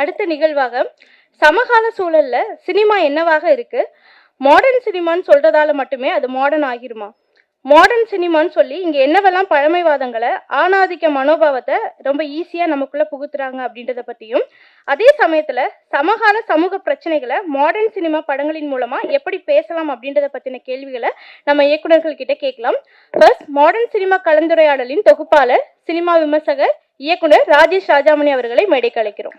அடுத்த நிகழ்வாக சமகால சூழல்ல சினிமா என்னவாக இருக்கு, மாடர்ன் சினிமான்னு சொல்றதால மட்டுமே அது மாடர்ன் ஆகிருமா, மாடர்ன் சினிமான்னு சொல்லி இங்க என்னவெல்லாம் பழமைவாதங்களை ஆணாதிக்க மனோபாவத்தை ரொம்ப ஈஸியா நமக்குள்ள புகுத்துறாங்க அப்படின்றத பத்தியும், அதே சமயத்துல சமகால சமூக பிரச்சனைகளை மாடர்ன் சினிமா படங்களின் மூலமா எப்படி பேசலாம் அப்படின்றத பத்தின கேள்விகளை நம்ம இயக்குநர்கள் கிட்ட கேட்கலாம். ஃபர்ஸ்ட், மாடர்ன் சினிமா கலந்துரையாடலின் தொகுப்பாளர், சினிமா விமர்சகர், இயக்குனர் ராஜேஷ் ராஜாமணி அவர்களை மேடைக்கு அழைக்கிறோம்.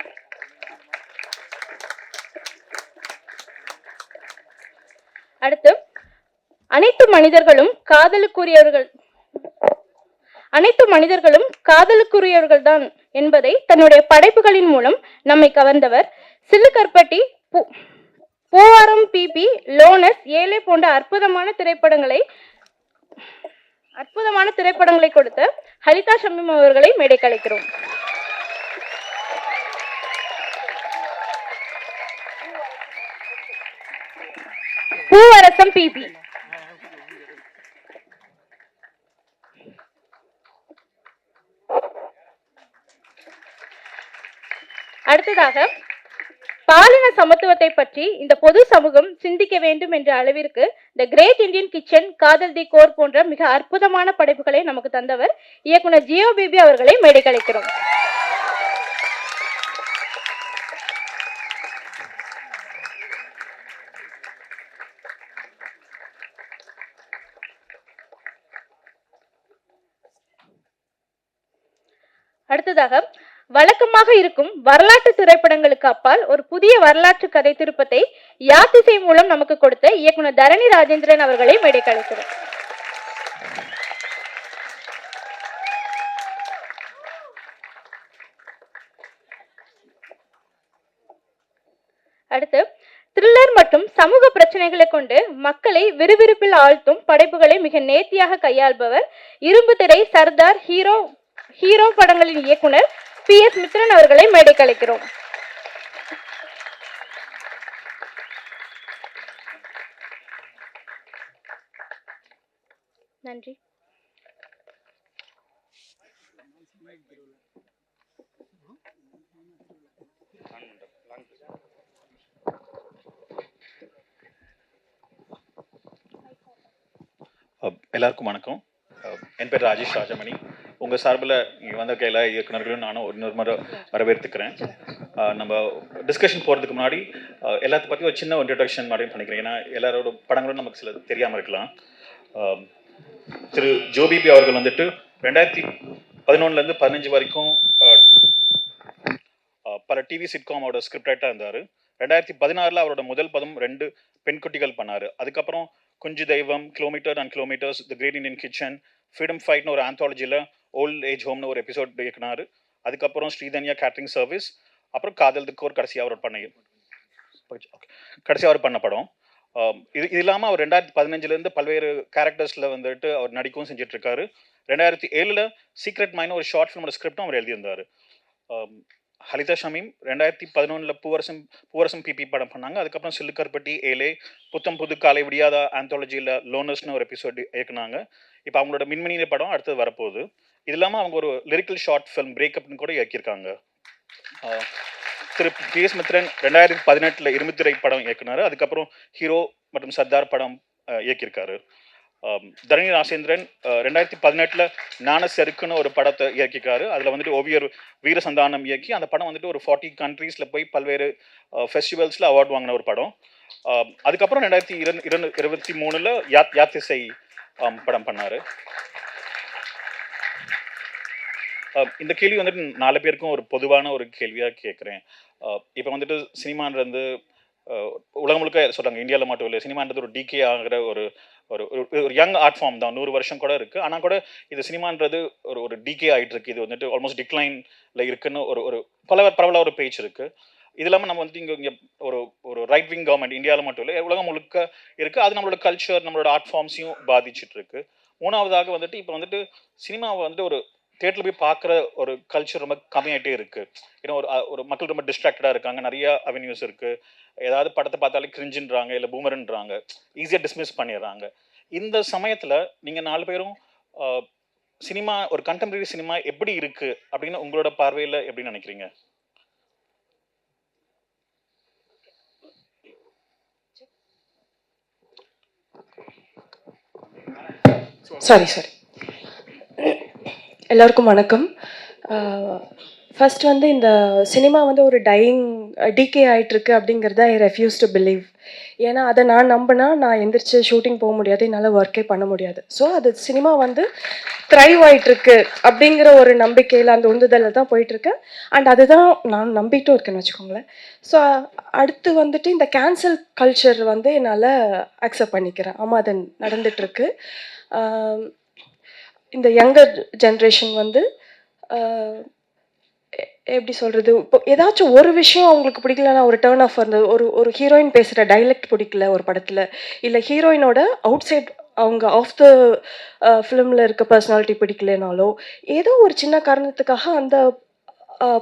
அடுத்து, அனைத்து மனிதர்களும் காதலுக்குரியவர்கள் தான் என்பதை தன்னுடைய படைப்புகளின் மூலம் நம்மை கவர்ந்தவர். சில்லுக்கற்பட்டி, பூவாரம், பிபி, லோனஸ், ஏழை போன்ற அற்புதமான திரைப்படங்களை கொடுத்த ஹலிதா ஷமீம் அவர்களை மேடைக்கு அழைக்கிறோம். பூவரசம், பிபி. அடுத்ததாக, பாலின சமத்துவத்தை பற்றி இந்த பொது சமூகம் சிந்திக்க வேண்டும் என்ற அளவிற்கு தி கிரேட் இந்தியன் கிச்சன், காதல் தி கோர் போன்ற மிக அற்புதமான படைப்புகளை நமக்கு தந்தவர் இயக்குனர் ஜியோ பேபி அவர்களை மேடைக்கு அழைக்கிறோம். அடுத்ததாக, வழக்கமாக இருக்கும் வரலாற்று திரைப்படங்களுக்கு அப்பால் ஒரு புதிய வரலாற்று கதை திருப்பத்தை யாத்திசை மூலம் நமக்கு கொடுத்த இயக்குனர் தரணி ராஜேந்திரன் அவர்களை மேடைக்கு அழைக்கிறோம். அடுத்து, த்ரில்லர் மற்றும் சமூக பிரச்சனைகளை கொண்டு மக்களை விறுவிறுப்பில் ஆழ்த்தும் படைப்புகளை மிக நேர்த்தியாக கையாள்பவர், இரும்பு திரை, சர்தார், ஹீரோ படங்களின் இயக்குனர் PS மித்ரன் அவர்களை மேடைக்கு அழைக்கிறோம். நன்றி. எல்லாருக்கும் வணக்கம். என் பேர் ராஜேஷ் ராஜமணி. உங்கள் சார்பில் இங்கே வந்த கையில் இயக்குநர்களும் நானும் இன்னொரு முறை வரவேற்றுக்கிறேன். நம்ம டிஸ்கஷன் போகிறதுக்கு முன்னாடி எல்லாத்த பற்றி ஒரு சின்ன இன்ட்ரடக்ஷன் மாதிரி பண்ணிக்கிறேன். ஏன்னா எல்லாரோட படங்களும் நமக்கு சில தெரியாமல் இருக்கலாம். திரு ஜோபிபி அவர்கள் வந்துட்டு 2011 15 வரைக்கும் பல டிவி சிட்காமோட ஸ்கிரிப்ட் ரைட்டராக இருந்தார். 2016 அவரோட முதல் பதம் 2 பெண்குட்டிகள் பண்ணார். அதுக்கப்புறம் Kunju Daivam, kilometres and kilometres, the great Indian kitchen, freedom ஃபைட்னு ஒரு ஆந்தாலஜியில் ஓல்ட் ஏஜ் ஹோம்னு ஒரு எபிசோட் இயக்குனார். அதுக்கப்புறம் ஸ்ரீதன்யா கேட்ரிங் சர்வீஸ், அப்புறம் காதல் தி கோர் கடைசியாக அவர் பண்ண படம். இது இல்லாமல் அவர் 2015 பல்வேறு கேரக்டர்ஸில் வந்துட்டு அவர் நடிக்கவும் செஞ்சிட்ருக்காரு. 2007 சீக்ரெட் மைன்னு ஒரு ஷார்ட் ஃபிலிமோட ஸ்கிரிப்டும் அவர் எழுதியிருந்தார். ஹலிதா ஷமீம் 2011 பூவரசம் பிபி படம் பண்ணாங்க. அதுக்கப்புறம் சில்லுக்கற்பட்டி, ஏலே, புத்தம் புது காலை விடியாத ஆந்தாலஜியில் லோனர்ஸ்னு ஒரு எபிசோட் இயக்குனாங்க. இப்போ அவங்களோட மின்மினிய படம் அடுத்தது வரப்போகுது. இது இல்லாமல் அவங்க ஒரு லிரிக்கல் ஷார்ட் ஃபிலிம் பிரேக்கப்னு கூட இயக்கியிருக்காங்க. திரு PS மித்ரன் 2018 இரும்புத்திரை படம் இயக்குனார். அதுக்கப்புறம் ஹீரோ மற்றும் சர்தார் படம் இயக்கியிருக்காரு. தரணி ராஜேந்திரன் 2018 ஞான செருக்குன்னு ஒரு படத்தை இயக்கிக்காரு. அதில் வந்துட்டு ஓவியர் வீரசந்தானம் இயக்கி அந்த படம் வந்துட்டு ஒரு 40 கண்ட்ரீஸில் போய் பல்வேறு ஃபெஸ்டிவல்ஸில் அவார்டு வாங்கின ஒரு படம். அதுக்கப்புறம் 2023 யாத்திசை படம் பண்ணார். இந்த கேள்வி வந்துட்டு 4 பேருக்கும் ஒரு பொதுவான ஒரு கேள்வியாக கேட்குறேன். இப்போ வந்துட்டு சினிமான்றது உலகம் முழுக்க சொல்கிறாங்க, இந்தியாவில் மட்டும் இல்லை, சினிமான்றது ஒரு டிகே ஆகிற ஒரு ஒரு யங் ஆர்ட் ஃபார்ம் தான். 100 வருஷம் கூட இருக்குது. ஆனால் கூட இது சினிமான்றது ஒரு டிகே ஆகிட்டு இருக்கு. இது வந்துட்டு ஆல்மோஸ்ட் டிக்ளைனில் இருக்குன்னு ஒரு பிரபல ஒரு பேச்சு இருக்குது. இது இல்லாமல் நம்ம வந்துட்டு இங்கே ஒரு ரைட் விங் கவர்மெண்ட் இந்தியாவில் மட்டும் இல்லை, உலகம் முழுக்க இருக்குது. அது நம்மளோட கல்ச்சர், நம்மளோட ஆர்ட் ஃபார்ம்ஸையும் பாதிச்சுட்டு இருக்கு. மூணாவதாக வந்துட்டு இப்போ வந்துட்டு சினிமாவை வந்துட்டு ஒரு தேட்டரில் போய் பார்க்குற ஒரு கல்ச்சர் ரொம்ப கம்மியாகிட்டே இருக்குது. ஏன்னா ஒரு மக்கள் ரொம்ப டிஸ்ட்ராக்டடாக இருக்காங்க. நிறையா அவென்யூஸ் இருக்குது. ஏதாவது படத்தை பார்த்தாலே கிரிஞ்சுன்றாங்க, இல்லை பூமருன்றாங்க, ஈஸியாக டிஸ்மிஸ் பண்ணிடுறாங்க. இந்த சமயத்தில் நீங்கள் 4 பேரும் சினிமா, ஒரு கண்டெம்பரரி சினிமா எப்படி இருக்குது அப்படின்னு உங்களோட பார்வையில் எப்படி நினைக்கிறீங்க? சாரி எல்லாருக்கும் வணக்கம். ஃபர்ஸ்ட் வந்து இந்த சினிமா வந்து ஒரு டிகே ஆகிட்டுருக்கு அப்படிங்கிறத ஐ ரெஃப்யூஸ் டு பிலீவ். ஏன்னா அதை நான் நம்பினா நான் எந்திரிச்சு ஷூட்டிங் போக முடியாது, என்னால் ஒர்க்கே பண்ண முடியாது. ஸோ அது சினிமா வந்து த்ரைவ் ஆகிட்டுருக்கு அப்படிங்கிற ஒரு நம்பிக்கையில் அந்த உந்துதலில் தான் போயிட்டுருக்கு. அண்ட் அதுதான் நான் நம்பிட்டும் இருக்கேன்னு வச்சுக்கோங்களேன். ஸோ அடுத்து வந்துட்டு இந்த கேன்சல் கல்ச்சர் வந்து என்னால் அக்செப்ட் பண்ணிக்கிறேன். ஆமாம், அது நடந்துகிட்ருக்கு. இந்த யங்கர் ஜென்ரேஷன் வந்து எப்படி சொல்கிறது, இப்போ ஏதாச்சும் ஒரு விஷயம் அவங்களுக்கு பிடிக்கலன்னா, ஒரு டேர்ன் ஆஃப் அந்த ஒரு ஹீரோயின் பேசுகிற டைலக்ட் பிடிக்கல ஒரு படத்தில், இல்லை ஹீரோயினோட அவுட் சைட் அவங்க ஆஃப் த ஃபிலிமில் இருக்க பர்சனாலிட்டி பிடிக்கலனாலோ, ஏதோ ஒரு சின்ன காரணத்துக்காக அந்த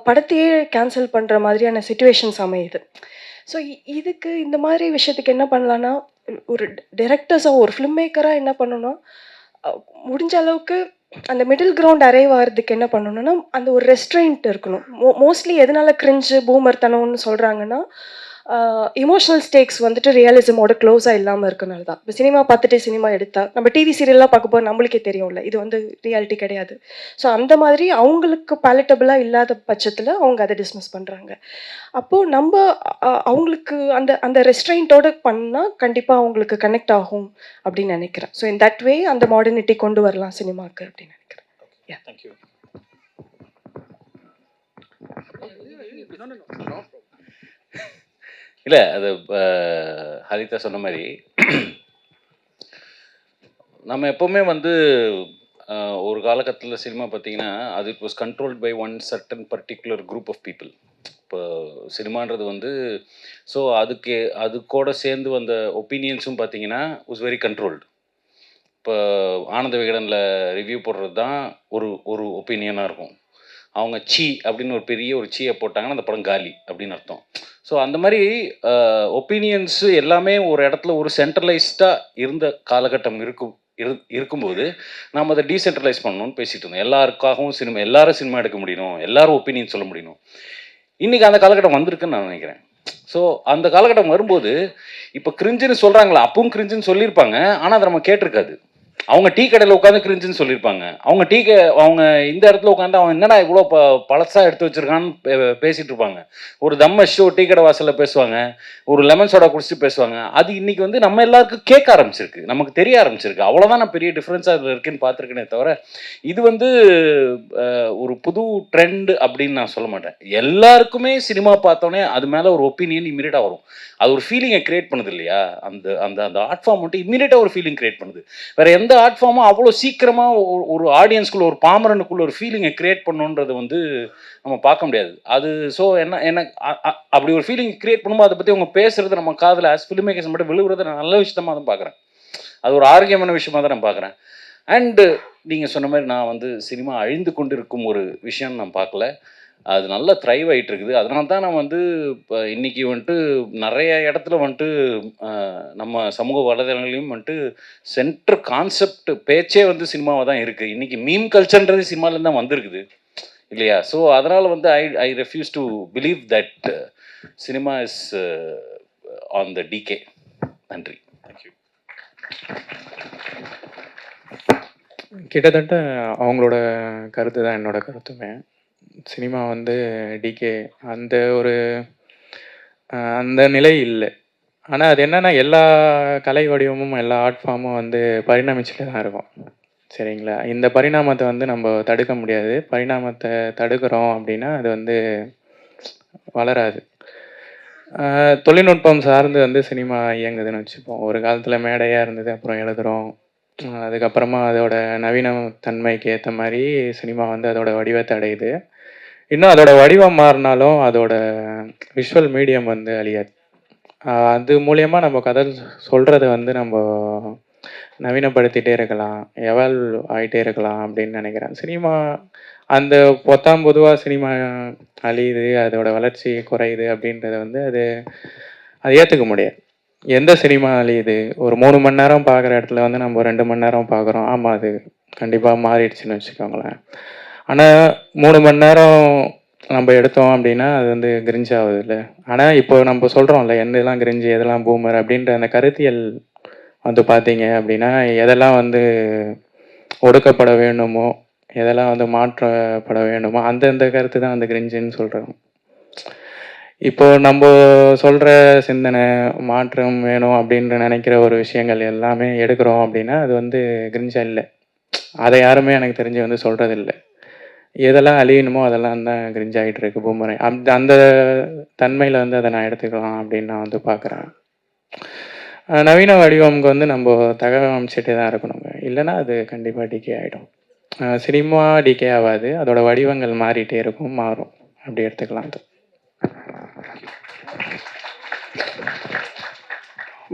படத்தையே கேன்சல் பண்ணுற மாதிரியான சுச்சுவேஷன்ஸ் அமையுது. ஸோ இதுக்கு இந்த மாதிரி விஷயத்துக்கு என்ன பண்ணலான்னா, ஒரு டைரக்டர்ஸாக ஒரு ஃபிலிம் மேக்கராக என்ன பண்ணணும்னா, முடிஞ்ச அளவுக்கு அந்த மிடில் கிரவுண்ட் அரைவ் ஆகிறதுக்கு என்ன பண்ணணும்னா, அந்த ஒரு ரெஸ்ட்ரெயின்ட் இருக்கணும். மோஸ்ட்லி எதனால கிரிஞ்சு பூமர் தனம்னு சொல்கிறாங்கன்னா, இமோஷனல் ஸ்டேக்ஸ் வந்துட்டு ரியலிசமோட க்ளோஸாக இல்லாமல் இருக்கனால தான். இப்போ சினிமா பார்த்துட்டு சினிமா எடுத்தா நம்ம டிவி சீரியல்லாம் பார்க்கும்போது நம்மளுக்கே தெரியும்ல, இது வந்து ரியாலிட்டி கிடையாது. ஸோ அந்த மாதிரி அவங்களுக்கு பேலட்டபிளாக இல்லாத பட்சத்தில் அவங்க அதை டிஸ்மிஸ் பண்ணுறாங்க. அப்போது நம்ம அவங்களுக்கு அந்த அந்த ரெஸ்ட்ரெயின்ட்டோடு பண்ணால் கண்டிப்பாக அவங்களுக்கு கனெக்ட் ஆகும் அப்படின்னு நினைக்கிறேன். ஸோ இன் தட் வே அந்த மாடர்னிட்டி கொண்டு வரலாம் சினிமாவுக்கு அப்படின்னு நினைக்கிறேன். தேங்க்யூ. இல்லை, அது ஹரிதா சொன்ன மாதிரி நம்ம எப்போவுமே வந்து ஒரு காலகட்டத்தில் சினிமா பார்த்தீங்கன்னா அது it was controlled by one certain particular group of people. இப்போ சினிமான்றது வந்து ஸோ அது கூட சேர்ந்து வந்த ஒப்பீனியன்ஸும் பார்த்தீங்கன்னா வாஸ் வெரி கண்ட்ரோல்டு. இப்போ ஆனந்த விகடனில் ரிவ்யூ போடுறது தான் ஒரு ஒரு ஒப்பீனியனாக இருக்கும். அவங்க சீ அப்படின்னு ஒரு பெரிய ஒரு சீயை போட்டாங்கன்னா அந்த படம் காலி அப்படின்னு அர்த்தம். ஸோ அந்த மாதிரி ஒப்பீனியன்ஸு எல்லாமே ஒரு இடத்துல ஒரு சென்ட்ரலைஸ்டாக இருந்த காலகட்டம் இருக்கும்போது நாம் அதை டீசென்ட்ரலைஸ் பண்ணணும்னு பேசிகிட்டு இருந்தோம். எல்லாருக்காகவும் எல்லாரும் சினிமா எடுக்க முடியணும், எல்லாரும் ஒப்பீனியன் சொல்ல முடியணும். இன்றைக்கி அந்த காலகட்டம் வந்திருக்குன்னு நான் நினைக்கிறேன். ஸோ அந்த காலகட்டம் வரும்போது இப்போ கிரிஞ்சுன்னு சொல்கிறாங்களா, அப்பவும் கிரிஞ்சுன்னு சொல்லியிருப்பாங்க, ஆனால் அதை நம்ம கேட்டிருக்காது. அவங்க டீ கடையில் உட்காந்து கிரிஞ்சுன்னு சொல்லியிருப்பாங்க. அவங்க இந்த இடத்துல உட்காந்து அவன் என்னடா இவ்வளோ பழசாக எடுத்து வச்சிருக்கான்னு பேசிகிட்டு இருப்பாங்க. ஒரு தம்ம ஷோ டீ கடை வாசலில் பேசுவாங்க, ஒரு லெமன் சோடா குடிச்சிட்டு பேசுவாங்க. அது இன்னைக்கு வந்து நம்ம எல்லாருக்கும் கேட்க ஆரம்பிச்சிருக்கு, நமக்கு தெரிய ஆரம்பிச்சிருக்கு. அவ்வளோதான் நான் பெரிய டிஃப்ரென்ஸாக இதில் இருக்குன்னு பார்த்துருக்கேனே தவிர இது வந்து ஒரு புது ட்ரெண்ட் அப்படின்னு நான் சொல்ல மாட்டேன். எல்லாருக்குமே சினிமா பார்த்தோன்னே அது மேலே ஒரு ஒப்பீனியன் இமீடியட்டாக வரும். அது ஒரு ஃபீலிங்கை கிரியேட் பண்ணுது இல்லையா? அந்த அந்த அந்த ஆர்ட் ஃபார்ம் மட்டும் இமீடியட்டாக ஒரு ஃபீலிங் கிரியேட் பண்ணுது. வேறு எந்த ஆர்ட் ஃபார்மும் அவ்வளோ சீக்கிரமாக ஒரு ஆடியன்ஸ்குள்ள ஒரு பாமரனுக்குள்ள ஒரு ஃபீலிங்கை கிரியேட் பண்ணுன்றது வந்து நம்ம பார்க்க முடியாது. அது ஸோ என்ன அப்படி ஒரு ஃபீலிங் கிரியேட் பண்ணும்போது அதை பற்றி அவங்க பேசுகிறது நம்ம காதில் ஆஸ் ஃபிலிம் மேக்கர்ஸ் மட்டும் விழுவுறதை நான் நல்ல விஷயமாக தான் பார்க்குறேன். அது ஒரு ஆரோக்கியமான விஷயமாக தான் நான் பார்க்குறேன். அண்டு நீங்கள் சொன்ன மாதிரி நான் வந்து சினிமா அழிந்து கொண்டு இருக்கும் ஒரு விஷயம் நான் பார்க்கல. அது நல்லா த்ரைவ் ஆகிட்டு இருக்குது. அதனால தான் நான் வந்து இப்போ இன்றைக்கி வந்துட்டு நிறைய இடத்துல வந்துட்டு நம்ம சமூக வலைதளங்களையும் வந்துட்டு சென்ட்ரு கான்செப்ட் பேச்சே வந்து சினிமாவாக தான் இருக்குது. இன்றைக்கி மீம் கல்ச்சர்ன்றது சினிமாவிலேருந்து தான் வந்திருக்குது இல்லையா? ஸோ அதனால் வந்து I refuse to believe that cinema is on the decay. நன்றி. தேங்க்யூ. கிட்டத்தட்ட அவங்களோட கருத்து தான் என்னோட கருத்துமே. சினிமா வந்து டிகே அந்த நிலை இல்லை. ஆனால் அது என்னென்னா எல்லா கலை வடிவமும் எல்லா ஆர்ட் ஃபார்மும் வந்து பரிணமிச்சுட்டு தான் இருக்கும். சரிங்களா? இந்த பரிணாமத்தை வந்து நம்ம தடுக்க முடியாது. பரிணாமத்தை தடுக்கிறோம் அப்படின்னா அது வந்து வளராது. தொழில்நுட்பம் சார்ந்து வந்து சினிமா இயங்குதுன்னு வச்சுப்போம். ஒரு காலத்தில் மேடையாக இருந்தது, அப்புறம் எழுதுகிறோம். அதுக்கப்புறமா அதோட நவீன தன்மைக்கு ஏற்ற மாதிரி சினிமா வந்து அதோட வடிவத்தை அடையுது. இன்னும் அதோட வடிவம் மாறினாலும் அதோட விஷுவல் மீடியம் வந்து அழியாது. அது மூலயமா நம்ம கதை சொல்கிறத வந்து நம்ம நவீனப்படுத்திகிட்டே இருக்கலாம், எவால்வ் ஆகிட்டே இருக்கலாம் அப்படின்னு நினைக்கிறேன். சினிமா அந்த பொதுவாக சினிமா அழியுது, அதோட வளர்ச்சி குறையுது அப்படின்றத வந்து அது ஏற்றுக்க முடியாது. எந்த சினிமா அழியுது? ஒரு 3 மணி நேரம் பார்க்குற இடத்துல வந்து நம்ம 2 மணி நேரம் பார்க்குறோம். ஆமாம், அது கண்டிப்பாக மாறிடுச்சுன்னு வச்சுக்கோங்களேன். ஆனால் 3 மணி நேரம் நம்ம எடுத்தோம் அப்படின்னா அது வந்து கிரிஞ்ச் ஆகுது இல்லை? ஆனால் இப்போ நம்ம சொல்கிறோம்ல, எதெல்லாம் கிரிஞ்சு எதெல்லாம் பூமர் அப்படின்ற அந்த கருத்தியல் வந்து பார்த்தீங்க அப்படின்னா எதெல்லாம் வந்து ஒடுக்கப்பட வேண்டுமோ, எதெல்லாம் வந்து மாற்றப்பட வேண்டுமோ, அந்தந்த கருத்து தான் அந்த கிரிஞ்சுன்னு சொல்கிறோம். இப்போ நம்ம சொல்கிற சிந்தனை மாற்றம் வேணும் அப்படின்ற நினைக்கிற ஒரு விஷயங்கள் எல்லாமே எடுக்கிறோம் அப்படின்னா அது வந்து கிரிஞ்சா இல்லை. அதை யாருமே எனக்கு தெரிஞ்சு வந்து சொல்கிறது இல்லை. எதெல்லாம் அழியணுமோ அதெல்லாம் தான் கிரிஞ்ச் ஆகிட்டு இருக்கு பூமரை. அந்த அந்த தன்மையில் வந்து அதை நான் எடுத்துக்கலாம் அப்படின்னு நான் வந்து பார்க்குறேன். நவீன வடிவம்க்கு வந்து நம்ம தகவமைச்சிட்டே தான் இருக்கணுங்க. இல்லைன்னா அது கண்டிப்பாக டிகே ஆகிடும். சினிமா டிகே ஆகாது, அதோட வடிவங்கள் மாறிட்டே இருக்கும், மாறும். அப்படி எடுத்துக்கலாம் அது.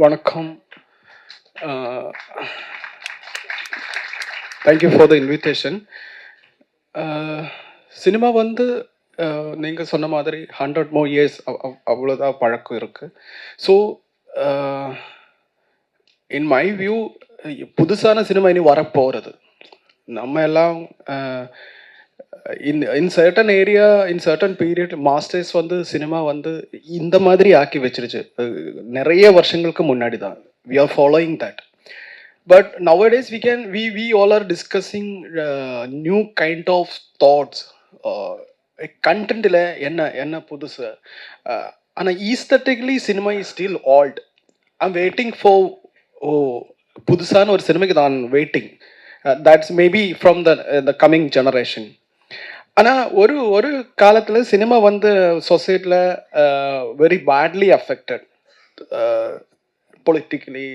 வணக்கம். Thank you for the invitation. Cinema வந்து நீங்கள் சொன்ன மாதிரி 100 more years அவ்வளோதான் பழக்கம் இருக்குது. ஸோ இன் மை வியூ புதுசான சினிமா இனி வரப்போகிறது. நம்ம எல்லாம் in certain area in certain period masters வந்து சினிமா வந்து இந்த மாதிரி ஆக்கி வச்சிருச்சு. நிறைய வருஷங்களுக்கு முன்னாடி தான். We are following that. But nowadays we all are discussing new kind of thoughts. Contentல என்ன புதுசு. ஆனா aesthetically cinema is still old. I'm waiting for புதுசான ஒரு சினிமாக்கு நான் waiting. That's maybe from the coming generation. ஆனா ஒரு காலத்துல சினிமா வந்து சொசைட்டில very badly affected. Politically,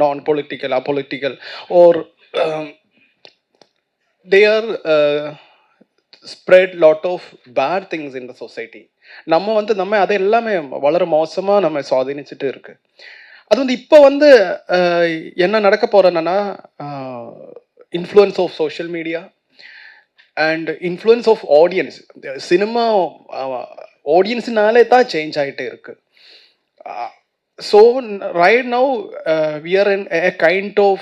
non-political, apolitical, or they are spread lot of bad things in the society. நம்ம அதை எல்லாமே வளர மோசமா நம்ம சுவாதீனிச்சுட்டு இருக்கு. அது வந்து இப்போ வந்து என்ன நடக்க போறேன்னா influence of social media and influence of audience. Cinema ஆடியன்ஸ்னாலே தான் சேஞ்ச் ஆகிட்டே இருக்கு. So right now we are in a kind of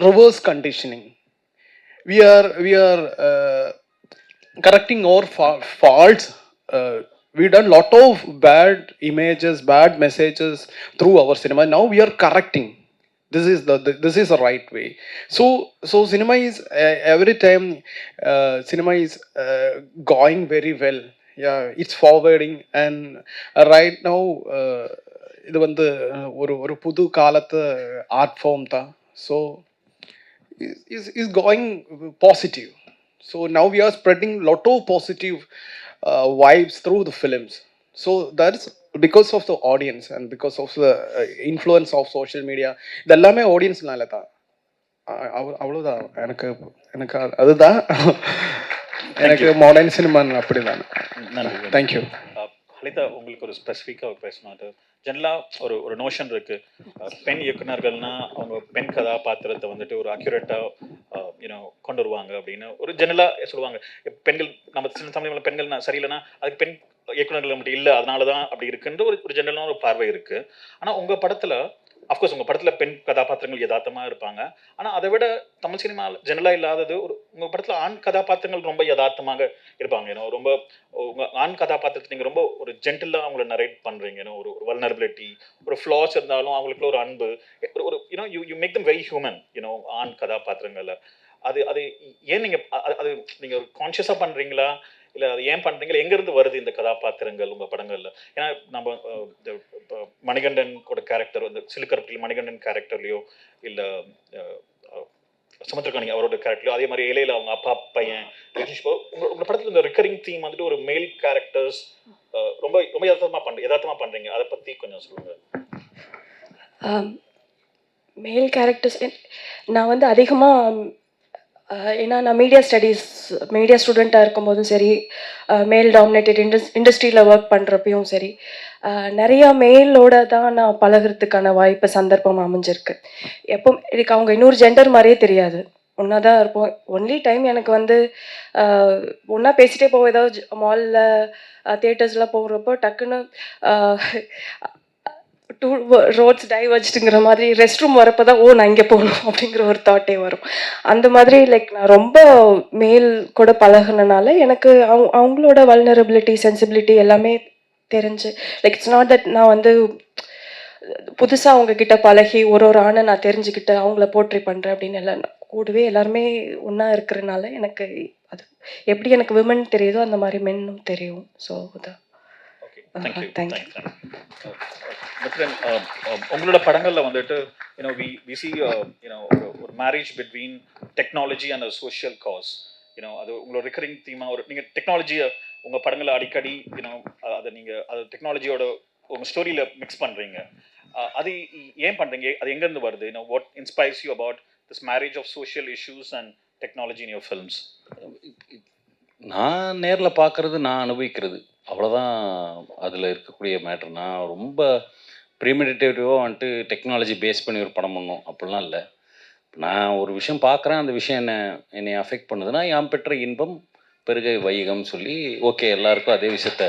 reverse conditioning. We are correcting our faults. We done lot of bad images, bad messages through our cinema. Now we are correcting. This is the right way. So cinema is every time cinema is going very well. Yeah, it's forwarding, and right now இது வந்து ஒரு புது காலத்து art form தான். So is going positive. So now we are spreading lot of positive vibes through the films. So that's because of the audience and because of the influence of social media. இது எல்லாமே ஆடியன்ஸ்னால தான். அவ்வளோதான். எனக்கு அதுதான் எனக்கு modern சினிமான்னு அப்படி தான். Thank you. Lalitha, உங்களுக்கு ஒரு ஸ்பெசிஃபிக்காக பேசணும். அது ஜென்ரலாக ஒரு நோஷன் இருக்குது. பெண் இயக்குனர்கள்னா அவங்க பெண் கதாபாத்திரத்தை வந்துட்டு ஒரு அக்யூரேட்டாக கொண்டு வருவாங்க அப்படின்னு ஒரு ஜென்ரலாக சொல்லுவாங்க. பெண்கள் நம்ம சில சமயங்களில் பெண்கள் சரியில்லைன்னா அதுக்கு பெண் இயக்குனர்கள் மட்டும் இல்லை, அதனால தான் அப்படி இருக்குன்ற ஒரு ஜென்ரலான ஒரு பார்வை இருக்குது. ஆனால் உங்கள் படத்தில் அஃப்கோர்ஸ் உங்கள் படத்தில் பெண் கதாபாத்திரங்கள் யதார்த்தமாக இருப்பாங்க. ஆனால் அதை விட தமிழ் சினிமா ஜெனரலாக இல்லாதது உங்கள் படத்தில் ஆண் கதாபாத்திரங்கள் ரொம்ப யதார்த்தமாக இருப்பாங்க. ரொம்ப உங்கள் ஆண் கதாபாத்திரத்தை நீங்கள் ரொம்ப ஒரு ஜென்டிலாக அவங்கள நரேட் பண்ணுறீங்க. ஒரு வல்னரபிலிட்டி, ஒரு ஃப்ளாஸ் இருந்தாலும் அவங்களுக்குள்ள ஒரு அன்பு, ஒரு you make them very human ஆண் கதாபாத்திரங்களில். அது ஏன் நீங்கள் அது நீங்கள் கான்ஷியஸாக பண்ணுறீங்களா, இல்லை அது ஏன் பண்ணுறீங்களா? எங்கேருந்து வருது இந்த கதாபாத்திரங்கள் உங்கள் படங்களில்? ஏன்னா நம்ம மணிகண்டன் கூட கேரக்டர் வந்து சிலுக்கரப்பில் மணிகண்டன் கேரக்டர்லையோ இல்லை சமுத்திரகாணி அவரோட கேரக்டர்லையோ, அதே மாதிரி இலையில அவங்க அப்பா பையன் உங்கள் படத்தில் இந்த ரிக்கரிங் தீம் வந்துட்டு ஒரு மேல் கேரக்டர்ஸ் ரொம்ப ரொம்ப யதார்த்தமாக பண்ணுறீங்க. அதை பற்றி கொஞ்சம் சொல்லுங்கள். மேல் கேரக்டர்ஸ் நான் வந்து அதிகமாக ஏன்னா நான் மீடியா ஸ்டூடெண்ட்டாக இருக்கும்போதும் சரி, மேல் டாமினேட்டட் இண்டஸ்ட்ரியில் ஒர்க் பண்ணுறப்பையும் சரி, நிறையா மேலோட தான் நான் பழகிறதுக்கான வாய்ப்பு சந்தர்ப்பம் அமைஞ்சிருக்கு. எப்போ எனக்கு அவங்க இன்னொரு ஜெண்டர் மாதிரியே தெரியாது, ஒன்றா தான் இருப்போம். ஒன்லி டைம் எனக்கு வந்து ஒன்றா பேசிகிட்டே போவோம். ஏதாவது மாலில் தியேட்டர்ஸ்லாம் போகிறப்போ டக்குன்னு 2 ரோட்ஸ் டைவர்ஜ்டுங்கிற மாதிரி ரெஸ்ட் ரூம் வரப்போ தான் நான் இங்கே போகணும் அப்படிங்கிற ஒரு தாட்டே வரும். அந்த மாதிரி லைக் நான் ரொம்ப மேல் கூட பழகினால எனக்கு அவங்களோட வல்னரபிலிட்டி, சென்சிபிலிட்டி எல்லாமே தெரிஞ்சு, லைக் இட்ஸ் நாட் தட் நான் வந்து புதுசாக அவங்கக்கிட்ட பழகி ஒரு ஆணை நான் தெரிஞ்சுக்கிட்டு அவங்கள போர்ட்ரே பண்ணுறேன் அப்படின்னு இல்லை. கூடவே எல்லாருமே ஒன்றா இருக்கிறனால எனக்கு அது எப்படி எனக்கு விமன் தெரியுதோ அந்த மாதிரி மென்னும் தெரியும். ஸோ அதான். Okay, thank you. தேங்க்யூ. மித்ரன், உங்களோட படங்கள்ல வந்துட்டு வி சி ஒரு marriage between technology and social cos. அது உங்களோட ரிகரிங் தீமா நீங்க டெக்னாலஜியை உங்க படங்களை அடிக்கடி அதை நீங்க அது டெக்னாலஜியோட உங்க ஸ்டோரியில மிக்ஸ் பண்றீங்க. அது ஏன் பண்றீங்க? அது எங்க இருந்து வருது? What inspires you about this marriage of social issues and technology in your films? நான் நேரில் பார்க்குறது, நான் அனுபவிக்கிறது, அவ்வளோதான் அதில் இருக்கக்கூடிய மேட்ரு. நான் ரொம்ப ப்ரீமெடிட்டேட்டிவாக வந்துட்டு டெக்னாலஜி பேஸ் பண்ணி ஒரு படம் பண்ணணும் அப்படிலாம் இல்லை. நான் ஒரு விஷயம் பார்க்குறேன், அந்த விஷயம் என்னை அஃபெக்ட் பண்ணுதுன்னா, யாம் பெற்ற இன்பம் பெருகை வையகம்னு சொல்லி ஓகே எல்லாருக்கும் அதே விஷயத்த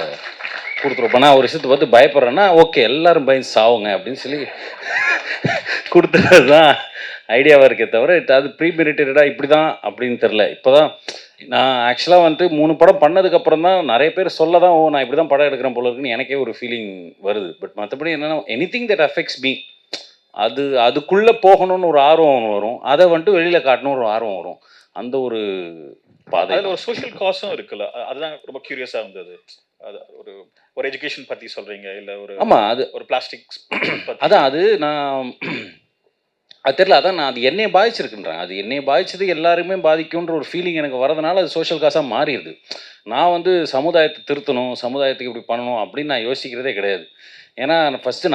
கொடுத்துருப்போம். நான் ஒரு விஷயத்தை பார்த்து பயப்படுறேன்னா ஓகே எல்லாரும் பயந்து சாவுங்க அப்படின்னு சொல்லி கொடுத்துறது தான் ஐடியாவாக இருக்கே தவிர அது ப்ரீமெடிட்டேட்டடாக இப்படி தான் அப்படின்னு தெரில. இப்போ தான் நான் ஆக்சுவலாக வந்துட்டு 3 படம் பண்ணதுக்கப்புறம் தான் நிறைய பேர் சொல்ல தான் நான் இப்படி தான் படம் எடுக்கிறேன் போல இருக்குன்னு எனக்கே ஒரு ஃபீலிங் வருது. பட் மற்றபடி என்னென்னா எனிதிங் தட் அஃபெக்ட்ஸ் மீ, அதுக்குள்ளே போகணும்னு ஒரு ஆர்வம் வரும், அதை வந்துட்டு வெளியில் காட்டணும்னு ஒரு ஆர்வம் வரும். அந்த ஒரு பாதை. அதில் ஒரு சோஷியல் காசும் இருக்குல்ல, அதுதான் ரொம்ப க்யூரியஸாக இருந்தது. அது ஒரு எஜுகேஷன் பற்றி சொல்கிறீங்க, இல்லை ஆமாம் அது ஒரு பிளாஸ்டிக்ஸ் அதான் அது நான் அது தெரியல. அதான் நான் அது என்னையை பாதிச்சிருக்குன்றேன். அது என்னையை பாதிச்சது எல்லாருமே பாதிக்கும்ன்ற ஒரு ஃபீலிங் எனக்கு வரதுனால அது சோஷியல் காசாக மாறிடுது. நான் வந்து சமுதாயத்தை திருத்தணும், சமுதாயத்துக்கு இப்படி பண்ணணும் அப்படின்னு நான் யோசிக்கிறதே கிடையாது. ஏன்னா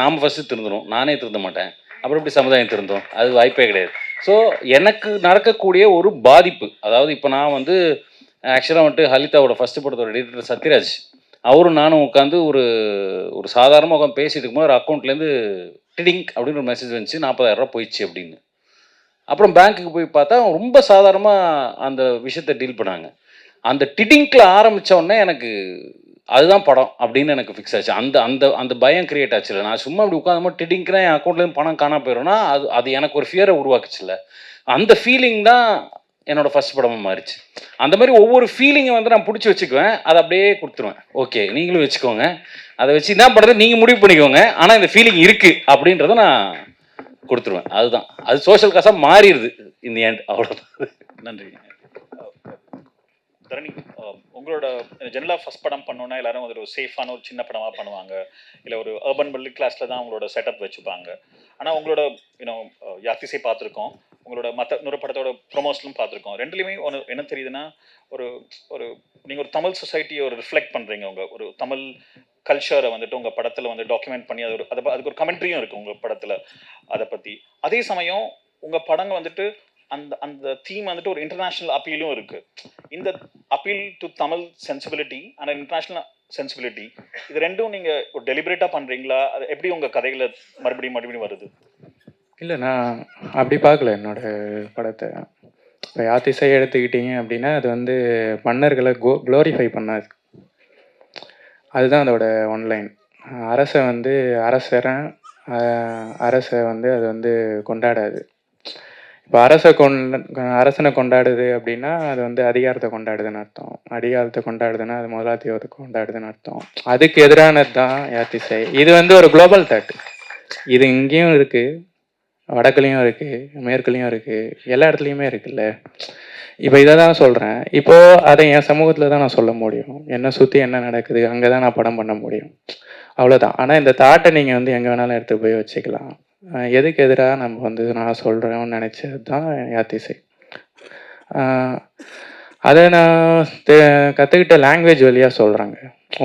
நாம் ஃபஸ்ட்டு திருந்தணும், நானே திருந்த மாட்டேன், அப்புறம் இப்படி சமுதாயம் திருந்தோம், அது வாய்ப்பே கிடையாது. ஸோ எனக்கு நடக்கக்கூடிய ஒரு பாதிப்பு, அதாவது இப்போ நான் வந்து ஆக்சுவலாக வந்துட்டு ஹலிதாவோட ஃபஸ்ட்டு படத்தோட எடிட்டர் சத்யராஜ், அவரும் நானும் உட்காந்து ஒரு சாதாரணமாக உட்காந்து பேசிட்டு இருக்கும்போது ஒரு அக்கௌண்ட்லேருந்து டிடிங்க் அப்படின்னு ஒரு மெசேஜ் வந்துச்சு, 40,000 போயிடுச்சு அப்படின்னு. அப்புறம் பேங்க்குக்கு போய் பார்த்தா ரொம்ப சாதாரணமாக அந்த விஷயத்தை டீல் பண்ணாங்க. அந்த டிடிங்கில் ஆரம்பித்த உடனே எனக்கு அதுதான் படம் அப்படின்னு எனக்கு ஃபிக்ஸ் ஆச்சு. அந்த அந்த அந்த பயம் கிரியேட் ஆச்சுல்ல. நான் சும்மா அப்படி உட்காந்து டிடிங்க்னா என் அக்கௌண்ட்லேருந்து பணம் காணாம போயிடும்னா அது எனக்கு ஒரு ஃபியரை உருவாக்குச்சுல்ல. அந்த ஃபீலிங் தான் என்னோட ஃபர்ஸ்ட் படமாக மாறிச்சு. அந்த மாதிரி ஒவ்வொரு ஃபீலிங்கை வந்து நான் பிடிச்சி வச்சுக்குவேன், அதை அப்படியே கொடுத்துருவேன். ஓகே நீங்களும் வச்சுக்கோங்க, அதை வச்சு என்ன பண்ணுறது நீங்கள் முடிவு பண்ணிக்கோங்க, ஆனால் இந்த ஃபீலிங் இருக்குது அப்படின்றத நான் கொடுத்துருவேன். அதுதான் அது சோஷியல் காசாக மாறிடுது இந்த எண்ட், அவ்வளோதான். நன்றி. தரணி, உங்களோட ஜெனரலாக ஃபஸ்ட் படம் பண்ணோன்னா எல்லாரும் ஒரு சேஃபான ஒரு சின்ன படமாக பண்ணுவாங்க, இல்லை ஒரு அர்பன் மிடில் கிளாஸில் தான் அவங்களோட செட்டப் வச்சுப்பாங்க. ஆனால் உங்களோட யாத்திசை பார்த்துருக்கோம், உங்களோட இன்னொரு படத்தோட ப்ரொமோஷனும் பார்த்துருக்கோம். ரெண்டுலேயுமே என்ன தெரியுதுன்னா ஒரு நீங்கள் ஒரு தமிழ் சொசைட்டியை ரிஃப்ளெக்ட் பண்ணுறீங்க. ஒரு தமிழ் கல்ச்சரை வந்துட்டு உங்கள் படத்தில் வந்து டாக்குமெண்ட் பண்ணி அதுக்கு ஒரு கமெண்ட்ரியும் இருக்குது உங்கள் படத்தில் அதை பற்றி. அதே சமயம் உங்கள் படங்கள் வந்துட்டு அந்த தீம் வந்துட்டு ஒரு இன்டர்நேஷ்னல் அப்பீலும் இருக்குது. இந்த appeal to Tamil sensibility and international sensibility, இது ரெண்டும் நீங்கள் ஒரு டெலிபரேட்டாக பண்ணுறீங்களா? அது எப்படி உங்கள் கதைகளை மறுபடியும் வருது? இல்லை, நான் அப்படி பார்க்கல என்னோட படத்தை. இப்போ யாத்திசை எடுத்துக்கிட்டீங்க அப்படின்னா அது வந்து மன்னர்களை க்ளோரிஃபை பண்ணாது, அதுதான் அதோட ஒன்லைன். அரசை வந்து அரசை வந்து அது வந்து கொண்டாடாது. இப்போ அரசனை கொண்டாடுது அப்படின்னா அது வந்து அதிகாரத்தை கொண்டாடுதுன்னு அர்த்தம். அதிகாரத்தை கொண்டாடுதுன்னா அது முதலாளித்துவத்தை கொண்டாடுதுன்னு அர்த்தம். அதுக்கு எதிரானது தான் யாத்திசை. இது வந்து ஒரு குளோபல் தாட். இது இங்கேயும் இருக்குது, வடக்குலேயும் இருக்குது, மேற்குலேயும் இருக்குது, எல்லா இடத்துலையுமே இருக்குல்ல. இப்போ இதை தான் சொல்கிறேன். இப்போது அதை என் சமூகத்தில் தான் நான் சொல்ல முடியும், என்னை சுற்றி என்ன நடக்குது அங்கே தான் நான் படம் பண்ண முடியும், அவ்வளோதான். ஆனால் இந்த தாட்டை நீங்கள் வந்து எங்கே வேணாலும் எடுத்து போய் வச்சுக்கலாம். எதுக்கு எதிராக நம்ம வந்து நான் சொல்கிறேன்னு நினச்சது தான் யாத்திசை. அதை நான் கற்றுக்கிட்ட லாங்குவேஜ் வழியாக சொல்கிறாங்க.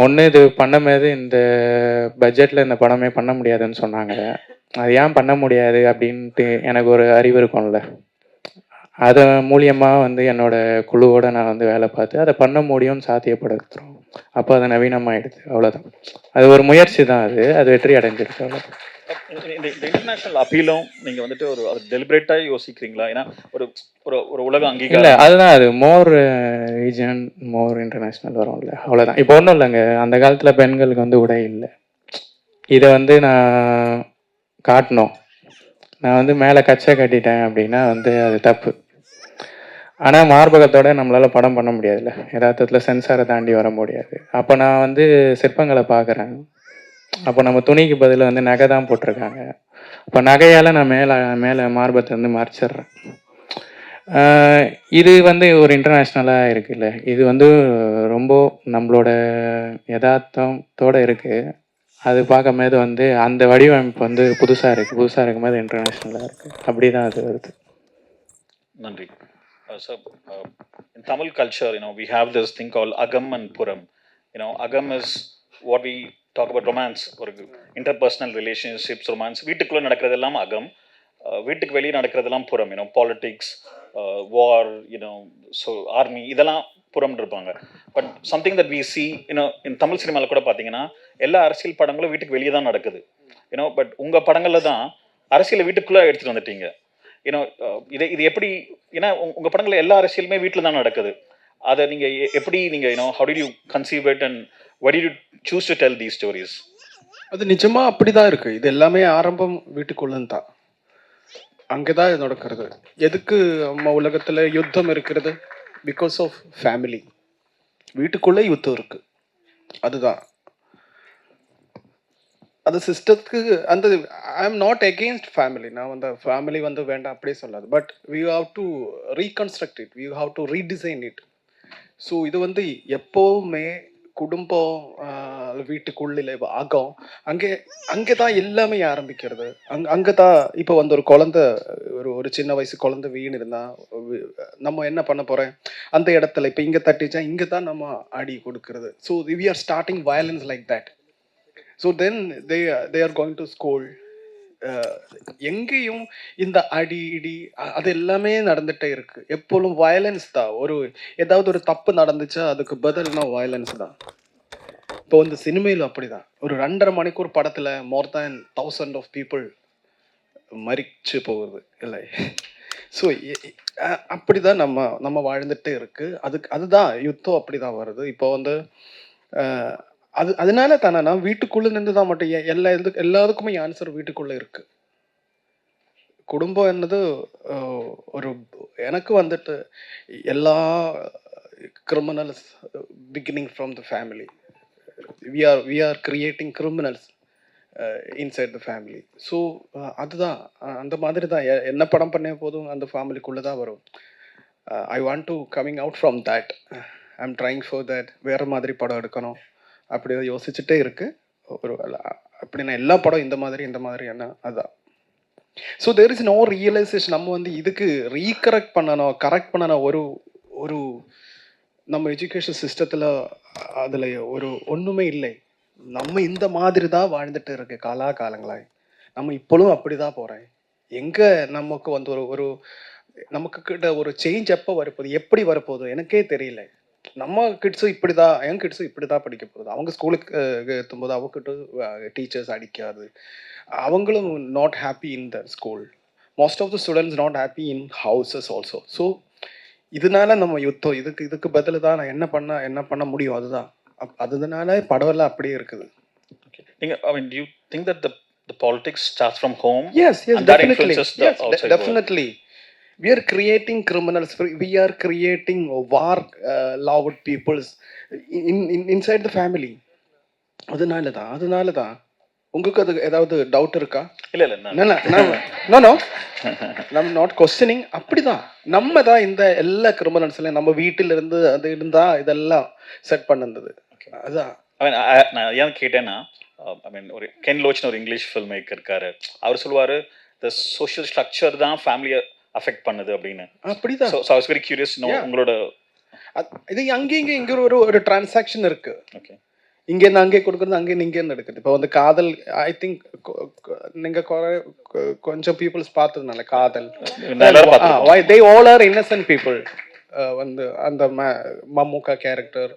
ஒன்று, இது பண்ணும்போது இந்த பட்ஜெட்டில் இந்த படமே பண்ண முடியாதுன்னு சொன்னாங்க. அது ஏன் பண்ண முடியாது அப்படின்ட்டு எனக்கு ஒரு அறிவு இருக்கும்ல, அதை மூலியமாக வந்து என்னோடய குழுவோடு நான் வந்து வேலை பார்த்து அதை பண்ண முடியும்னு சாத்தியப்படுத்துகிறோம். அப்போ அதை நவீனமாகிடுது, அவ்வளோதான். அது ஒரு முயற்சி தான், அது வெற்றி அடைஞ்சிருக்கு, அவ்வளோதான். இந்த இன்டர்நேஷனல் அப்பீலும் நீங்கள் வந்துட்டு அது டெலிபரேட்டாக யோசிக்கிறீங்களா? ஏன்னா ஒரு உலக அங்கீகாரம் இல்லை, அதுதான் அது மோர் ரீஜன் மோர் இன்டர்நேஷ்னல் வரும்ல, அவ்வளோதான். இப்போ ஒன்றும் இல்லைங்க, அந்த காலத்தில் பெண்களுக்கு வந்து உடை இல்லை, இதை வந்து நான் காட்டணும். நான் வந்து மேலே கச்சை கட்டிட்டேன் அப்படின்னா வந்து அது தப்பு. ஆனால் மார்பகத்தோட நம்மளால் படம் பண்ண முடியாதுல்ல, யதார்த்தத்தில் சென்சாரை தாண்டி வர முடியாது. அப்போ நான் வந்து சிற்பங்களை பார்க்குறேன், அப்போ நம்ம துணிக்கு பதில் வந்து நகை தான் போட்டிருக்காங்க. அப்போ நகையால் நான் மேலே மார்பத்தை வந்து மறைச்சிட்றேன். இது வந்து ஒரு இன்டர்நேஷ்னலாக இருக்குல்ல, இது வந்து ரொம்ப நம்மளோட யதார்த்தத்தோட இருக்குது. அது பார்க்கும்போது வந்து அந்த வடிவமைப்பு வந்து புதுசாக இருக்குது. புதுசாக இருக்கும்போது இன்டர்நேஷ்னலாக இருக்குது. அப்படி தான் அது வருது. Nandri. So, in Tamil culture, we have this thing called Agam and Puram. Agam is what we talk about romance, or interpersonal relationships, romance. வீட்டுக்குள்ள நடக்கிறதெல்லாம் அகம், வீட்டுக்கு வெளியே நடக்கிறதெல்லாம் புறம். பாலிடிக்ஸ், வார், ஸோ ஆர்மி, இதெல்லாம் புறம் இருப்பாங்க. But something that we see in Tamil சினிமாவில் கூட பார்த்தீங்கன்னா எல்லா அரசியல் படங்களும் வீட்டுக்கு வெளியே தான் நடக்குது. பட் உங்கள் படங்களில் தான் அரசியலை வீட்டுக்குள்ளே எடுத்துகிட்டு வந்துட்டீங்க. இது எப்படி, ஏன்னா உங்கள் படங்களில் எல்லா அரசியலுமே வீட்டில் தான் நடக்குது. அதை நீங்கள் எப்படி how did you conceive it and why did you choose to tell these stories? அது நிஜமா அப்படிதான் இருக்கு. இது எல்லாமே ஆரம்பம் வீட்டுக்குள்ளன்னு தான். அங்கதான் இது நடக்கிறது. எதுக்கு நம்ம உலகத்துல யுத்தம் இருக்கிறது? Because of family. வீட்டுக்குள்ளே யுத்தம் இருக்கு. அதுதான் அது சிஸ்டத்துக்கு அந்த I am not against family. நான் வந்து ஃபேமிலி வந்து வேண்டாம் அப்படியே சொல்லாது. But we have to reconstruct it, we have to redesign it. So இது வந்து எப்போவுமே குடும்பம், வீட்டுக்குள்ள அகம், அங்கே அங்கே தான் எல்லாமே ஆரம்பிக்கிறது. அங்கே தான் இப்போ வந்து ஒரு குழந்தை, ஒரு சின்ன வயசு குழந்தை வீண் இருந்தா நம்ம என்ன பண்ண போறேன், அந்த இடத்துல இப்போ இங்கே தட்டிச்சா இங்கே தான் நம்ம அடி கொடுக்கறது. So we are starting violence like that. So then they are going to school. எங்கேயும் இந்த அடி இடி அது எல்லாமே நடந்துட்டே இருக்கு. எப்போதும் வயலன்ஸ் தான். ஏதாவது ஒரு தப்பு நடந்துச்சா அதுக்கு பதில்னா வயலன்ஸ் தான். இப்போ வந்து சினிமையில் அப்படிதான். ஒரு 2.5 மணிக்கூர் படத்துல மோர் தேன் 1000 ஆஃப் பீப்புள் மரிச்சு போகுது இல்லை. ஸோ அப்படிதான் நம்ம வாழ்ந்துட்டே இருக்கு. அதுதான் யுத்தம் அப்படிதான் வருது. இப்போ வந்து அதனால தானே வீட்டுக்குள்ள நின்று தான் மட்டும் எல்லாத்துக்குமே ஆன்சர் வீட்டுக்குள்ள இருக்கு. குடும்பம் என்னது எனக்கு வந்துட்டு எல்லா criminals beginning from the family. We are creating criminals inside the family. So அதுதான் அந்த மாதிரி தான் என்ன படம் பண்ண போதும் அந்த ஃபேமிலிக்குள்ளே தான் வரும். ஐ want to coming out from that. I am trying for that. வேறு மாதிரி படம் எடுக்கணும் அப்படி யோசிச்சுட்டே இருக்கு. அப்படின்னா எல்லா படம் இந்த மாதிரி என்ன அதுதான். So there is no realization. நம்ம வந்து இதுக்கு கரெக்ட் பண்ணணும். ஒரு நம்ம எஜுகேஷன் சிஸ்டத்தில் அதில் ஒன்றுமே இல்லை. நம்ம இந்த மாதிரி தான் வாழ்ந்துட்டு இருக்கு காலங்களாய். நம்ம இப்பொழுதும் அப்படி தான் போகிறேன். எங்கே நமக்கு வந்து நமக்கு கிட்ட ஒரு சேஞ்ச் எப்போ வரப்போகுது, எப்படி வரப்போகுது எனக்கே தெரியல. நம்ம கிட்ஸும் இப்படிதான், என் கிட்ஸும் இப்படிதான் படிக்க போகுது. அவங்க ஸ்கூலுக்கு எத்தும்போது அவங்ககிட்ட டீச்சர்ஸ் அடிக்காது. அவங்களும் not happy in the school. Most of the students not happy in houses also. So இதனால நம்ம யுத்தம் இதுக்கு பதில் தான் நான் என்ன பண்ண முடியும். அதுதான் அதனால படம் எல்லாம் அப்படியே இருக்குது. Do you think that the politics starts from home? Yes, and that definitely. influences the outside world? Definitely. We are creating criminals. We are creating war-loved peoples inside the family. அதனால தான் உங்களுக்கு அது ஏதாவது டவுட் இருக்கா? No நம்ம not questioning. அப்படிதான் நம்ம தான் இந்த எல்லா கிரிமினல்ஸ்லையும் நம்ம வீட்டில் இருந்து அது இருந்தா இதெல்லாம் செட் பண்ணது. அதான் நான் ஏன் கேட்டேன்னா, ஒரு கென் லோச்னு ஒரு இங்கிலீஷ் ஃபில்ம் மேக்கர் இருக்காரு. அவர் சொல்லுவாரு the social structure தான் ஃபேமிலியை அஃபெக்ட் பண்ணுது அப்படின்னு. அப்படிதான். So I was very curious to know உங்களோட இது இங்க ஒரு டிரான்சாக்ஷன் இருக்கு. ஓகே, இங்கேருந்து அங்கே கொடுக்குறது, அங்கேருந்து இங்கேருந்து எடுக்குது. இப்போ வந்து காதல், ஐ திங்க் நீங்க கொஞ்சம் பீப்புள்ஸ் பார்த்ததுனால காதல், they all are innocent people. வந்து அந்த மம்முக்கா கேரக்டர்,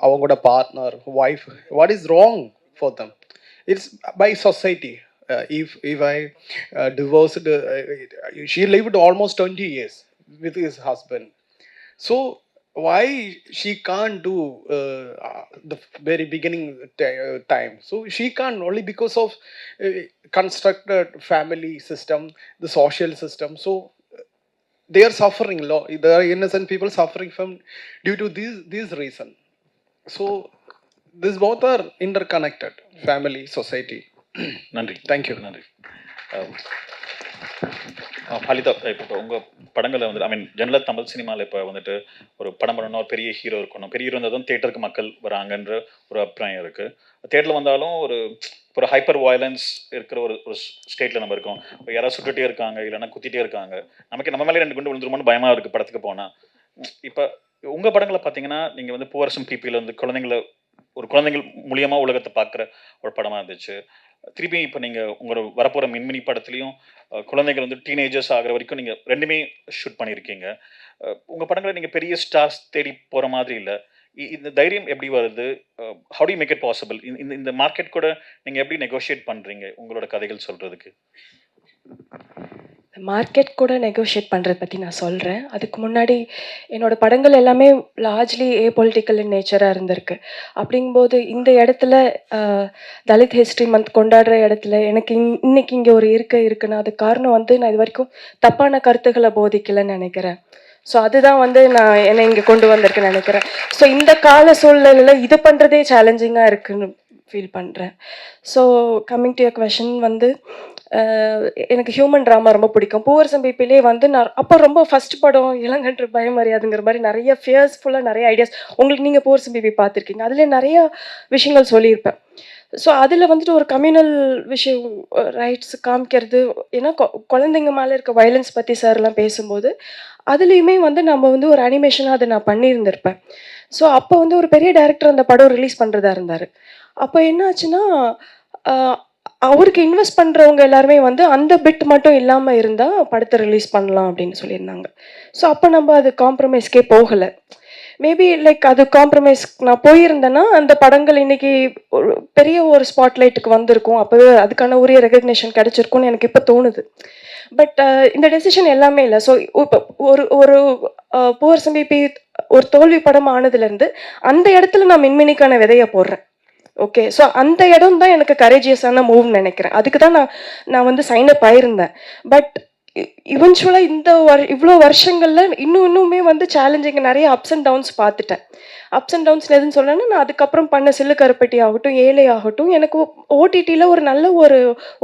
அவங்களோட partner, wife, what is wrong for them? It's by society. If I divorced, she lived almost 20 years with his husband. So why she can't do the very beginning time? So she can't only because of constructed family system, the social system. So they are suffering. There are innocent people suffering from due to these reason. So these both are interconnected, family, society. நன்றி. Thank you. நன்றி. ஹலிதா, இப்போ உங்கள் படங்களில் வந்து ஐ மீன் ஜென்ரலாக தமிழ் சினிமாவில் இப்போ வந்துட்டு ஒரு படம் பண்ணணும், ஒரு பெரிய ஹீரோ இருக்கணும், பெரிய ஹீரோ இருந்தால் தான் தேட்டருக்கு மக்கள் வராங்கன்ற ஒரு அபிப்பிராயம் இருக்குது. தேட்டரில் வந்தாலும் ஒரு ஹைப்பர் வயலன்ஸ் இருக்கிற ஒரு ஒரு ஸ்டேட்டில் நம்ம இருக்கோம். யாராவது சுட்டுட்டே இருக்காங்க, இல்லைன்னா குத்திட்டே இருக்காங்க, நமக்கு நம்ம மேலே 2 குண்டு விழுந்துருமோன்னு பயமாக இருக்குது படத்துக்கு போனால். இப்போ உங்கள் படங்களை பார்த்தீங்கன்னா நீங்கள் வந்து புவர்சம் பிபியில் வந்து குழந்தைங்கள் மூலியமாக உலகத்தை பார்க்குற ஒரு படமாக இருந்துச்சு. திருப்பி இப்போ நீங்கள் உங்களோட வரப்போகிற மின்மினி படத்துலையும் குழந்தைகள் வந்து டீனேஜர்ஸ் ஆகிற வரைக்கும் நீங்கள் 2மே ஷூட் பண்ணியிருக்கீங்க. உங்கள் படங்களை நீங்கள் பெரிய ஸ்டார்ஸ் தேடி போகிற மாதிரி இல்லை. இந்த தைரியம் எப்படி வருது? How to make it possible? இந்த இந்த மார்க்கெட் கூட நீங்கள் எப்படி நெகோஷியேட் பண்ணுறீங்க உங்களோட கதைகள் சொல்கிறதுக்கு? மார்க்கெட் கூட நெகோஷியேட் பண்ணுறத பற்றி நான் சொல்கிறேன். அதுக்கு முன்னாடி என்னோடய படங்கள் எல்லாமே லார்ஜ்லி ஏபொலிட்டிக்கல் இன் நேச்சராக இருந்திருக்கு. அப்படிங்கும்போது இந்த இடத்துல தலித் ஹிஸ்ட்ரி மந்த் கொண்டாடுற இடத்துல எனக்கு இன்னைக்கு இங்கே ஒரு இருக்குன்னா அது காரணம் வந்து நான் இது வரைக்கும் தப்பான கருத்துக்களை போதிக்கலைன்னு நினைக்கிறேன். ஸோ அதுதான் வந்து நான் என்னை இங்கே கொண்டு வந்திருக்குன்னு நினைக்கிறேன். ஸோ இந்த கால சூழ்நிலையில் இது பண்ணுறதே சேலஞ்சிங்காக இருக்குன்னு ஃபீல் பண்ணுறேன். So coming to your question வந்து எனக்கு ஹியூமன் ட்ராமா ரொம்ப பிடிக்கும். பூவரசம் பிபிலே வந்து நான் அப்போ ரொம்ப ஃபர்ஸ்ட் படம் இளங்கன்று பயம் அறியாதுங்கிற மாதிரி நிறைய ஃபியர்ஸ்ஃபுல்லாக நிறைய ஐடியாஸ் உங்களுக்கு நீங்கள் பூவரசம் பிபி பார்த்துருக்கீங்க. அதில் நிறைய விஷயங்கள் சொல்லியிருப்பேன். ஸோ அதில் வந்துட்டு ஒரு கம்யூனல் விஷயம் ரைட்ஸ் காமிக்கிறது, ஏன்னா குழந்தைங்க மேலே இருக்க வயலன்ஸ் பற்றி சார்லாம் பேசும்போது அதுலேயுமே வந்து நம்ம வந்து ஒரு அனிமேஷனாக அதை நான் பண்ணியிருந்திருப்பேன். ஸோ அப்போ வந்து ஒரு பெரிய டைரக்டர் அந்த படம் ரிலீஸ் பண்ணுறதா இருந்தார். அப்போ என்ன ஆச்சுன்னா அவருக்கு இன்வெஸ்ட் பண்ணுறவங்க எல்லாருமே வந்து அந்த பிட் மட்டும் இல்லாமல் இருந்தால் படத்தை ரிலீஸ் பண்ணலாம் அப்படின்னு சொல்லியிருந்தாங்க. ஸோ அப்போ நம்ம அது காம்ப்ரமைஸ்க்கே போகலை. மேபி லைக் அது காம்ப்ரமைஸ் நான் போயிருந்தேன்னா அந்த படங்கள் இன்னைக்கு ஒரு பெரிய ஒரு ஸ்பாட்லைட்டுக்கு வந்திருக்கும், அப்போவே அதுக்கான உரிய ரெகக்னேஷன் கிடைச்சிருக்கும்னு எனக்கு இப்போ தோணுது. பட் இந்த டெசிஷன் எல்லாமே இல்லை. ஸோ இப்போ ஒரு ஒரு பூவரசம் பிபி ஒரு தோல்வி படம் ஆனதுலேருந்து அந்த இடத்துல நான் மின்மினிக்கான விதையை போடுறேன். ஓகே, ஸோ அந்த இடம் தான் எனக்கு கரேஜியஸான மூவ்னு நினைக்கிறேன். அதுக்கு தான் நான் வந்து சைன் அப் ஆயிருந்தேன். பட் இவென்ச்சுவலாக இவ்வளோ வருஷங்களில் இன்னுமே வந்து சேலஞ்சிங் நிறைய அப்ஸ் அண்ட் டவுன்ஸ் பார்த்துட்டேன். அப்ஸ் அண்ட் டவுன்ஸ் எதுன்னு சொல்லணும்னா நான் அதுக்கப்புறம் பண்ண சில்லு கருப்பட்டி ஆகட்டும், ஏழை ஆகட்டும், எனக்கு ஓடிடியில் ஒரு நல்ல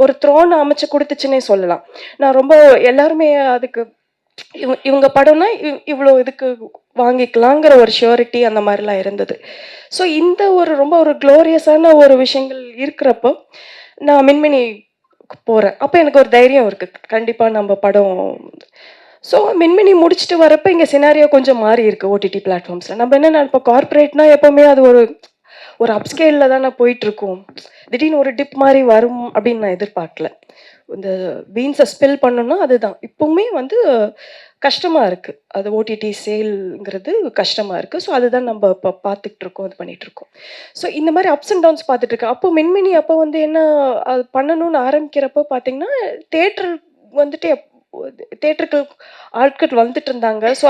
ஒரு த்ரோன் அமைச்சு கொடுத்துச்சுன்னே சொல்லலாம். நான் ரொம்ப எல்லாருமே அதுக்கு இவங்க படம்னா இவ்வளோ இதுக்கு வாங்கிக்கலாங்கிற ஒரு ஷியோரிட்டி அந்த மாதிரிலாம் இருந்தது. ஸோ இந்த ரொம்ப ஒரு க்ளோரியஸான ஒரு விஷயங்கள் இருக்கிறப்போ நான் மின்மினி போகிறேன். அப்போ எனக்கு ஒரு தைரியம் இருக்குது, கண்டிப்பாக நம்ம படம். ஸோ மின்மினி முடிச்சுட்டு வரப்போ இங்கே சினாரியோ கொஞ்சம் மாறி இருக்குது ஓடிடி பிளாட்ஃபார்ம்ஸில். நம்ம என்ன இப்போ கார்ப்பரேட்னா எப்போவுமே அது ஒரு அப்ஸ்கேலில் தான் நான் போயிட்டுருக்கோம். திடீர்னு ஒரு டிப் மாதிரி வரும் அப்படின்னு நான் எதிர்பார்க்கல. இந்த பீன்ஸை ஸ்பில் பண்ணணும்னா அதுதான் இப்போவுமே வந்து கஷ்டமாக இருக்குது. அது ஓடிடி சேல்ங்கிறது கஷ்டமாக இருக்குது. ஸோ அதுதான் நம்ம இப்போ பார்த்துக்கிட்டு இருக்கோம், இது பண்ணிகிட்ருக்கோம். ஸோ இந்த மாதிரி அப்ஸ் அண்ட் டவுன்ஸ் பார்த்துட்ருக்கேன். அப்போ மின்மினி அப்போ வந்து என்ன அது பண்ணணும்னு ஆரம்பிக்கிறப்போ பார்த்தீங்கன்னா தேட்டர் வந்துட்டு தேட்டருக்கு ஆட்கள் வந்துட்டு இருந்தாங்க. ஸோ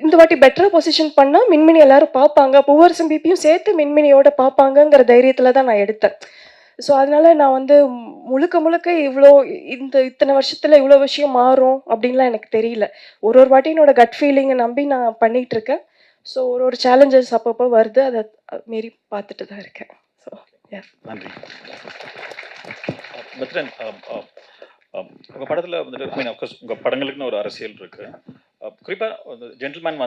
இந்த வாட்டி பெட்டராக பொசிஷன் பண்ணால் மின்மினி எல்லாரும் பார்ப்பாங்க, பூவரசம் பிபியும் சேர்த்து மின்மினியோட பார்ப்பாங்கங்கிற தைரியத்தில் தான் நான் எடுத்தேன். ஸோ அதனால நான் வந்து முழுக்க இத்தனை வருஷத்தில் இவ்வளோ விஷயம் மாறும் அப்படின்லாம் எனக்கு தெரியல. ஒரு வாட்டி என்னோட கட் ஃபீலிங்கை நம்பி நான் பண்ணிகிட்டு இருக்கேன். ஸோ ஒரு சேலஞ்சஸ் அப்பப்போ வருது, அதை மீறி பார்த்துட்டு தான் இருக்கேன். ஸோ நன்றி. மித்ரன், உங்கள் படத்தில் வந்துட்டு ஐ மீன் அஃப்கோர்ஸ் உங்கள் படங்களுக்குன்னு ஒரு அரசியல் இருக்குது. குறிப்பாக ஜென்டில்மேன்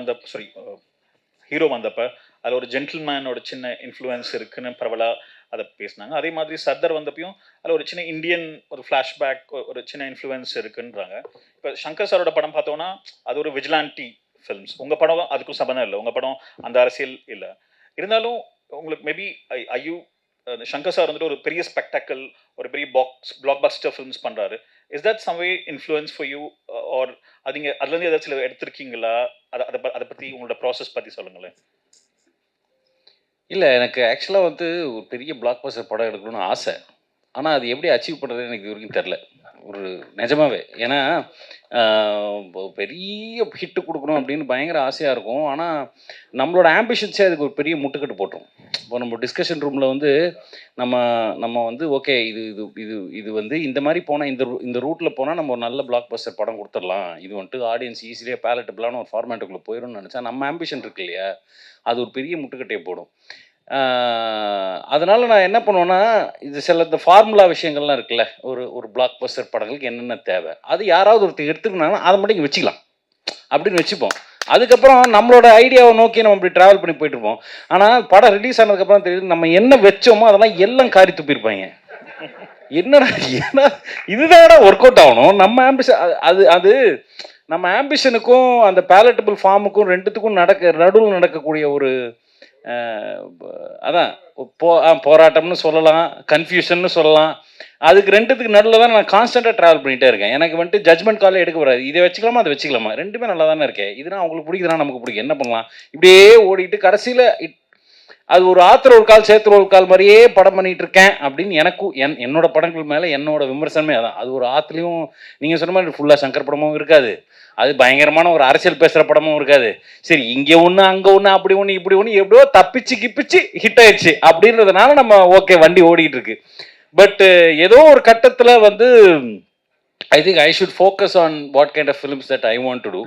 ஹீரோ வந்தப்போ அதில் ஒரு ஜென்டில்மேனோட சின்ன இன்ஃப்ளூயன்ஸ் இருக்குன்னு பரவலாக அதை பேசினாங்க. அதே மாதிரி சர்தார் வந்தப்பையும் அதில் ஒரு சின்ன இந்தியன் ஒரு ஃப்ளாஷ்பேக் ஒரு சின்ன இன்ஃப்ளூயன்ஸ் இருக்குன்றாங்க. இப்போ சங்கர் சாரோட படம் பார்த்தோன்னா அது ஒரு விஜிலாண்டி ஃபில்ம்ஸ். உங்கள் படம் அதுக்கும் சம்பந்தம் இல்லை, உங்கள் படம் அந்த அரசியல் இல்லை. இருந்தாலும் உங்களுக்கு மேபி ஐயு சங்கர் சார் வந்துட்டு ஒரு பெரிய ஸ்பெக்டாக்கிள், ஒரு பெரிய பிளாக் பஸ்டர் ஃபில்ம்ஸ் பண்ணுறாரு. Is that some way influence for you or அதுலேருந்து ஏதாச்சும் எடுத்திருக்கீங்களா? அதை பற்றி உங்களோட ப்ராசஸ் பற்றி சொல்லுங்களேன். இல்லை, எனக்கு ஆக்சுவலாக வந்து ஒரு பெரிய பிளாக் பஸ்டர் படம் எடுக்கணும்னு ஆசை. ஆனால் அது எப்படி அச்சீவ் பண்ணுறதுன்னு எனக்கு இது வரைக்கும் தெரில, ஒரு நிஜமாவே. ஏன்னா பெரிய ஹிட்டு கொடுக்கணும் அப்படின்னு பயங்கர ஆசையாக இருக்கும். ஆனால் நம்மளோட ஆம்பிஷன்ஸே அதுக்கு ஒரு பெரிய முட்டுக்கட்டு போட்டுரும். இப்போ நம்ம டிஸ்கஷன் ரூமில் வந்து நம்ம வந்து ஓகே இது இது இது இது வந்து இந்த மாதிரி போனால் இந்த ரூட்டில் போனால் நம்ம ஒரு நல்ல பிளாக் பஸ்டர் படம் கொடுத்துடலாம், இது வந்துட்டு ஆடியன்ஸ் ஈஸியாக பேலட்டபிளான ஒரு ஃபார்மேட்டுக்குள்ளே போயிடும்னு நினச்சா நம்ம ஆம்பிஷன் இருக்கு இல்லையா, அது ஒரு பெரிய முட்டுக்கட்டையை போடும். அதனால நான் என்ன பண்ணுவேன்னா, இது சில இந்த ஃபார்முலா விஷயங்கள்லாம் இருக்குல்ல, ஒரு ஒரு பிளாக் பஸ்டர் படங்களுக்கு என்னென்ன தேவை, அது யாராவது ஒருத்தர் எடுத்துக்கினாங்கன்னா அதை மட்டும் இங்கே வச்சுக்கலாம் அப்படின்னு வச்சுப்போம். அதுக்கப்புறம் நம்மளோட ஐடியாவை நோக்கி நம்ம இப்படி ட்ராவல் பண்ணி போயிட்டு இருப்போம். ஆனால் படம் ரிலீஸ் ஆனதுக்கப்புறம் தெரியுது நம்ம என்ன வச்சோமோ அதெல்லாம் எல்லாம் காரி துப்பியிருப்பாங்க. என்னடா ஏன்னா இதுதான்டா ஒர்க் அவுட் ஆகணும். நம்ம ஆம்பிஷன் அது அது நம்ம ஆம்பிஷனுக்கும் அந்த பேலட்டபிள் ஃபார்முக்கும் ரெண்டுத்துக்கும் நடுவில் நடக்கக்கூடிய ஒரு அதான் போராட்டம்னு சொல்லலாம், கன்ஃபியூஷன்னு சொல்லலாம். அதுக்கு ரெண்டுத்துக்கு நடுவில் தான் நான் கான்ஸ்டண்ட்டாக ட்ராவல் பண்ணிகிட்டே இருக்கேன். எனக்கு வந்துட்டு ஜட்மெண்ட் காலே எடுக்க வராது. இதை வச்சுக்கலாமா அதை வச்சுக்கலாமா, ரெண்டுமே நல்லா தானே இருக்கேன். இதுனா அவங்களுக்கு பிடிக்குதுன்னா நமக்கு பிடிக்கும், என்ன பண்ணலாம், இப்படியே ஓடிட்டு கடைசியில் அது ஒரு ஆத்திர ஒரு கால் சேத்திர ஒரு கால் மாதிரியே படம் பண்ணிட்டு இருக்கேன் அப்படின்னு எனக்கும் என்னோட படங்கள் மேலே என்னோட விமர்சனமே அதான். அது ஒரு ஆத்துலையும் நீங்கள் சொன்ன மாதிரி ஃபுல்லாக சங்கர் படமும் இருக்காது, அது பயங்கரமான ஒரு அரசியல் பேசுகிற படமும் இருக்காது. சரி இங்கே ஒன்று அங்கே ஒன்று அப்படி ஒன்று இப்படி ஒன்று எப்படியோ தப்பிச்சு கிப்பிச்சு ஹிட் ஆயிடுச்சு அப்படின்றதுனால நம்ம ஓகே வண்டி ஓடிட்டு இருக்கு. பட் ஏதோ ஒரு கட்டத்தில் வந்து I think I should focus on what kind of films that I want to do.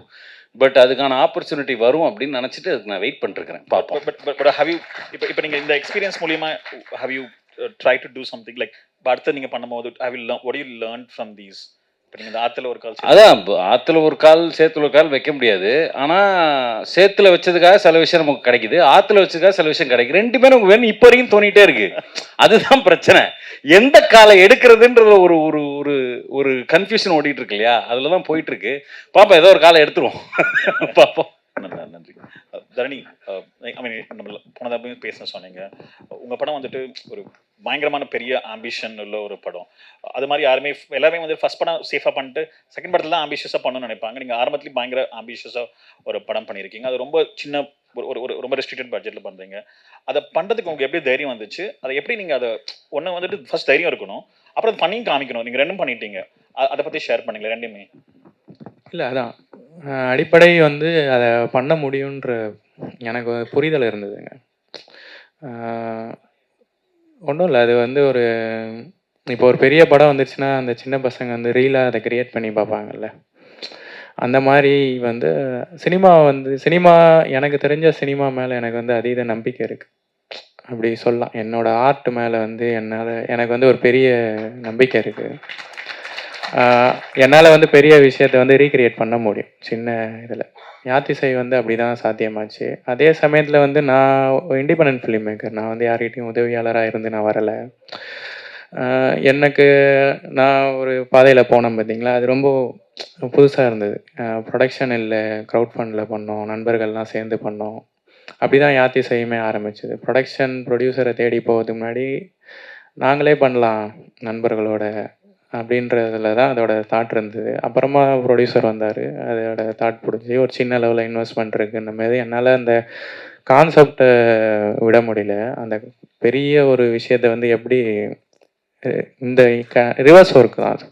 But அதுக்கான ஆப்பர்ச்சுனிட்டி வரும் அப்படின்னு நினச்சிட்டு அதுக்கு நான் வெயிட் பண்ணிருக்கிறேன், பார்ப்போம். பட் ஹவ் யூ இப்போ நீங்கள் இந்த எக்ஸ்பீரியன்ஸ் மூலியமா how you try to do something like அடுத்து நீங்கள் பண்ணும்போது how you what you learn from these? இப்போ நீங்கள் இந்த ஆற்றுல ஒரு கால் அதான் ஆற்றுல ஒரு கால் சேத்துல ஒரு கால் வைக்க முடியாது. ஆனால் சேத்துல வச்சதுக்காக சில விஷயம் நமக்கு கிடைக்குது, ஆற்றுல வச்சதுக்காக சில விஷயம் கிடைக்குது. ரெண்டுமே நமக்கு வேணும் இப்போ வரைக்கும் தோணிட்டே இருக்கு. அதுதான் பிரச்சனை. எந்த காலை எடுக்கிறதுன்ற ஒரு ஒரு ஒரு ஒரு கன்ஃபியூஷன் ஓடிட்டு இருக்கு இல்லையா, அதில் தான் போயிட்டு இருக்கு. பாப்பா ஏதோ ஒரு காலை எடுத்துருவோம். பார்ப்போம். நன்றி. தரணி, ஐ மீன் நம்ம போனதாக பேச சொன்னீங்க, உங்கள் படம் வந்துட்டு ஒரு பயங்கரமான பெரிய ஆம்பிஷன் உள்ள ஒரு படம். அது மாதிரி எல்லாருமே வந்து ஃபர்ஸ்ட் படம் சேஃபாக பண்ணிட்டு செகண்ட் படத்தில் தான் ஆம்பிஷியஸாக பண்ணணும்னு நினைப்பாங்க. நீங்கள் ஆரம்பத்துலேயும் பயங்கர ஆம்பிஷியஸாக ஒரு படம் பண்ணியிருக்கீங்க. அது ரொம்ப சின்ன ஒரு ரொம்ப ரெஸ்ட்ரிக்டட் பட்ஜெட்டில் பண்ணுறீங்க. அதை பண்ணுறதுக்கு உங்களுக்கு எப்படி தைரியம் வந்துச்சு? அதை எப்படி நீங்கள் அதை ஒன்று வந்துட்டு ஃபர்ஸ்ட் தைரியம் இருக்கணும், அப்புறம் அது பண்ணியும் காமிக்கணும். நீங்கள் ரெண்டும் பண்ணிட்டீங்க, அதை பற்றி ஷேர் பண்ணீங்களா ரெண்டுமே? இல்லை அதான் அடிப்படை வந்து அதை பண்ண முடியுன்ற எனக்கு புரிதல் இருந்ததுங்க. ஒன்றும் இல்லை, அது வந்து ஒரு இப்போ ஒரு பெரிய படம் வந்துருச்சுன்னா அந்த சின்ன பசங்க வந்து ரீலாக அதை கிரியேட் பண்ணி பார்ப்பாங்கல்ல, அந்த மாதிரி வந்து சினிமா எனக்கு தெரிஞ்ச சினிமா மேலே எனக்கு வந்து அதீத நம்பிக்கை இருக்குது அப்படி சொல்லலாம். என்னோட ஆர்ட் மேலே வந்து எனக்கு வந்து ஒரு பெரிய நம்பிக்கை இருக்குது. என்னால் வந்து பெரிய விஷயத்தை வந்து ரீக்ரியேட் பண்ண முடியும் சின்ன இதில். யாத்திசை வந்து அப்படி தான் சாத்தியமாச்சு. அதே சமயத்தில் வந்து நான் இண்டிபெண்டன்ட் ஃபிலிம் மேக்கர், நான் வந்து யார்கிட்டையும் உதவியாளராக இருந்து நான் வரலை. எனக்கு நான் ஒரு பாதையில் போனேன் பார்த்தீங்களா, அது ரொம்ப புதுசாக இருந்தது. ப்ரொடக்ஷன் இல்லை, க்ரௌட் ஃபண்டில் பண்ணோம், நண்பர்கள்லாம் சேர்ந்து பண்ணோம். அப்படி தான் யாத்திசையுமே ஆரம்பிச்சது. ப்ரொடக்ஷன் ப்ரொடியூசரை தேடி போகிறதுக்கு முன்னாடி நாங்களே பண்ணலாம் நண்பர்களோட அப்படின்றதுல தான் அதோட தாட் இருந்தது. அப்புறமா ப்ரொடியூசர் வந்தார், அதோட தாட் பிடிச்சி ஒரு சின்ன லெவலில் இன்வெஸ்ட்மெண்ட் இருக்குன்ற மாதிரி என்னால் அந்த கான்செப்டை விட முடியல. அந்த பெரிய ஒரு விஷயத்தை வந்து எப்படி இந்த ரிவர்ஸ் ஒர்க் தான், அது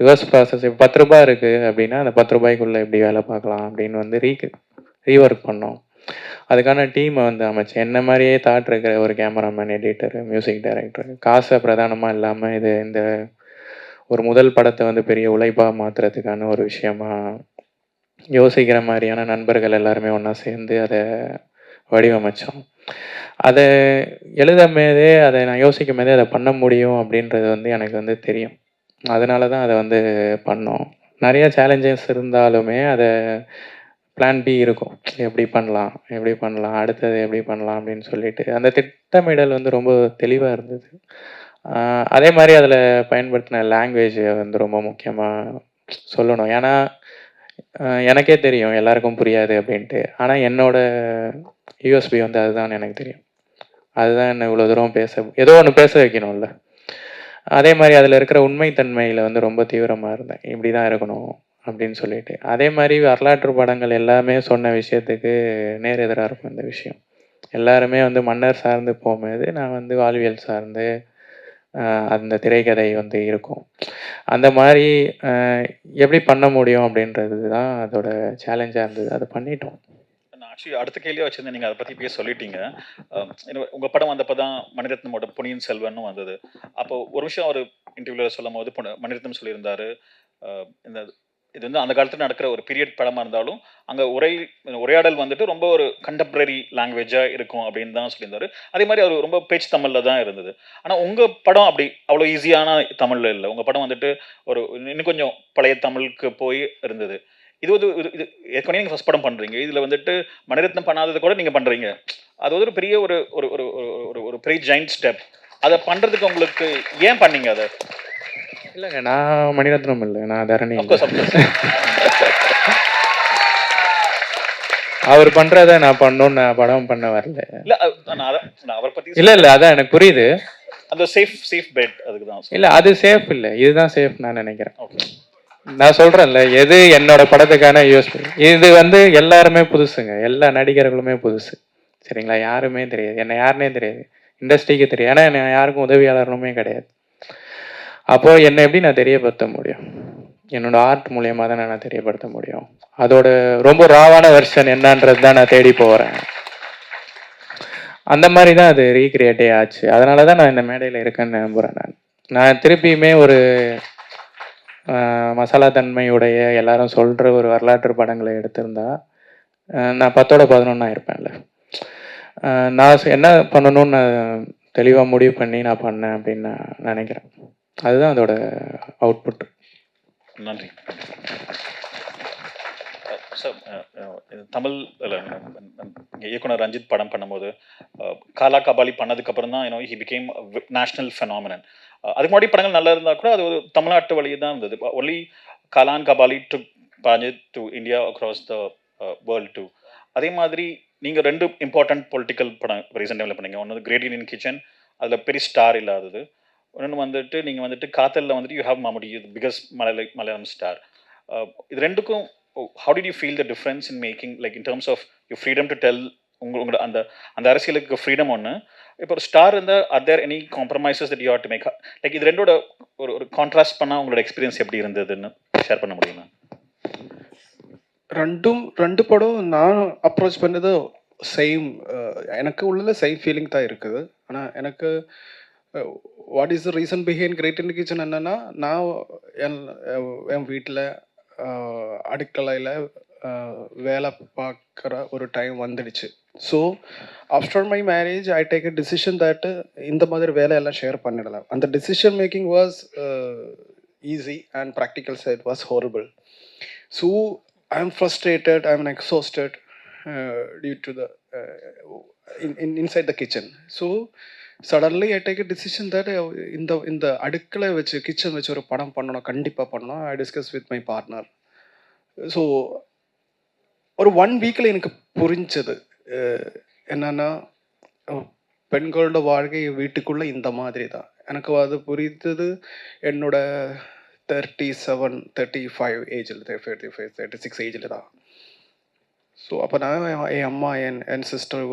ரிவர்ஸ் ப்ராசஸ். இப்போ 10 ரூபாய் இருக்குது அப்படின்னா அந்த 10 ரூபாய்க்குள்ளே எப்படி வேலை பார்க்கலாம் அப்படின்னு வந்து ரீஒர்க் பண்ணோம். அதுக்கான டீமை வந்து அமைச்சேன். என்ன மாதிரியே தாட் இருக்கிற ஒரு கேமராமேன், எடிட்டர், மியூசிக் டைரக்டர், காசை பிரதானமாக இல்லாமல் இது இந்த ஒரு முதல் படத்தை வந்து பெரிய உழைப்பாக மாற்றுறதுக்கான ஒரு விஷயமா யோசிக்கிற மாதிரியான நண்பர்கள் எல்லாருமே ஒன்றா சேர்ந்து அதை வடிவமைச்சோம். அதை எழுதமேதே அதை நான் யோசிக்கும் போதே அதை பண்ண முடியும் அப்படின்றது வந்து எனக்கு வந்து தெரியும். அதனால தான் அதை வந்து பண்ணோம். நிறைய சேலஞ்சஸ் இருந்தாலுமே அதை பிளான் பி இருக்கும், எப்படி பண்ணலாம் அடுத்தது எப்படி பண்ணலாம் அப்படின்னு சொல்லிட்டு அந்த திட்டமிடல் வந்து ரொம்ப தெளிவாக இருந்தது. அதே மாதிரி அதில் பயன்படுத்தின லாங்குவேஜை வந்து ரொம்ப முக்கியமாக சொல்லணும். ஏன்னா எனக்கே தெரியும் எல்லாருக்கும் புரியாது அப்படின்ட்டு, ஆனால் என்னோட யூஎஸ்பி வந்து அதுதான் எனக்கு தெரியும். அதுதான் என்ன இவ்வளோ தூரம் ஏதோ ஒன்று பேச வைக்கணும்ல. அதே மாதிரி அதில் இருக்கிற உண்மைத்தன்மையில் வந்து ரொம்ப தீவிரமாக இருந்தேன், இப்படி தான் இருக்கணும் அப்படின்னு சொல்லிட்டு. அதே மாதிரி வரலாற்று படங்கள் எல்லாமே சொன்ன விஷயத்துக்கு நேர் எதிராக இருக்கும் இந்த விஷயம். எல்லாருமே வந்து மன்னர் சார்ந்து போகும்போது நான் வந்து வாழ்வியல் சார்ந்து அந்த திரைக்கதை வந்து இருக்கும். அந்த மாதிரி எப்படி பண்ண முடியும் அப்படின்றது தான் அதோட சேலஞ்சாக இருந்தது. அதை பண்ணிட்டோம். நான் ஆக்சுவலி அடுத்த கேள்வியாக வச்சுருந்தேன், நீங்கள் அதை பற்றி பேச சொல்லிட்டீங்க. உங்கள் படம் வந்தப்போ தான் மணிரத்னமோட பொன்னியின் செல்வன்னு வந்தது. அப்போ ஒரு விஷயம் அவர் இன்டர்வியூவில் சொல்லும் போது மணிரத்னம் சொல்லியிருந்தார், இந்த இது வந்து அந்த காலத்தில் நடக்கிற ஒரு பீரியட் படமாக இருந்தாலும் அங்கே உரையாடல் வந்துட்டு ரொம்ப ஒரு கண்டெம்பரரி லாங்குவேஜாக இருக்கும் அப்படின்னு தான் சொல்லியிருந்தாரு. அதே மாதிரி அவர் ரொம்ப பேச்சு தமிழில் தான் இருந்தது. ஆனால் உங்கள் படம் அப்படி அவ்வளோ ஈஸியான தமிழில் இல்லை. உங்கள் படம் வந்துட்டு ஒரு இன்னும் கொஞ்சம் பழைய தமிழுக்கு போய் இருந்தது. இது வந்து இது ஏற்கனவே நீங்கள் ஃபஸ்ட் படம் பண்ணுறீங்க. இதில் வந்துட்டு மணிரத்னம் பண்ணாதது கூட நீங்கள் பண்ணுறீங்க. அது வந்து ஒரு பெரிய ஒரு ஒரு ஒரு ஒரு ஒரு பெரிய ஜெயிண்ட் ஸ்டெப். அதை பண்ணுறதுக்கு உங்களுக்கு ஏன் பண்ணீங்க அதை? இல்லைங்க, நான் மணிரத்னம் இல்லை, நான் தரணி. Of course of course. அவர் பண்றத நான் பண்ணணும்னு நான் படம் பண்ண வரல. இல்லை நான் அவரை பற்றி இல்ல இல்ல, அதான் எனக்கு புரியுது. அந்த சேஃப் பெட் அதுக்கு தான். இல்ல, அது சேஃப் இல்ல, இதுதான் சேஃப் நான் நினைக்கிறேன். ஓகே. நான் சொல்றேன்ல, எது என்னோட படத்துக்கான யூஸ்ஃபுல். இது வந்து எல்லாருமே புதுசுங்க, எல்லா நடிகர்களுமே புதுசு, சரிங்களா? யாருமே தெரியாது, என்ன யாருன்னே தெரியாது, இண்டஸ்ட்ரிக்கு தெரியாது, ஏன்னா என்ன யாருக்கும் உதவியாளருமே கிடையாது. அப்போ என்னை எப்படி நான் தெரியப்படுத்த முடியும்? என்னோட ஆர்ட் மூலியமாக தான் நான் தெரியப்படுத்த முடியும். அதோட ரொம்ப ராவான வெர்ஷன் என்னன்றது தான் நான் தேடி போகிறேன். அந்த மாதிரி தான் அது ரீக்ரியேட்டே ஆச்சு. அதனால தான் நான் இந்த மேடையில் இருக்கேன்னு நம்புகிறேன். நான் திருப்பியுமே ஒரு மசாலா தன்மையுடைய எல்லாரும் சொல்கிற ஒரு வரலாற்று படங்களை எடுத்திருந்தா நான் 10/11 இருப்பேன்ல. நான் என்ன பண்ணணும்னு நான் தெளிவாக முடிவு பண்ணி நான் பண்ணேன் அப்படின்னு நான் நினைக்கிறேன். அதுதான் அதோட அவுட்புட். நன்றி சார். தமிழ் இயக்குனர் ரஞ்சித் படம் பண்ணும்போது காலா கபாலி பண்ணதுக்கப்புறம் தான் ஹி பிகேம் நேஷனல் ஃபெனாமினன். அதுக்கு முன்னாடி படங்கள் நல்லா இருந்தால் கூட அது ஒரு தமிழ்நாட்டு வழியே தான் இருந்தது. ஒன்லி காலான் Kabali to Ranjith to India across the world too. அதே மாதிரி நீங்கள் 2 இம்பார்ட்டன்ட் பொலிட்டிக்கல் படம் ரீசெண்ட் டைமில் பண்ணீங்க. ஒன்று கிரேட் இண்டியன் கிச்சன், அதில் பெரிய ஸ்டார் இல்லாதது. இன்னொன்று வந்துட்டு நீங்கள் வந்துட்டு காத்தலில் வந்துட்டு you have Mammootty, biggest Malayalam star. இது ரெண்டுக்கும் how did you feel the difference in making, like in terms of your freedom to tell உங்களோட அந்த அந்த அரசியலுக்கு ஃப்ரீடம் ஒன்று, இப்போ ஒரு ஸ்டார் இருந்தால் are there any compromises that you have to make? Like இது ரெண்டோட ஒரு கான்ட்ராஸ்ட் பண்ணால் உங்களோட எக்ஸ்பீரியன்ஸ் எப்படி இருந்ததுன்னு ஷேர் பண்ண முடியுமா? ரெண்டு படம் நான் அப்ரோச் பண்ணது சேம், எனக்கு உள்ள சேம் ஃபீலிங் தான் இருக்குது. ஆனால் எனக்கு what is the reason behind great Indian kitchen என்னன்னா, நான் என் வீட்டில் அடுக்கலையில் வேலை பார்க்குற ஒரு டைம் வந்துடுச்சு. So after my marriage I take a decision that இந்த மாதிரி வேலையெல்லாம் ஷேர் பண்ணிடலாம். அந்த decision making was easy and practical side was horrible. So I am frustrated, I am exhausted due to the inside the kitchen. So suddenly I take a decision that இந்த அடுக்களை வச்சு kitchen வச்சு ஒரு படம் பண்ணணும், கண்டிப்பாக பண்ணணும். ஐ discuss with my partner. So ஒரு 1 வீக்கில் எனக்கு புரிஞ்சது என்னன்னா, பெண்களோட வாழ்க்கை வீட்டுக்குள்ளே இந்த மாதிரி தான். எனக்கு அது புரிந்தது என்னோட 37, 35 ஏஜில், 35, 36 ஏஜில் தான். ஸோ அப்போ நான் என் அம்மா, என் சிஸ்டர்,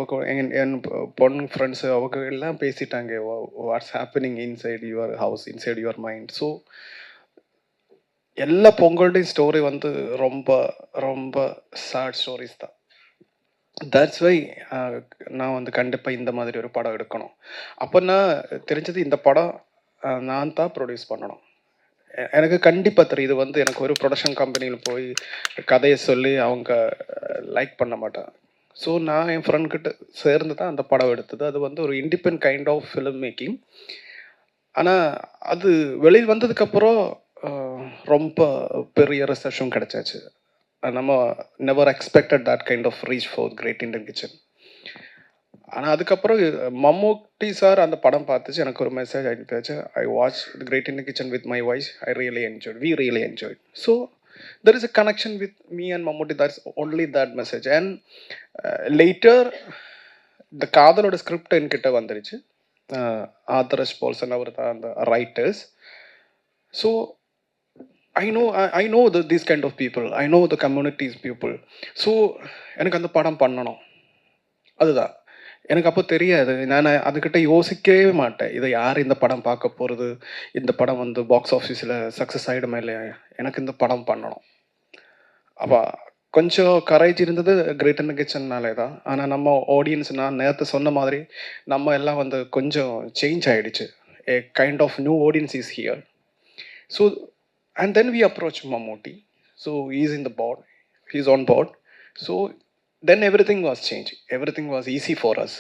என் பொண்ணு ஃப்ரெண்ட்ஸு அவங்க எல்லாம் பேசிட்டாங்க, what's happening inside your house, inside your mind. So எல்லா பொங்கல்டையும் ஸ்டோரி வந்து ரொம்ப ரொம்ப சேட் ஸ்டோரிஸ் தான். தட்ஸ் வை நான் வந்து கண்டிப்பாக இந்த மாதிரி ஒரு படம் எடுக்கணும். அப்போ நான் தெரிஞ்சது இந்த படம் நான் தான் ப்ரொடியூஸ் பண்ணணும். எனக்கு கண்டிப்பாக தெரியும், இது வந்து எனக்கு ஒரு ப்ரொடக்ஷன் கம்பெனியில் போய் கதையை சொல்லி அவங்க லைக் பண்ண மாட்டேன். ஸோ நான் என் ஃப்ரெண்ட்கிட்ட சேர்ந்து தான் அந்த படம் எடுத்தது. அது வந்து ஒரு independent kind of film making. ஆனால் அது வெளியில் வந்ததுக்கப்புறம் ரொம்ப பெரிய ரிசப்ஷன் கிடைச்சாச்சு. நம்ம never expected that kind of reach for great Indian kitchen. ஆனால் அதுக்கப்புறம் மம்முட்டி சார் அந்த படம் பார்த்துச்சு, எனக்கு ஒரு மெசேஜ் அனுப்பியாச்சு. I watch the great Indian kitchen with my voice, I really enjoyed, we really enjoyed. So there is a connection with me and Mammootty, that's only that message. And later இந்த காதலோட script என்கிட்ட வந்துடுச்சு. Adarsh Paulson அவர் தான் அந்த writers. So I know these kind of people, I know the communities people. So எனக்கு அந்த படம் பண்ணணும், அதுதான் எனக்கு அப்போ தெரியாது. நான் அதுக்கிட்ட யோசிக்கவே மாட்டேன், இதை யார் இந்த படம் பார்க்க போகிறது, இந்த படம் வந்து பாக்ஸ் ஆஃபீஸில் சக்ஸஸ் ஆகிடுமா இல்லையா, எனக்கு இந்த படம் பண்ணணும். அப்போ கொஞ்சம் கரேஜ் இருந்தது கிரேட் இண்டியன் கிச்சன்னாலே தான். ஆனால் நம்ம ஆடியன்ஸ், நான் நேற்று சொன்ன மாதிரி நம்ம எல்லாம் வந்து கொஞ்சம் சேஞ்ச் ஆகிடுச்சு. a kind of new audience is here. So and then we approach Mammootty. So he's in the board, he's on board. So then everything was changing, everything was easy for us.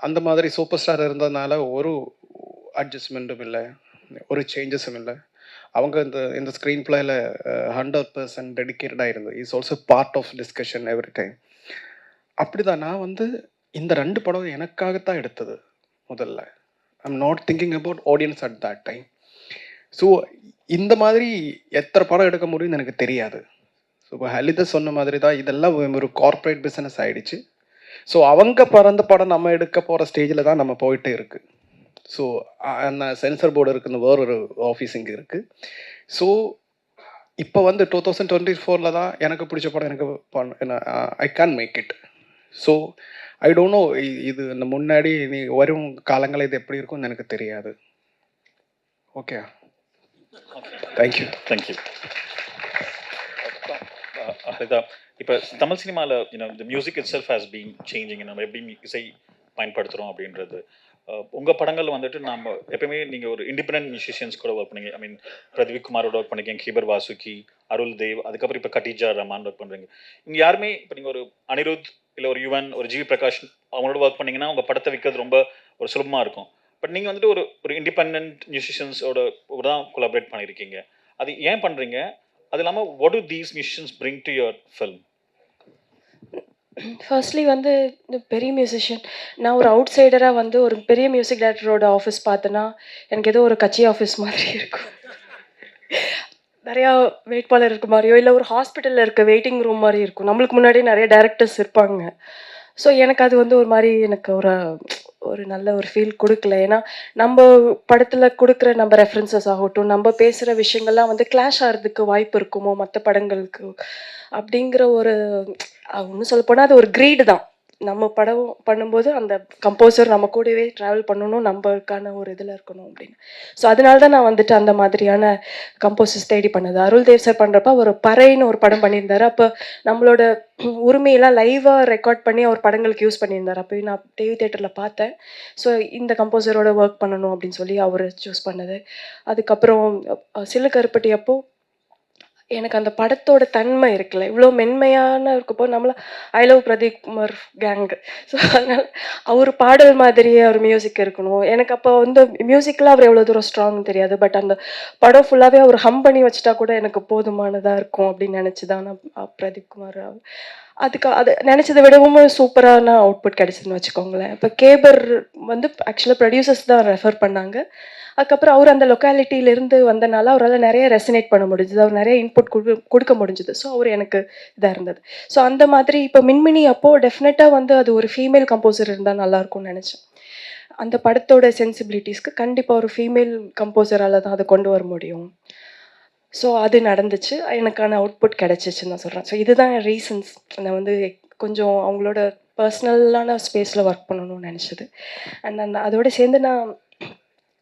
அந்த மாதிரி super star இருந்ததுனால ஒரு அட்ஜஸ்ட்மெண்ட்டும் இல்லை, ஒரு சேஞ்சஸும் இல்லை. அவங்க இந்த screen பிளேயில் 100% டெடிக்கேட்டடாக இருந்தது. Is also part of discussion every time. அப்படிதான் நான் இந்த 2 படம் எனக்காகத்தான் எடுத்தது முதல்ல. I'm not thinking about audience at that time. So இந்த மாதிரி எத்தனை படம் எடுக்க முடியும்னு எனக்கு தெரியாது. ஸோ இப்போ ஹலிதா சொன்ன மாதிரி தான் இதெல்லாம் ஒரு கார்ப்பரேட் பிஸ்னஸ் ஆகிடுச்சு. ஸோ அவங்க பிறந்த படம் நம்ம எடுக்க போகிற ஸ்டேஜில் தான் நம்ம போயிட்டே இருக்கு. ஸோ அந்த சென்சர் போர்டு இருக்குன்னு வேறொரு ஆஃபீஸ் இங்கே இருக்குது. ஸோ இப்போ 2024 தான் எனக்கு பிடிச்ச படம் எனக்கு I can make it. So I don't know இது இந்த முன்னாடி நீ வரும் காலங்களில் இது எப்படி இருக்கும்னு எனக்கு தெரியாது. Okay, thank you. தேங்க்யூ. ஹரிதா, இப்போ தமிழ் சினிமாவில் the music itself has been changing. நம்ம எப்படி இசை பயன்படுத்துகிறோம் அப்படின்றது. உங்கள் படங்கள் நம்ம எப்பயுமே நீங்கள் ஒரு இண்டிபெண்டன்ட் மியூசிஷியன்ஸ் கூட ஒர்க் பண்ணீங்க. ஐ மீன் பிரதீப் குமாரோட ஒர்க் பண்ணிருக்கீங்க, கீபர் வாசுகி, அருள் தேவ், அதுக்கப்புறம் இப்போ கட்டிஜா ரஹ்மான் ஒர்க் பண்ணுறீங்க. இங்கே யாருமே இப்போ நீங்கள் ஒரு அனிருத் இல்லை ஒரு யுவன், ஒரு ஜிவி பிரகாஷ் அவங்களோட ஒர்க் பண்ணிங்கன்னா உங்கள் படத்தை விற்கிறது ரொம்ப ஒரு சுலபமாக இருக்கும். பட் நீங்கள் ஒரு இண்டிபெண்ட் மியூசிஷியன்ஸோட தான் கொலாபரேட் பண்ணியிருக்கீங்க. அது ஏன் பண்ணுறீங்க? அது இல்லாமல் what do these musicians bring to your film? Firstly இந்த பெரிய மியூசிஷியன், நான் ஒரு அவுட் சைடராக ஒரு பெரிய மியூசிக் டைரக்டரோட ஆஃபீஸ் பார்த்தேன்னா எனக்கு ஏதோ ஒரு கட்சி ஆஃபீஸ் மாதிரி இருக்கும். நிறையா வேட்பாளர் இருக்க மாதிரியோ இல்லை ஒரு ஹாஸ்பிட்டலில் இருக்க வெயிட்டிங் ரூம் மாதிரி இருக்கும். நம்மளுக்கு முன்னாடியே நிறைய டைரக்டர்ஸ் இருப்பாங்க. ஸோ எனக்கு அது எனக்கு ஒரு நல்ல ஒரு ஃபீல் கொடுக்கல. ஏன்னா நம்ம படத்தில் கொடுக்குற நம்ம ரெஃபரன்சஸ் ஆகட்டும், நம்ம பேசுகிற விஷயங்கள்லாம் கிளாஷ் ஆகிறதுக்கு வாய்ப்பு இருக்குமோ மற்ற படங்களுக்கு அப்படிங்கிற ஒன்றும் சொல்லப்போனால் அது ஒரு க்ரீடு தான். நம்ம படம் பண்ணும்போது அந்த கம்போசர் நம்ம கூடவே ட்ராவல் பண்ணணும், நம்மளுக்கான ஒரு இதில் இருக்கணும் அப்படின்னு. ஸோ அதனால தான் நான் அந்த மாதிரியான கம்போசர்ஸ் தேடி பண்ணது. அருள் தேவ் சார் பண்ணுறப்ப அவர் பறைன்னு ஒரு படம் பண்ணியிருந்தாரு. அப்போ நம்மளோட உரிமையெல்லாம் லைவாக ரெக்கார்ட் பண்ணி அவர் படங்களுக்கு யூஸ் பண்ணியிருந்தார். அப்போ நான் டிவி தேட்டரில் பார்த்தேன். ஸோ இந்த கம்போசரோட ஒர்க் பண்ணணும் அப்படின்னு சொல்லி அவர் சூஸ் பண்ணது. அதுக்கப்புறம் சில்லு கருப்பட்டி அப்போ எனக்கு அந்த படத்தோட தன்மை இருக்குல்ல, இவ்வளோ மென்மையான இருக்கப்போ நம்மள I love Pradeep Kumar gang. So அதனால் அவர் பாடல் மாதிரியே அவர் மியூசிக் இருக்கணும். எனக்கு அப்போ மியூசிக்கில் அவர் எவ்வளோ தூரம் ஸ்ட்ராங்னு தெரியாது. பட் அந்த படம் ஃபுல்லாகவே அவர் ஹம் பண்ணி வச்சுட்டா கூட எனக்கு போதுமானதாக இருக்கும் அப்படின்னு நினச்சி தான் நான் பிரதீப் குமார் அது நினச்சதை விடவும் சூப்பரான அவுட்புட் கிடைச்சதுன்னு வச்சுக்கோங்களேன். இப்போ கேபர் ஆக்சுவலாக ப்ரொடியூசர்ஸ் தான் ரெஃபர் பண்ணாங்க. அதுக்கப்புறம் அவர் அந்த லொக்காலிட்டியிலேருந்து வந்தனால அவரால் நிறைய ரெசனேட் பண்ண முடிஞ்சுது, அவர் நிறைய இன்புட் கொடுக்க முடிஞ்சுது. ஸோ அவர் எனக்கு இதாக இருந்தது. ஸோ அந்த மாதிரி இப்போ மின்மினி அப்போது டெஃபினட்டாக அது ஒரு ஃபீமேல் கம்போசர் இருந்தால் நல்லாயிருக்கும்னு நினச்சேன். அந்த படத்தோட சென்சிபிலிட்டிஸ்க்கு கண்டிப்பாக ஒரு ஃபீமேல் கம்போசரால் தான் அதை கொண்டு வர முடியும். ஸோ அது நடந்துச்சு, எனக்கான அவுட்புட் கிடச்சிச்சுன்னு நான் சொல்கிறேன். ஸோ இதுதான் ரீசன்ஸ் நான் கொஞ்சம் அவங்களோட பர்சனலான ஸ்பேஸில் ஒர்க் பண்ணணும்னு நினச்சது. அண்ட் அதோட சேர்ந்து நான்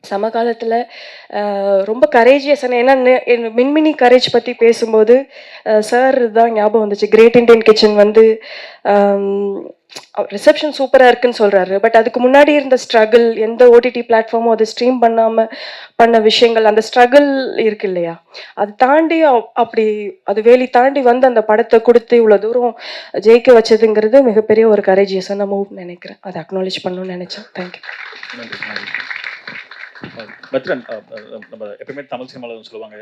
சமகாலத்தில் ரொம்ப கரேஜியஸான, ஏன்னா மின்மினி கரேஜ் பற்றி பேசும்போது சார் தான் ஞாபகம் வந்துச்சு. கிரேட் இண்டியன் கிச்சன் ரிசப்ஷன் சூப்பராக இருக்குன்னு சொல்கிறாரு. பட் அதுக்கு முன்னாடி இருந்த ஸ்ட்ரகிள், எந்த ஓடிடி பிளாட்ஃபார்மும் அதை ஸ்ட்ரீம் பண்ணாமல் பண்ண விஷயங்கள், அந்த ஸ்ட்ரகிள் இருக்கு இல்லையா, அது தாண்டி அப்படி அது வேலி தாண்டி அந்த படத்தை கொடுத்து இவ்வளோ தூரம் ஜெயிக்க வச்சதுங்கிறது மிகப்பெரிய ஒரு கரேஜியஸான மூவ் நினைக்கிறேன். அதை அக்னாலேஜ் பண்ணணும்னு நினச்சேன். தேங்க்யூ. பத்ரன், நம்ம எப்பயுமே தமிழ் சினிமாவில் சொல்லுவாங்க,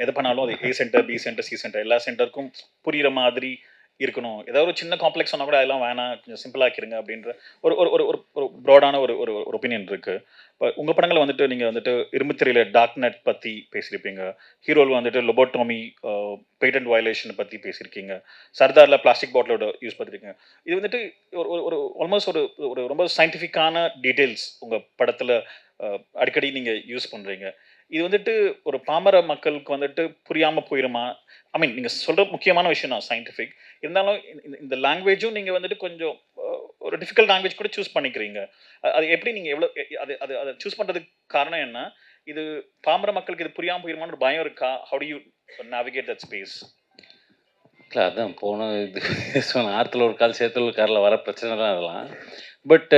எதை பண்ணாலும் அது A centre, B centre, C centre, எல்லா சென்டருக்கும் புரிகிற மாதிரி இருக்கணும். ஏதாவது ஒரு சின்ன காம்ப்ளெக்ஸ் சொன்னால் கூட அதெல்லாம் வேணாம், கொஞ்சம் சிம்பிளாக்கிருங்க அப்படின்ற ஒரு ஒரு ஒரு ஒரு ப்ராடான ஒரு ஒரு ஒப்பீனியன் இருக்குது. இப்போ உங்கள் படங்கள் நீங்கள் இரும்புத்திரையில் டார்க் நெட் பற்றி பேசியிருப்பீங்க, ஹீரோவில் லொபோட்டோமி, பேட்டன்ட் வயலேஷன் பற்றி பேசியிருக்கீங்க, சர்தாரில் பிளாஸ்டிக் பாட்டிலோட யூஸ் பண்ணியிருக்கீங்க. இது ஒரு ஒரு ஆல்மோஸ்ட் ஒரு ஒரு ரொம்ப சயின்டிஃபிக்கான டீட்டெயில்ஸ் உங்கள் படத்தில் அடிக்கடி நீங்கள் யூஸ் பண்ணுறீங்க. இது ஒரு பாமர மக்களுக்கு புரியாமல் போயிருமா? ஐ மீன் நீங்கள் சொல்கிற முக்கியமான விஷயம் தான் சயின்டிஃபிக், இருந்தாலும் இந்த லாங்குவேஜும் நீங்கள் கொஞ்சம் ஒரு டிஃபிகல்ட் லாங்குவேஜ் கூட சூஸ் பண்ணிக்கிறீங்க. அது எப்படி நீங்கள் எவ்வளோ அதை சூஸ் பண்ணுறதுக்கு காரணம் என்ன? இது பாமர மக்களுக்கு இது புரியாமல் போயிருமான்னு ஒரு பயம் இருக்கா? How to you navigate that space? இல்லை, அதான் போன இது ஆற்றுல ஒரு கால் சேத்துல ஒரு காரில் வர பிரச்சனை தான் அதெல்லாம். பட்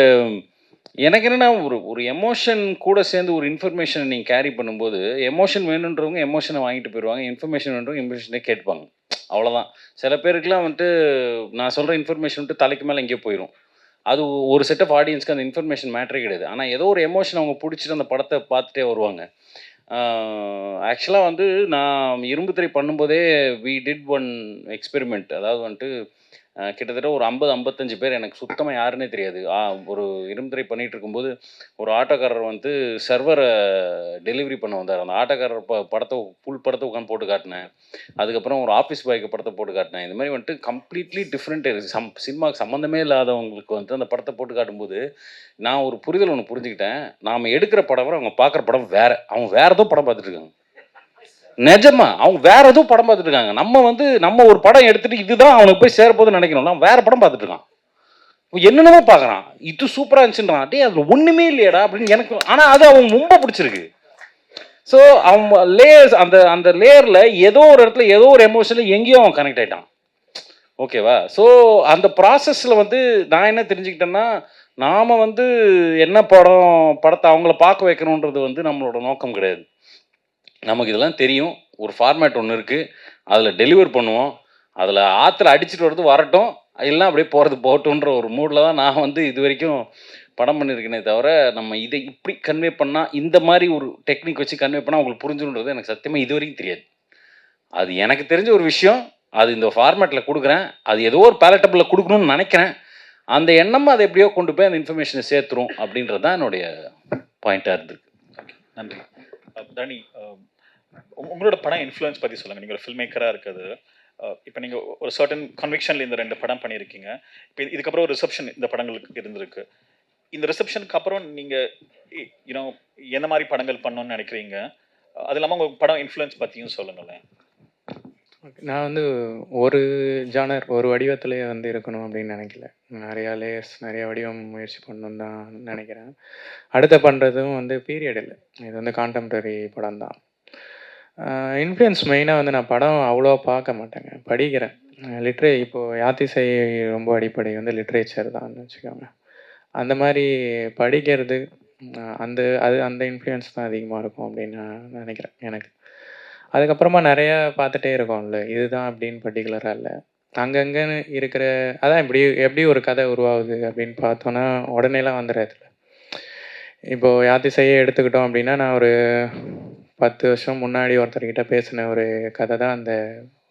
எனக்கு என்னன்னா ஒரு எமோஷன் கூட சேர்ந்து ஒரு இன்ஃபர்மேஷனை நீங்கள் கேரி பண்ணும்போது, எமோஷன் வேணுன்றவங்க எமோஷனை வாங்கிட்டு போயிடுவாங்க. இன்ஃபர்மேஷன் வேணுன்றவங்க இன்ஃபர்மேஷனே கேட்பாங்க. அவ்வளோதான். சில பேருக்குலாம் வந்துட்டு நான் சொல்கிற இன்ஃபர்மேஷன் வந்துட்டு தலைக்கு மேலே எங்கேயோ போயிடும். அது ஒரு செட் ஆஃப் ஆடியன்ஸ்க்கு அந்த இன்ஃபர்மேஷன் மேட்டரே கிடையாது. ஆனால் ஏதோ ஒரு எமோஷன் அவங்க பிடிச்சிட்டு அந்த படத்தை பார்த்துட்டே வருவாங்க. ஆக்சுவலாக வந்து நான் இரும்பு திரை பண்ணும்போதே வி டிட் ஒன் எக்ஸ்பெரிமெண்ட். அதாவது வந்துட்டு கிட்டத்தட்ட ஒரு 50-55 பேர் எனக்கு சுத்தமாக யாருன்னே தெரியாது. ஒரு இரும்பு திரை பண்ணிகிட்டு இருக்கும்போது ஒரு ஆட்டோக்காரர் வந்து சர்வரை டெலிவரி பண்ண வந்தார். அந்த ஆட்டோக்காரர் படத்தை ஃபுல் படத்தை உட்காந்து போட்டு காட்டினேன். அதுக்கப்புறம் ஒரு ஆஃபீஸ் பாய்க்கு படத்தை போட்டு காட்டினேன். இந்த மாதிரி வந்துட்டு கம்ப்ளீட்லி டிஃப்ரெண்ட் சினிமாவுக்கு சம்மந்தமே இல்லாதவங்களுக்கு வந்து அந்த படத்தை போட்டு காட்டும்போது நான் ஒரு புரிதல் ஒன்று புரிஞ்சுக்கிட்டேன். நாம் எடுக்கிற படம் வர அவங்க பார்க்குற படம் வேற. அவங்க வேற ஏதோ படம் பார்த்துட்டு இருக்காங்க. நிஜமா அவங்க வேற ஏதோ படம் பார்த்துட்டு இருக்காங்க. நம்ம ஒரு படம் எடுத்துட்டு இதுதான் அவனுக்கு போய் சேரப்போகுதுன்னு நினைக்கணும்னா வேற படம் பார்த்துட்டு இருக்கான். என்னென்னமோ பார்க்குறான். இது சூப்பராக இருந்துச்சுன்றான். டே அதில் ஒன்றுமே இல்லையடா அப்படின்னு எனக்கு. ஆனால் அது அவன் ரொம்ப பிடிச்சிருக்கு. ஸோ அவன் லேயர்ஸ் அந்த அந்த லேயரில் ஏதோ ஒரு இடத்துல ஏதோ ஒரு எமோஷனில் எங்கேயோ அவன் கனெக்ட் ஆகிட்டான். ஓகேவா? ஸோ அந்த ப்ராசஸில் வந்து நான் என்ன தெரிஞ்சுக்கிட்டேன்னா, நாம் வந்து என்ன படத்தை அவங்கள பார்க்க வைக்கணுன்றது வந்து நம்மளோட நோக்கம் கிடையாது. நமக்கு இதெல்லாம் தெரியும். ஒரு ஃபார்மேட் ஒன்று இருக்குது. அதில் டெலிவர் பண்ணுவோம். அதில் ஆற்றுல அடிச்சுட்டு வரது வரட்டும், எல்லாம் அப்படியே போகிறது போகட்டுன்ற ஒரு மூடில் தான் நான் வந்து இது வரைக்கும் படம் பண்ணியிருக்கேனே தவிர, நம்ம இதை இப்படி கன்வே பண்ணால் இந்த மாதிரி ஒரு டெக்னிக் வச்சு கன்வே பண்ணால் அவங்களுக்கு புரிஞ்சுன்றது எனக்கு சத்தியமாக இது வரைக்கும் தெரியாது. அது எனக்கு தெரிஞ்ச ஒரு விஷயம். அது இந்த ஃபார்மேட்டில் கொடுக்குறேன். அது ஏதோ ஒரு பேலட்டபிளில் கொடுக்கணும்னு நினைக்கிறேன். அந்த எண்ணம் அதை எப்படியோ கொண்டு போய் அந்த இன்ஃபர்மேஷனை சேர்த்துரும் அப்படின்றது தான் என்னுடைய பாயிண்ட்டாக இருந்தது. நன்றி. தனி, உங்களோட படம் இன்ஃப்ளூயன்ஸ் பற்றி சொல்லுங்கள். நீங்கள் ஒரு ஃபில்ம் மேக்கராக இருக்குது. இப்போ நீங்கள் ஒரு சர்டன் கன்விக்ஷனில் இந்த 2 படம் பண்ணியிருக்கீங்க. இப்போ இதுக்கப்புறம் ஒரு ரிசப்ஷன் இந்த படங்களுக்கு இருந்திருக்கு. இந்த ரிசப்ஷனுக்கு அப்புறம் நீங்கள் யூனோ எந்த மாதிரி படங்கள் பண்ணணும்னு நினைக்கிறீங்க? அது இல்லாமல் உங்கள் படம் இன்ஃப்ளூயன்ஸ் பற்றியும் சொல்லுங்களேன். நான் வந்து ஒரு ஜானர், ஒரு வடிவத்திலேயே வந்து இருக்கணும் அப்படின்னு நினைக்கல. நிறையா லேயர்ஸ், நிறைய வடிவம் முயற்சி பண்ணணும்னு தான் நினைக்கிறேன். அடுத்த பண்ணுறதும் வந்து பீரியட் இல்லை. இது வந்து கான்டெம்ப்ரரி படம் தான். இன்ஃப்ளூயன்ஸ் மெயினாக வந்து நான் படம் அவ்வளோவா பார்க்க மாட்டேங்க. படிக்கிறேன். இப்போது யாத்திசை ரொம்ப அடிப்படை வந்து லிட்ரேச்சர் தான்னு வச்சுக்கோங்க. அந்த மாதிரி படிக்கிறது, அந்த இன்ஃப்ளூயன்ஸ் தான் அதிகமாக இருக்கும் அப்படின்னு நான் நினைக்கிறேன் எனக்கு. அதுக்கப்புறமா நிறையா பார்த்துட்டே இருக்கோம்ல, இதுதான் அப்படின்னு பர்ட்டிகுலராக இல்லை. அங்கங்கன்னு இருக்கிற அதான் எப்படி ஒரு கதை உருவாகுது அப்படின்னு பார்த்தோன்னா உடனேலாம் வந்துடுறதில்ல. இப்போது யாத்திசையே எடுத்துக்கிட்டோம் அப்படின்னா, நான் ஒரு 10 வருஷம் முன்னாடி ஒருத்தர்கிட்ட பேசின ஒரு கதை தான். அந்த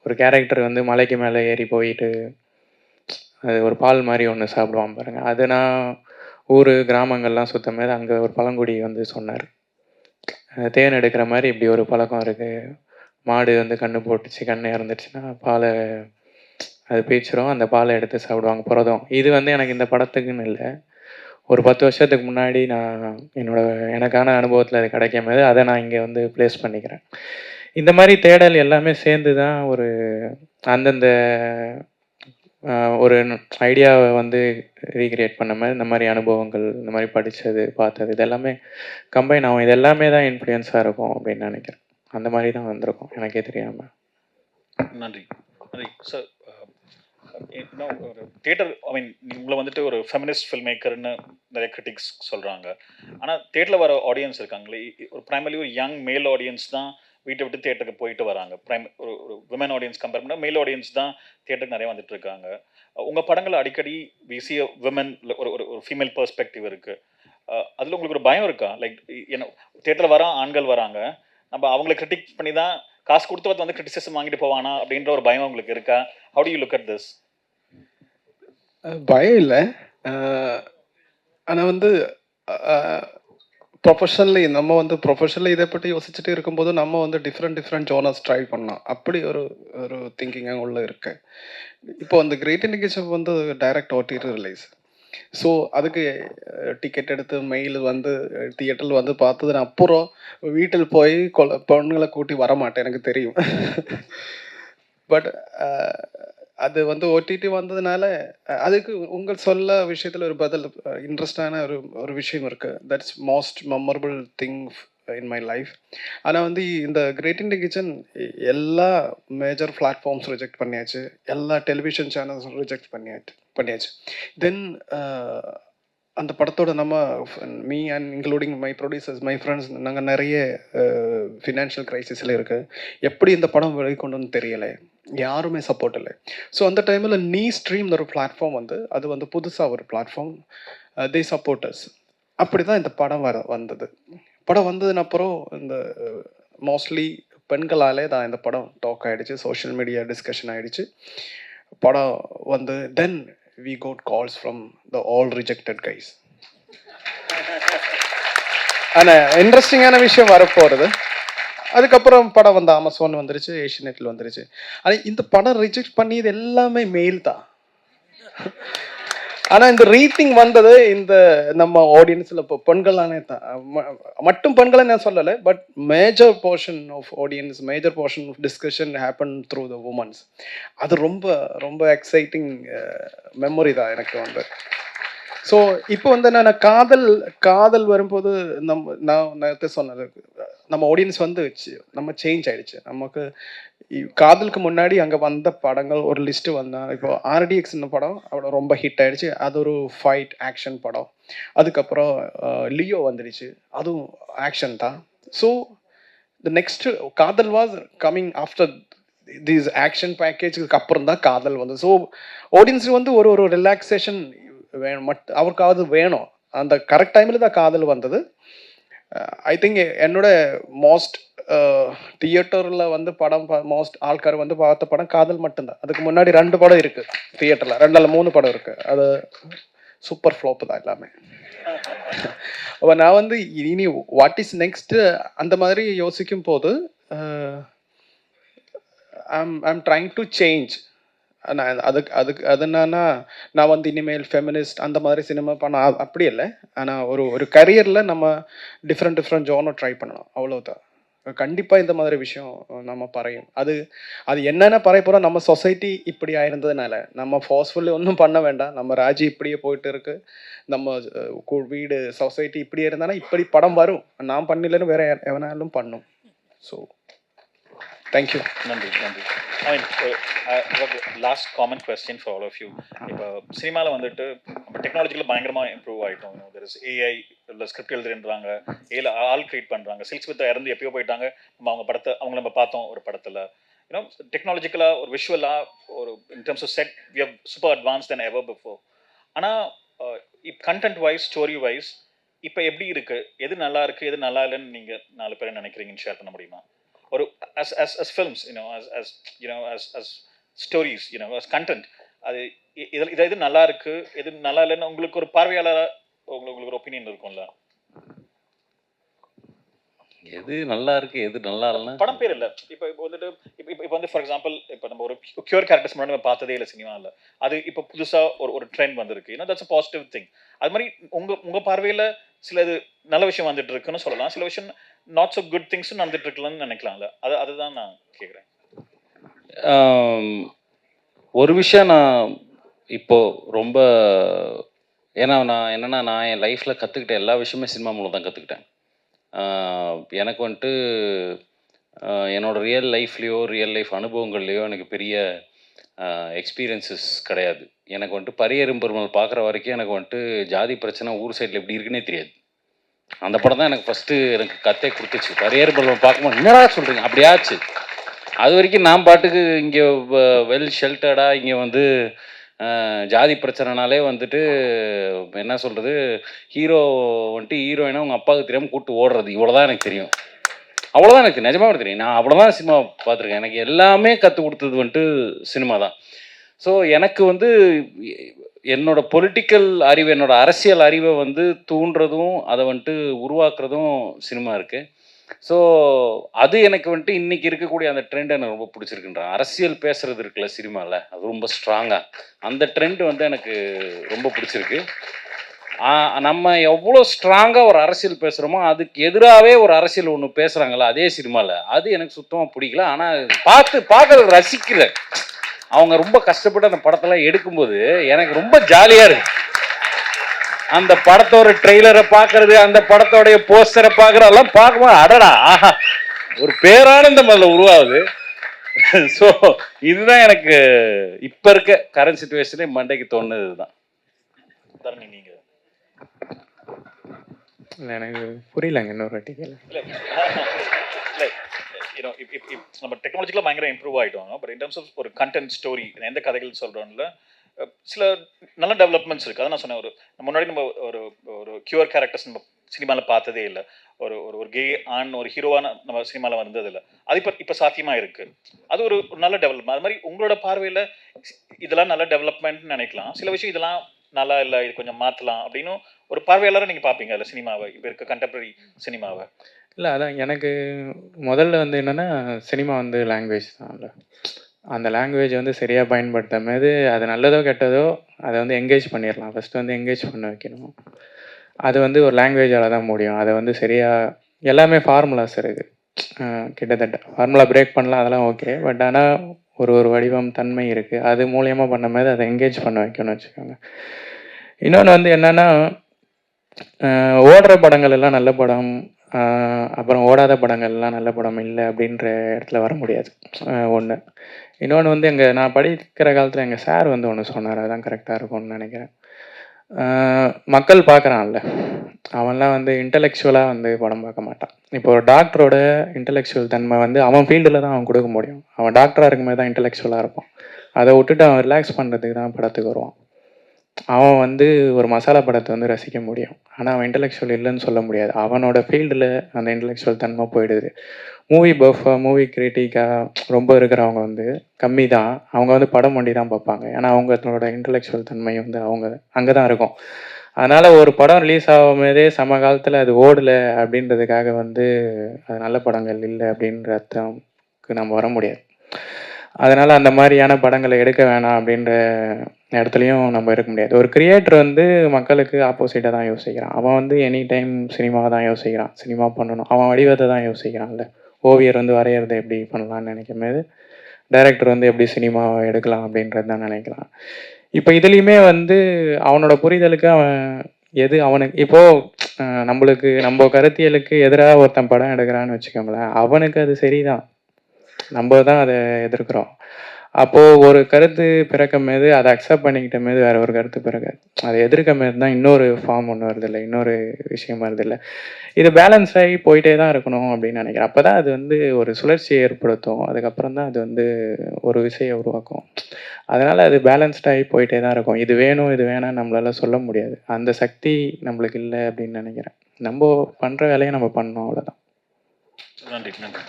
ஒரு கேரக்டர் வந்து மலைக்கு மேலே ஏறி போயிட்டு அது ஒரு பால் மாதிரி ஒன்று சாப்பிடுவான் பாருங்கள். அது நான் கிராமங்கள்லாம் சுற்றும் போது அங்கே ஒரு பழங்குடி வந்து சொன்னார். தேன் எடுக்கிற மாதிரி இப்படி ஒரு பழக்கம் இருக்குது. மாடு வந்து கன்று போட்டுச்சு, கன்று இறந்துச்சுன்னா பாலை அது பீச்சிரும். அந்த பாலை எடுத்து சாப்பிடுவாங்க, புரதம். இது வந்து எனக்கு இந்த படத்துக்குன்னு இல்லை, ஒரு 10 வருஷத்துக்கு முன்னாடி நான் எனக்கான அனுபவத்தில் அது கிடைக்கும் போது அதை நான் இங்கே வந்து ப்ளேஸ் பண்ணிக்கிறேன். இந்த மாதிரி தேடல் எல்லாமே சேர்ந்து தான் அந்தந்த ஒரு ஐடியாவை வந்து ரீக்ரியேட் பண்ண மாதிரி இந்த மாதிரி அனுபவங்கள், இந்த மாதிரி படித்தது, பார்த்தது, இது எல்லாமே கம்பைன் ஆகும். இது எல்லாமே தான் இன்ஃப்ளூயன்ஸாக இருக்கும் அப்படின்னு நினைக்கிறேன். அந்த மாதிரி தான் வந்திருக்கும் எனக்கே தெரியாமல். நன்றி. நன்றி சார். ஒரு தியேட்டர், உங்களை வந்துட்டு ஒரு ஃபெமினிஸ்ட் ஃபில்ம் மேக்கர்னு நிறைய கிரிட்டிக்ஸ் சொல்கிறாங்க. ஆனால் தியேட்டரில் வர ஆடியன்ஸ் இருக்காங்களே, ஒரு ப்ரைமர்லி ஒரு யங் மேல் ஆடியன்ஸ் தான் வீட்டை விட்டு தியேட்டருக்கு போயிட்டு வராங்க. ஒரு விமன் ஆடியன்ஸ் கம்பேர் பண்ணால் மேல் ஆடியன்ஸ் தான் தியேட்டருக்கு நிறைய வந்துட்டு இருக்காங்க. உங்கள் படங்கள் அடிக்கடி விசிய விமன் ஒரு ஃபீமேல் பெர்ஸ்பெக்டிவ் இருக்குது. அதில் உங்களுக்கு ஒரு பயம் இருக்கா? லைக் என்ன, தியேட்டரில் வர ஆண்கள் வராங்க, நம்ம அவங்களை கிரிட்டிக் பண்ணி தான் காசு கொடுத்து வந்து கிரிட்டிசிசம் வாங்கிட்டு போவானா அப்படின்ற ஒரு பயம் உங்களுக்கு இருக்கா? How to you look at this? பயம் இல்லை. ஆனால் வந்து ப்ரொஃபஷனலி இதை பற்றி யோசிச்சுட்டு இருக்கும்போது நம்ம வந்து டிஃப்ரெண்ட் ஜோனர்ஸ் ட்ரை பண்ணலாம். அப்படி ஒரு திங்கிங் உள்ள இருக்கு. இப்போ அந்த கிரேட் இண்டிகேஷன் வந்து டைரக்ட் ஓடிடி ரிலீஸ். ஸோ அதுக்கு டிக்கெட் எடுத்து மெயில் வந்து தியேட்டரில் வந்து பார்த்தது. நான் அப்புறம் வீட்டில் போய் பொண்ணுங்களை கூட்டி வர மாட்டேன், எனக்கு தெரியும். பட் அது வந்து ஓடிடி வந்ததுனால அதுக்கு உங்கள் சொல்ல விஷயத்தில் ஒரு பதில், இன்ட்ரெஸ்டான ஒரு விஷயம் இருக்குது. That's most memorable thing in my life. ஆனால் வந்து இந்த கிரேட் இண்டியன் கிச்சன் எல்லா மேஜர் பிளாட்ஃபார்ம்ஸ் ரிஜெக்ட் பண்ணியாச்சு, எல்லா டெலிவிஷன் சேனல்ஸும் ரிஜெக்ட் பண்ணியாச்சு. தென் அந்த படத்தோட நம்ம me and including my producers my friends நாங்கள் நிறைய ஃபினான்ஷியல் க்ரைசிஸில் இருக்குது. எப்படி இந்த படம் வெளிக்கொண்டு வந்து தெரியலை, யாருமே சப்போர்ட் இல்லை. ஸோ அந்த டைமில் நீ ஸ்ட்ரீம் ஒரு பிளாட்ஃபார்ம் வந்து அது வந்து புதுசாக ஒரு பிளாட்ஃபார்ம், தே சப்போர்ட்டர்ஸ். அப்படி தான் இந்த படம் வந்தது. படம் வந்ததுன்னு அப்புறம் இந்த மோஸ்ட்லி பெண்களாலே தான் இந்த படம் டாக் ஆகிடுச்சு, சோஷியல் மீடியா டிஸ்கஷன் ஆகிடுச்சு. படம் வந்து தென் we got calls from the all rejected guys. ஆனால் இன்ட்ரெஸ்டிங்கான விஷயம் வரப்போகிறது, அதுக்கப்புறம் படம் வந்து அமேசான் வந்துருச்சு, ஏஷியநெட்டில் வந்துருச்சு. ஆனால் இந்த படம் ரிஜெக்ட் பண்ணியது எல்லாமே மெயில் தான். ஆனால் இந்த ரீத்திங் வந்தது இந்த நம்ம ஆடியன்ஸில் இப்போ பெண்களானே தான், மட்டும் பெண்களை நான் சொல்லலை, but major portion of audience, major portion of discussion happen through the womens. அது ரொம்ப ரொம்ப எக்ஸைட்டிங் மெமரி தான் எனக்கு வந்து. ஸோ இப்போ வந்து நான் காதல் வரும்போது நான் நேரத்தை சொன்னது, நம்ம ஆடியன்ஸ் வந்து நம்ம சேஞ்ச் ஆகிடுச்சு. நமக்கு காதலுக்கு முன்னாடி அங்கே வந்த படங்கள் ஒரு லிஸ்ட்டு வந்தேன். இப்போ ஆர்டிஎக்ஸ்னு படம் அவ்வளோ ரொம்ப ஹிட் ஆகிடுச்சு, அது ஒரு ஃபைட் ஆக்ஷன் படம். அதுக்கப்புறம் லியோ வந்துடுச்சு, அதுவும் ஆக்ஷன் தான். ஸோ த நெக்ஸ்ட் காதல் was coming after these action பேக்கேஜுக்கு அப்புறம் தான் காதல் வந்து. ஸோ ஆடியன்ஸுக்கு வந்து ஒரு ரிலாக்ஸேஷன் வேணும், அவருக்காவது வேணும். அந்த கரெக்ட் டைமில் தான் காதல் வந்தது. ஐ திங்க் என்னோட மோஸ்ட் தியேட்டரில் வந்து படம் மோஸ்ட் ஆள்கார் வந்து பார்த்த படம் காதல் மட்டும்தான். அதுக்கு முன்னாடி 2 படம் இருக்குது தியேட்டரில், 2 அல்ல 3 படம் இருக்குது. அது சூப்பர் ஃப்ளாப் தான் எல்லாமே. அப்போ நான் வந்து இனி வாட் இஸ் நெக்ஸ்ட்டு அந்த மாதிரி யோசிக்கும் போது ஐம் ட்ரைங் டு சேஞ்ச். அது என்னன்னா, நான் வந்து இனிமேல் ஃபெமினிஸ்ட் அந்த மாதிரி சினிமா பண்ண அப்படி இல்லை. ஆனால் ஒரு கரியரில் நம்ம டிஃப்ரெண்ட் ஜோனர் ட்ரை பண்ணணும், அவ்வளோதான். கண்டிப்பாக இந்த மாதிரி விஷயம் நம்ம பறையும். அது என்னென்ன பறைய போகிறோம், நம்ம சொசைட்டி இப்படி ஆயிருந்ததுனால நம்ம ஃபோர்ஸ்ஃபுல்லி ஒன்றும் பண்ண வேண்டாம். நம்ம ராஜி இப்படியே போயிட்டு இருக்கு, நம்ம வீடு சொசைட்டி இப்படியே இருந்தானா இப்படி படம் வரும். நான் பண்ணலன்னு வேற எவனாலும் பண்ணும். So thank you. நன்றி. I mean, I have a last common question for all of you. இப்போ சினிமாவில் வந்துட்டு நம்ம டெக்னாலஜியில் பயங்கரமாக இம்ப்ரூவ் ஆகிட்டோம். தெர் இஸ் ஏஐ, இல்லை ஸ்கிரிப்ட் எழுதுன்றாங்க, ஏல ஆள் கிரியேட் பண்ணுறாங்க. சில்க் ஸ்மித் இறந்து எப்பயோ போயிட்டாங்க, அவங்கள நம்ம பார்த்தோம் ஒரு படத்தில். யூனோ டெக்னாலஜிக்கலாக ஒரு விஷுவலாக ஒரு in terms of set we have super advance than ever before. ஆனால் கண்டென்ட் வைஸ், ஸ்டோரி வைஸ் இப்போ எப்படி இருக்குது, எது நல்லா இருக்குது, எது நல்லா இல்லைன்னு நீங்கள் 4 பேர் நினைக்கிறீங்கன்னு ஷேர் பண்ண முடியுமா? or as films, as stories, as content, அது இது நல்லா இருக்கு, எது நல்லா இல்லைன்னு உங்களுக்கு ஒரு பார்வையாளரா உங்களுக்கு ஒரு ஒப்பீனியன் இருக்கும்ல? எது நல்லா இருக்கு எது நல்லா இல்லைன்னா படம் பேர் இல்லை. இப்போ வந்து ஃபார் எக்ஸாம்பிள், இப்போ நம்ம ஒரு கியூர் கேரக்டர்ஸ் முன்னாடி நம்ம பார்த்ததே இல்லை சினிமாவில். அது இப்போ புதுசாக ஒரு ட்ரெண்ட் வந்திருக்கு. That's a positive thing. அது மாதிரி உங்க பார்வையில் சில இது நல்ல விஷயம் வந்துட்டு இருக்குன்னு சொல்லலாம், சில விஷயம் நாட் ஸோ குட் திங்ஸும் நடந்துட்டு இருக்கலாம்னு நினைக்கலாம்ல. அதுதான் நான் கேட்குறேன். ஒரு விஷயம் நான் இப்போ ரொம்ப, ஏன்னா நான் என் லைஃப்பில் கற்றுக்கிட்ட எல்லா விஷயமே சினிமா மூலம் தான் கற்றுக்கிட்டேன். எனக்கு வந்துட்டு என்னோடய ரியல் லைஃப் அனுபவங்கள்லேயோ எனக்கு பெரிய எக்ஸ்பீரியன்ஸஸ் கிடையாது. எனக்கு வந்துட்டு பரியேறும் பெருமாள் பார்க்குற வரைக்கும் எனக்கு வந்துட்டு ஜாதி பிரச்சனை ஊர் சைடில் எப்படி இருக்குன்னே தெரியாது. அந்த படம் தான் எனக்கு ஃபஸ்ட்டு எனக்கு கத்தே கொடுத்துச்சு. பரியேறும் பெருமாள் பார்க்கும்போது என்னடா சொல்கிறீங்க அப்படியாச்சு. அது வரைக்கும் நான் பாட்டுக்கு இங்கே வெல் ஷெல்டர்டாக இங்கே வந்து ஜாதி பிரச்சனைனாலே வந்துட்டு என்ன சொல்கிறது, ஹீரோ வந்துட்டு ஹீரோயினை அவங்க அப்பாவுக்கு தெரியாமல் கூப்பிட்டு ஓடுறது, இவ்வளோதான் எனக்கு தெரியும். அவ்வளோதான் எனக்கு நிஜமாக தெரியும். நான் அவ்வளோதான் சினிமா பார்த்துருக்கேன். எனக்கு எல்லாமே கற்றுக் கொடுத்தது வந்துட்டு சினிமா தான். ஸோ எனக்கு வந்து என்னோட பொலிட்டிக்கல் அறிவு, என்னோட அரசியல் அறிவை வந்து தூண்டுறதும் அதை வந்துட்டு உருவாக்குறதும் சினிமா இருக்குது. ஸோ அது எனக்கு வந்துட்டு இன்றைக்கி இருக்கக்கூடிய அந்த ட்ரெண்ட் எனக்கு ரொம்ப பிடிச்சிருக்குன்றான். அரசியல் பேசுகிறது இருக்குல்ல சினிமாவில், அது ரொம்ப ஸ்ட்ராங்காக அந்த ட்ரெண்ட் வந்து எனக்கு ரொம்ப பிடிச்சிருக்கு. நம்ம எவ்வளோ ஸ்ட்ராங்காக ஒரு அரசியல் பேசுகிறோமோ அதுக்கு எதிராகவே ஒரு அரசியல் ஒன்று பேசுகிறாங்களா அதே சினிமாவில், அது எனக்கு சுத்தமாக பிடிக்கல. ஆனால் பார்க்கறது ரசிக்கிறேன். அவங்க ரொம்ப கஷ்டப்பட்டு அந்த படத்தெல்லாம் எடுக்கும்போது எனக்கு ரொம்ப ஜாலியாக இருக்கு. அந்த படத்தோட ட்ரெய்லரை பார்க்கறது, அந்த படத்தோடைய போஸ்டரை பார்க்குறதெல்லாம் பார்க்கும்போது அடடா ஆஹா ஒரு பேரானந்தம் அதில் உருவாகுது. ஸோ இதுதான் எனக்கு இப்போ இருக்க கரண்ட் சிச்சுவேஷனே மண்டைக்கு தோணுது. இதுதான். நீங்கள் இல்லை எனக்கு புரியலங்க, இன்னொரு வாட்டி கேளு. இல்லை இல்லை யூனோ இப்போ நம்ம டெக்னாலஜிக்கலாக பயங்கர இம்ப்ரூவ் ஆகிட்டோம். பட் இன் டர்ம்ஸ் ஆஃப் ஒரு கண்டென்ட் ஸ்டோரி எந்த கதைகள் சொல்கிறோம்ல சில நல்ல டெவலப்மெண்ட்ஸ் இருக்குது. அதான் நான் சொன்னேன். முன்னாடி நம்ம ஒரு ஒரு கியூர் கேரக்டர்ஸ் நம்ம சினிமாவில் பார்த்ததே இல்லை. ஒரு ஒரு ஒரு கே ஆண் ஒரு ஹீரோவான நம்ம சினிமாவில் வந்ததில்லை. அது இப்போ சாத்தியமாக இருக்குது. அது ஒரு நல்ல டெவலப்மெண்ட். அது மாதிரி உங்களோட பார்வையில் இதெல்லாம் நல்ல டெவலப்மெண்ட்னு நினைக்கலாம். சில விஷயம் இதெல்லாம் நல்லா இல்லை, இது கொஞ்சம் மாற்றலாம் அப்படின்னு ஒரு பார்வையாளரை நீங்கள் பார்ப்பீங்க இல்லை சினிமாவை, இப்போ இருக்க கண்டெம்பரரி சினிமாவை? இல்லை அதான் எனக்கு முதல்ல வந்து என்னென்னா சினிமா வந்து லாங்குவேஜ் தான். இல்லை அந்த லாங்குவேஜ் வந்து சரியாக பயன்படுத்தும் போது அது நல்லதோ கெட்டதோ அதை வந்து என்கேஜ் பண்ணிடலாம். ஃபஸ்ட்டு வந்து என்கேஜ் பண்ண வைக்கணும். அது வந்து ஒரு லாங்குவேஜால் தான் முடியும். அதை வந்து சரியாக எல்லாமே ஃபார்முலாஸ் இருக்குது. கிட்டத்தட்ட ஃபார்முலா பிரேக் பண்ணலாம், அதெல்லாம் ஓகே. பட் ஆனால் ஒரு ஒரு வடிவம் தன்மை இருக்குது. அது மூலியமாக பண்ணும்போது அதை என்கேஜ் பண்ண வைக்கணும்னு வச்சுக்கோங்க. இன்னொன்று வந்து என்னென்னா ஓடுற படங்கள் எல்லாம் நல்ல படம், அப்புறம் ஓடாத படங்கள்லாம் நல்ல படம் இல்லை அப்படின்ற இடத்துல வர முடியாது. ஒன்று. இன்னொன்று வந்து நான் படிக்கிற காலத்தில் எங்கள் சார் வந்து ஒன்று சொன்னார், அதுதான் கரெக்டாக இருக்கும்னு நினைக்கிறேன். மக்கள் பார்க்குறான்ல, அவன்லாம் வந்து இன்டலெக்சுவலாக வந்து படம் பார்க்க மாட்டான். இப்போ ஒரு டாக்டரோட இன்டலெக்சுவல் தன்மை வந்து அவன் ஃபீல்டில் தான் அவன் கொடுக்க முடியும். அவன் டாக்டராக இருக்கும்போது தான் இன்டலெக்சுவலாக இருப்பான். அதை விட்டுட்டு அவன் ரிலாக்ஸ் பண்ணுறதுக்கு தான் படத்துக்கு வருவான். அவன் வந்து ஒரு மசாலா படத்தை வந்து ரசிக்க முடியும். ஆனால் அவன் இன்டலெக்சுவல் இல்லைன்னு சொல்ல முடியாது. அவனோட ஃபீல்டில் அந்த இன்டலெக்சுவல் தன்மை போயிடுது. மூவி பஃபாக மூவி கிரிட்டிக்காக ரொம்ப இருக்கிறவங்க வந்து கம்மி தான். அவங்க வந்து படம் ஒண்டி தான் பார்ப்பாங்க. ஏன்னா அவங்களோட இன்டலெக்சுவல் தன்மை வந்து அவங்க அங்கே தான் இருக்கும். அதனால் ஒரு படம் ரிலீஸ் ஆகும்போதே சமகாலத்தில் அது ஓடலை அப்படின்றதுக்காக வந்து அது நல்ல படங்கள் இல்லை அப்படின்ற அர்த்தம்க்கு நம்ம வர முடியாது. அதனால் அந்த மாதிரியான படங்களை எடுக்க வேணாம் அப்படின்ற இடத்துலையும் நம்ம இருக்க முடியாது. ஒரு கிரியேட்டர் வந்து மக்களுக்கு ஆப்போசிட்டாக தான் யோசிக்கிறான். அவன் வந்து எனி டைம் சினிமாவை தான் யோசிக்கிறான். சினிமா பண்ணணும், அவன் வடிவத்தை தான் யோசிக்கிறான்ல. ஓவியர் வந்து வரைகிறத எப்படி பண்ணலான்னு நினைக்கும் போது டைரக்டர் வந்து எப்படி சினிமாவை எடுக்கலாம் அப்படின்றது தான் நினைக்கலாம். இப்போ இதுலேயுமே வந்து அவனோட புரிதலுக்கு அவன் எது அவனுக்கு இப்போது நம்மளுக்கு நம்ம கருத்தியலுக்கு எதிராக ஒருத்தன் படம் எடுக்கிறான்னு வச்சுக்கோங்களேன், அவனுக்கு அது சரிதான், நம்ம தான் அதை எதிர்க்கிறோம். அப்போது ஒரு கருத்து பிறக்கும் போது அதை அக்செப்ட் பண்ணிக்கிட்ட போது வேறு ஒரு கருத்து பிறக்காது. அதை எதிர்க்கும் போது தான் இன்னொரு ஃபார்ம் ஒன்று வருதில்லை, இன்னொரு விஷயம் வருதில்லை. இது பேலன்ஸ் ஆகி போயிட்டே தான் இருக்கணும் அப்படின்னு நினைக்கிறேன். அப்போ தான் அது வந்து ஒரு சுழற்சியை ஏற்படுத்தும். அதுக்கப்புறம் தான் அது வந்து ஒரு விஷயம் உருவாக்கும். அதனால் அது பேலன்ஸ்டாகி போயிட்டே தான் இருக்கும். இது வேணும் இது வேணாம் நம்மளால சொல்ல முடியாது. அந்த சக்தி நம்மளுக்கு இல்லை அப்படின்னு நினைக்கிறேன். நம்ம பண்ணுற வேலையை நம்ம பண்ணோம், அவ்வளோதான். நன்றி நன்றி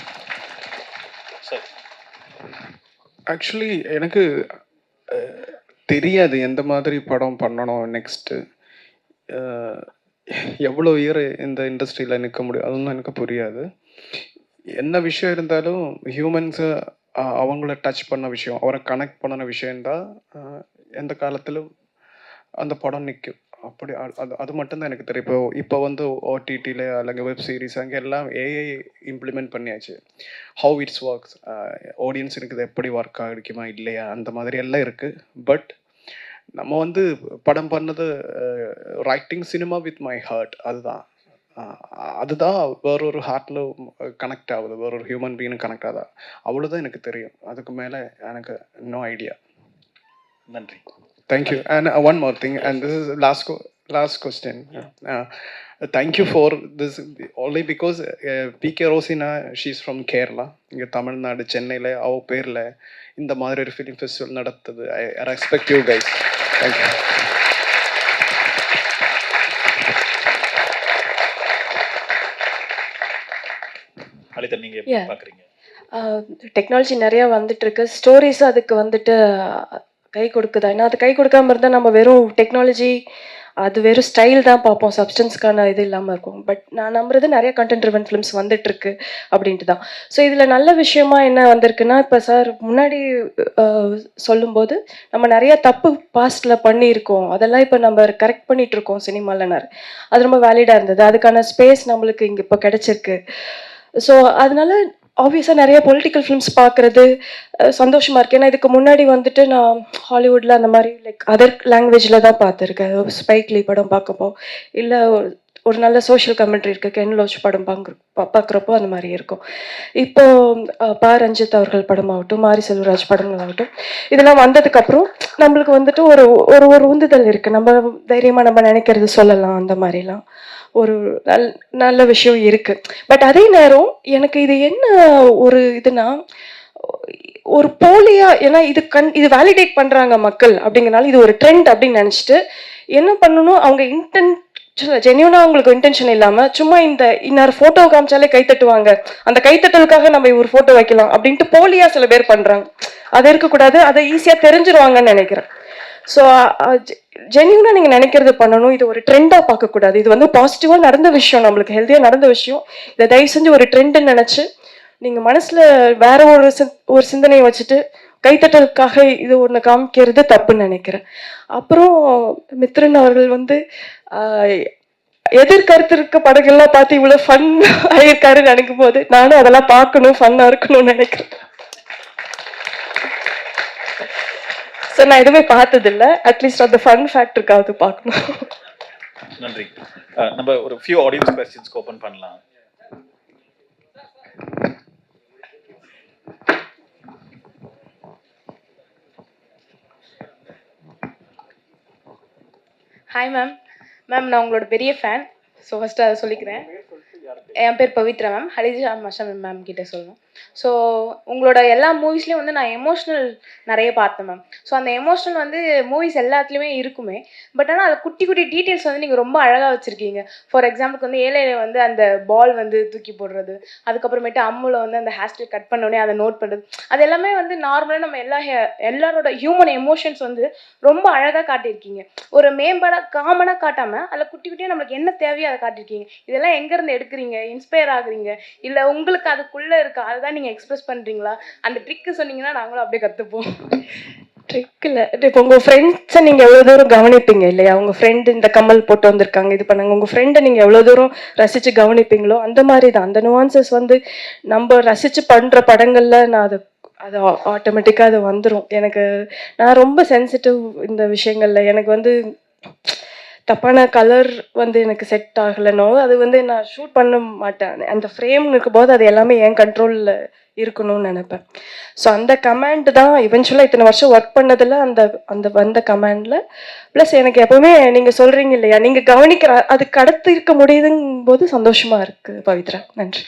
சார். ஆக்சுவலி எனக்கு தெரியாது எந்த மாதிரி படம் பண்ணணும் நெக்ஸ்ட்டு. எவ்வளோ இயர் இந்த இண்டஸ்ட்ரியில் நிற்க முடியும் அதுவும் எனக்கு புரியாது. என்ன விஷயம் இருந்தாலும் ஹியூமன்ஸை அவங்கள டச் பண்ண விஷயம், அவரை கனெக்ட் பண்ணின விஷயந்தான் எந்த காலத்திலும் அந்த படம் நிற்கும். அப்படி அது அது மட்டும்தான் எனக்கு தெரியும். இப்போ வந்து ஓடிடியில் அல்லங்க வெப் சீரிஸ் அங்கே எல்லாம் ஏஐ இம்ப்ளிமெண்ட் பண்ணியாச்சு. ஹவு இட்ஸ் ஒர்க்ஸ், ஆடியன்ஸுக்கு இது எப்படி ஒர்க் ஆகிக்குமா இல்லையா அந்த மாதிரி எல்லாம் இருக்குது. பட் நம்ம வந்து படம் பண்ணது writing cinema with my heart. அதுதான் வேறொரு ஹார்ட்டில் கனெக்ட் ஆகுது, வேறொரு ஹியூமன் பீயிங் கனெக்ட் ஆகுதா, அவ்வளோதான் எனக்கு தெரியும். அதுக்கு மேலே எனக்கு நோ ஐடியா. நன்றி. Thank you. And one more thing, and this is last question. Thank you for this only because PK Rosina, she's from Kerala. இங்கே தமிழ்நாடு சென்னையில் அவ பேரில் இந்த மாதிரி ஒரு ஃபிலிம் ஃபெஸ்டிவல் நடத்துது. I respect you guys. Thank you. அளிதா, நீங்கள் எப்படி பார்க்குறீங்க? டெக்னாலஜி நிறையா வந்துட்டுருக்கு. ஸ்டோரிஸ் அதுக்கு வந்துட்டு கை கொடுக்குதா? ஏன்னா அது கை கொடுக்காம இருந்தால் நம்ம வெறும் டெக்னாலஜி, அது வெறும் ஸ்டைல் தான் பார்ப்போம், சப்ஸ்டன்ஸ்க்கான இது இல்லாமல் இருக்கும். பட் நான் நம்புறது நிறைய கண்டென்ட் ட்ரிவன் ஃபிலிம்ஸ் வந்துட்டுருக்கு அப்படின்ட்டு தான். ஸோ இதில் நல்ல விஷயமா என்ன வந்திருக்குன்னா, இப்போ சார் முன்னாடி சொல்லும்போது நம்ம நிறைய தப்பு பாஸ்டில் பண்ணியிருக்கோம், அதெல்லாம் இப்போ நம்ம கரெக்ட் பண்ணிகிட்ருக்கோம் சினிமாவில். அது ரொம்ப வேலிடாக இருந்தது. அதுக்கான ஸ்பேஸ் நம்மளுக்கு இங்கே இப்போ கிடச்சிருக்கு. ஸோ அதனால ஆப்வியஸாக நிறைய பொலிட்டிக்கல் ஃபிலிம்ஸ் பார்க்குறது சந்தோஷமாக இருக்குது. ஏன்னா இதுக்கு முன்னாடி வந்துட்டு நான் ஹாலிவுட்டில் அந்த மாதிரி லைக் அதர் லாங்குவேஜில் தான் பார்த்துருக்கேன். ஸ்பைக் லீ படம் பார்க்கப்போ, இல்லை ஒரு நல்ல சோஷியல் கமெண்ட்ரி இருக்குது. கென் லோச் படம் பார்க்குறப்போ அந்த மாதிரி இருக்கும். இப்போ பா ரஞ்சித் அவர்கள் படமாகட்டும், மாரி செல்வராஜ் படங்களாகட்டும், இதெல்லாம் வந்ததுக்கப்புறம் நம்மளுக்கு வந்துட்டு ஒரு ஒரு ஒரு உந்துதல் இருக்குது. நம்ம தைரியமாக நம்ம நினைக்கிறது சொல்லலாம், அந்த மாதிரிலாம் ஒரு நல்ல விஷயம் இருக்குது. பட் அதே நேரம் எனக்கு இது என்ன ஒரு இதுனா, ஒரு போலியா, ஏன்னா இது வேலிடேட் பண்றாங்க மக்கள் அப்படிங்கறனால இது ஒரு ட்ரெண்ட் அப்படின்னு நினைச்சிட்டு என்ன பண்ணணும், அவங்க ஜென்யூனா அவங்களுக்கு இன்டென்ஷன் இல்லாம சும்மா இந்த இன்னொரு போட்டோ காமிச்சாலே கை தட்டுவாங்க, அந்த கைத்தட்டலுக்காக நம்ம ஒரு போட்டோ வைக்கலாம் அப்படின்ட்டு போலியா சில பேர் பண்றாங்க. அது இருக்கக்கூடாது, அதை ஈஸியா தெரிஞ்சிருவாங்கன்னு நினைக்கிறேன். ஸோ ஜென்யூனா நீங்க நினைக்கிறது பண்ணணும். இது ஒரு ட்ரெண்டா பார்க்கக்கூடாது. இது வந்து பாசிட்டிவா நடந்த விஷயம், நம்மளுக்கு ஹெல்த்தியா நடந்த விஷயம். இதை தயவு செஞ்சு ஒரு ட்ரெண்டுன்னு நினைச்சு நீங்க மனசுல வேற ஒரு சிந்தனையை வச்சுட்டு கைத்தட்டலுக்காக இது ஒன்று காமிக்கிறது தப்புன்னு நினைக்கிறேன். அப்புறம் மித்ரன் அவர்கள் வந்து எதிர்கருத்து இருக்க படங்கள்லாம் பார்த்து இவ்வளவு ஃபன் ஆயிருக்காருன்னு நினைக்கும் போது நானும் அதெல்லாம் பார்க்கணும், ஃபன்னா இருக்கணும்னு நினைக்கிறேன். ஸோ நான் எதுவுமே பார்த்தது இல்லை, அட்லீஸ்ட் அந்த ஃபன் ஃபேக்டருக்காவது பார்க்கணும். நன்றி. நம்ம ஒரு ஃபியூ ஆடியன்ஸ் கொஸ்டின்ஸ்க்கு ஓப்பன் பண்ணலாம். Hi ma'am. மேம் நான் உங்களோட பெரிய ஃபேன். ஸோ ஃபஸ்ட்டு அதை சொல்லிக்கிறேன். என் பேர் பவித்ரா மேம். ஹரிஜா மஷா மேம் கிட்டே சொல்லணும். ஸோ உங்களோட எல்லா மூவிஸ்லேயும் வந்து நான் எமோஷ்னல் நிறைய பார்த்தேன் மேம். ஸோ அந்த எமோஷ்னல் வந்து மூவிஸ் எல்லாத்துலேயுமே இருக்குமே. பட் ஆனால் அதில் குட்டி குட்டி டீட்டெயில்ஸ் வந்து நீங்கள் ரொம்ப அழகாக வச்சுருக்கீங்க. ஃபார் எக்ஸாம்பிளுக்கு வந்து ஏழையில வந்து அந்த பால் வந்து தூக்கி போடுறது, அதுக்கப்புறமேட்டு அம்முல வந்து அந்த ஹேர்ஸ்டைல் கட் பண்ணோடனே அதை நோட் பண்ணுறது, அது எல்லாமே வந்து நார்மலாக நம்ம எல்லாரோட ஹியூமன் எமோஷன்ஸ் வந்து ரொம்ப அழகாக காட்டியிருக்கீங்க. ஒரு காமனாக காட்டாமல் அதில் குட்டி குட்டியாக நம்மளுக்கு என்ன தேவையோ அதை காட்டியிருக்கீங்க. இதெல்லாம் எங்கேருந்து எடுக்கிறீங்க, இன்ஸ்பயர் ஆகுறீங்க, இல்லை உங்களுக்கு அதுக்குள்ளே இருக்கா, அதுதான் நீங்கள் எக்ஸ்பிரஸ் பண்ணுறீங்களா? அந்த ட்ரிக்கு சொன்னீங்கன்னா நாங்களும் அப்படியே கற்றுப்போம். ட்ரிக் இல்லை, இப்போ உங்கள் ஃப்ரெண்ட்ஸை நீங்கள் எவ்வளோ தூரம் கவனிப்பீங்க இல்லையா? உங்கள் ஃப்ரெண்டு இந்த கம்மல் போட்டு வந்திருக்காங்க, இது பண்ணாங்க, உங்கள் ஃப்ரெண்டை நீங்கள் எவ்வளோ தூரம் ரசித்து கவனிப்பீங்களோ அந்த மாதிரி தான். அந்த நுவான்சஸ் வந்து நம்ம ரசித்து பண்ணுற படங்களில் நான் அது ஆட்டோமேட்டிக்காக அது வந்துடும். நான் ரொம்ப சென்சிட்டிவ் இந்த விஷயங்களில். எனக்கு வந்து தப்பான கலர் வந்து எனக்கு செட் ஆகலைனோ அது வந்து நான் ஷூட் பண்ண மாட்டேன். அந்த ஃப்ரேம்னு இருக்கும்போது அது எல்லாமே என் கண்ட்ரோலில் இருக்கணும்னு நினைப்பேன். ஸோ அந்த கமாண்ட் தான் இவென்ச்சுவலாக இத்தனை வருஷம் ஒர்க் பண்ணதில் அந்த வந்த கமாண்டில். ப்ளஸ் எனக்கு எப்போவுமே நீங்கள் சொல்கிறீங்க இல்லையா, நீங்கள் கவனிக்கிற அது கடத்து இருக்க முடியுதுங்கும் போது சந்தோஷமாக இருக்குது பவித்ரா. நன்றி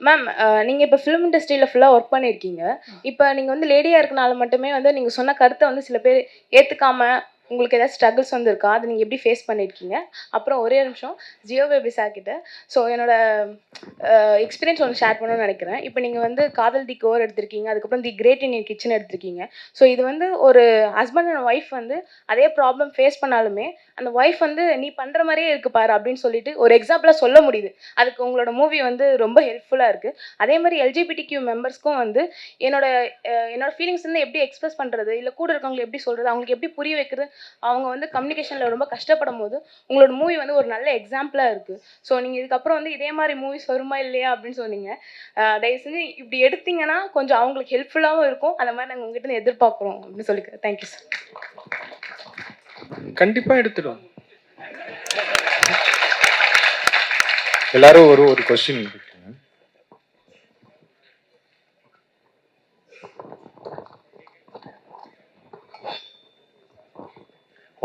மேம். நீங்கள் இப்போ ஃபிலிம் இண்டஸ்ட்ரியில் ஃபுல்லாக ஒர்க் பண்ணியிருக்கீங்க. இப்போ நீங்கள் வந்து லேடியாக இருக்கனால மட்டுமே வந்து நீங்கள் சொன்ன கருத்தை வந்து சில பேர் ஏற்றுக்காமல் உங்களுக்கு ஏதாவது ஸ்ட்ரகிள்ஸ் வந்து இருக்கா? அதை நீங்கள் எப்படி ஃபேஸ் பண்ணியிருக்கீங்க? அப்புறம் ஒரே நிமிஷம் ஜியோ பேபி சார் கிட்ட ஸோ என்னோட எக்ஸ்பீரியன்ஸ் ஒன்று ஷேர் பண்ணணும்னு நினைக்கிறேன். இப்போ நீங்கள் வந்து காதல் தி கோர் எடுத்திருக்கீங்க, அதுக்கப்புறம் தி கிரேட் இண்டியன் கிச்சன் எடுத்திருக்கீங்க. ஸோ இது வந்து ஒரு ஹஸ்பண்ட் அண்ட் ஒய்ஃப் வந்து அதே ப்ராப்ளம் ஃபேஸ் பண்ணாலுமே அந்த ஒய்ஃப் வந்து நீ பண்ணுற மாதிரியே இருக்கு பாரு அப்படின்னு சொல்லிட்டு ஒரு எக்ஸாம்பிளாக சொல்ல முடியுது. அதுக்கு உங்களோட மூவி வந்து ரொம்ப ஹெல்ப்ஃபுல்லாக இருக்குது. அதே மாதிரி எல்ஜிபிடிக்யூ மெம்பர்ஸ்க்கும் வந்து என்னோட ஃபீலிங்ஸ் வந்து எப்படி எக்ஸ்பிரஸ் பண்ணுறது, இல்லை கூட இருக்கவங்களை எப்படி சொல்கிறது, அவங்களுக்கு எப்படி புரிய வைக்கிறது, அவங்க வந்து கம்யூனிகேஷனில் ரொம்ப கஷ்டப்படும் போது உங்களோட மூவி வந்து ஒரு நல்ல எக்ஸாம்பிளாக இருக்குது. ஸோ நீங்கள் இதுக்கப்புறம் வந்து இதே மாதிரி மூவிஸ் வருமா இல்லையா அப்படின்னு சொன்னீங்க. தயவு செஞ்சு இப்படி எடுத்தீங்கன்னா கொஞ்சம் அவங்களுக்கு ஹெல்ப்ஃபுல்லாகவும் இருக்கும். அந்த மாதிரி நாங்கள் உங்ககிட்ட எதிர்பார்க்குறோம் அப்படின்னு சொல்லிக்கிறேன். Thank you sir. கண்டிப்பாக எடுத்துடும். எல்லாரும் ஒரு கொஸ்டின்.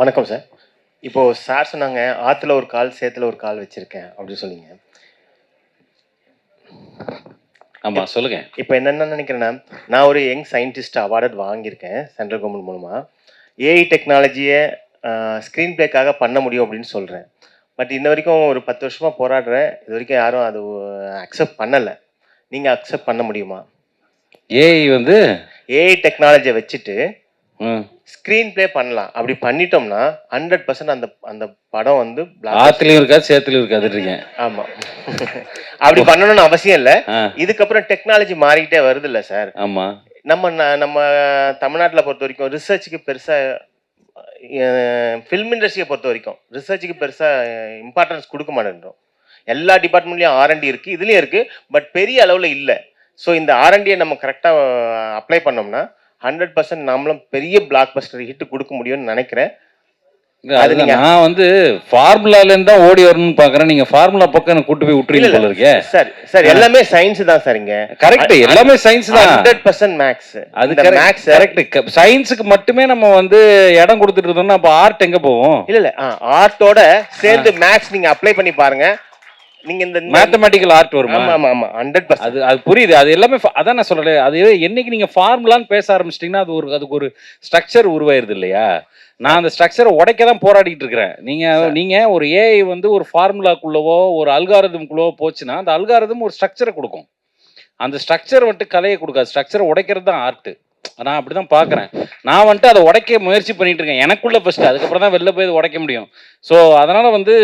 வணக்கம் சார். இப்போ சார் சொன்னாங்க ஆற்றுல ஒரு கால் சேத்துல ஒரு கால் வச்சிருக்கேன் அப்படின்னு சொன்னீங்க. ஆமாம் சொல்லுங்கள். இப்போ என்னென்ன நினைக்கிறேன்னா, நான் ஒரு யங் சயின்டிஸ்ட் அவார்டு வாங்கியிருக்கேன் சென்ட்ரல் கவர்மெண்ட் மூலமாக. ஏஐ டெக்னாலஜியை ஸ்க்ரீன் பிளேக்காக பண்ண முடியும் அப்படின்னு சொல்கிறேன். பட் இன்ன வரைக்கும் ஒரு 10 வருஷமாக போராடுறேன். இது வரைக்கும் யாரும் அது அக்செப்ட் பண்ணலை. நீங்கள் அக்செப்ட் பண்ண முடியுமா? ஏஐ டெக்னாலஜியை வச்சுட்டு ஸ்க்ரீன் பிளே பண்ணலாம். அப்படி பண்ணிட்டோம்னா 100% அந்த படம் வந்து ஆத்துலயும் இருக்காது சேத்துலயும் இருக்காது. ஆமா, அப்படி பண்ணணும்னு அவசியம் இல்லை. இதுக்கப்புறம் டெக்னாலஜி மாறிக்கிட்டே வருது இல்லை சார்? ஆமா, நம்ம தமிழ்நாட்டில் பொறுத்த வரைக்கும் ரிசர்ச்சுக்கு பெருசா, ஃபில்ம் இண்டஸ்ட்ரியை பொறுத்த வரைக்கும் ரிசர்ச்சுக்கு பெருசா இம்பார்ட்டன்ஸ் கொடுக்க மாட்டேன்றோம். எல்லா டிபார்ட்மெண்ட்லயும் R&D இருக்கு, இதுலயும் இருக்கு, பட் பெரிய அளவுல இல்லை. ஸோ இந்த R&Dயை நம்ம கரெக்டாக அப்ளை பண்ணோம்னா 100% நம்மளும் பெரிய பிளாக் பஸ்டர் ஹிட் கொடுக்க முடியும்னு நினைக்கிறேன். இல்ல, அது அதுதான் நீங்க நான் வந்து ஃபார்முலாலேருந்து தான் ஓடி வரணும்னு பார்க்குறேன். நீங்கள் ஃபார்முலா பக்கம் எனக்கு கூட்டு போய் விட்டுறீங்க போல இருக்கே. சார் சார் எல்லாமே சயின்ஸ் தான் சார் இங்க. கரெக்ட், எல்லாமே சயின்ஸ் தான். 100% மேக்ஸ். அது மேக்ஸ் கரெக்ட். சயின்ஸுக்கு மட்டுமே நம்ம வந்து இடம் கொடுத்துட்டு இருந்தோம்னா அப்போ ஆர்ட் எங்க போவோம்? இல்ல ஆர்ட்டோட சேர்ந்து மேக்ஸ் நீங்க அப்ளை பண்ணி பாருங்க. நீங்க இந்த மேத்தமெட்டிக்கல் ஆர்ட் வருமா? ஆமா ஆமா ஆமா 100%. அது புரியுது. அது எல்லாமே அதான் நான் சொல்றேன். அது என்னைக்கு நீங்க ஃபார்முலான்னு பேச ஆரம்பிச்சிட்டீங்கன்னா அதுக்கு ஒரு ஸ்ட்ரக்சர் உருவாயிருது இல்லையா? நான் அந்த ஸ்ட்ரக்சரை உடைக்க தான் போராடிட்டு இருக்கிறேன். நீங்க ஒரு ஏஐ வந்து ஒரு ஃபார்முலாக்குள்ளவோ ஒரு அல்காரிதம்குள்ளவோ போச்சுன்னா அந்த அல்காரிதம் ஒரு ஸ்ட்ரக்சரை கொடுக்கும். அந்த ஸ்ட்ரக்சர் வந்துட்டு கலையை கொடுக்காது. ஸ்ட்ரக்சரை உடைக்கிறது தான் ஆர்ட். நான் அப்படிதான் பார்க்குறேன். நான் வந்துட்டு அதை உடைக்க முயற்சி பண்ணிட்டு இருக்கேன் எனக்குள்ள ஃபர்ஸ்ட், அதுக்கப்புறம் தான் வெளில போய் அதை உடைக்க முடியும். ஸோ அதனால வந்து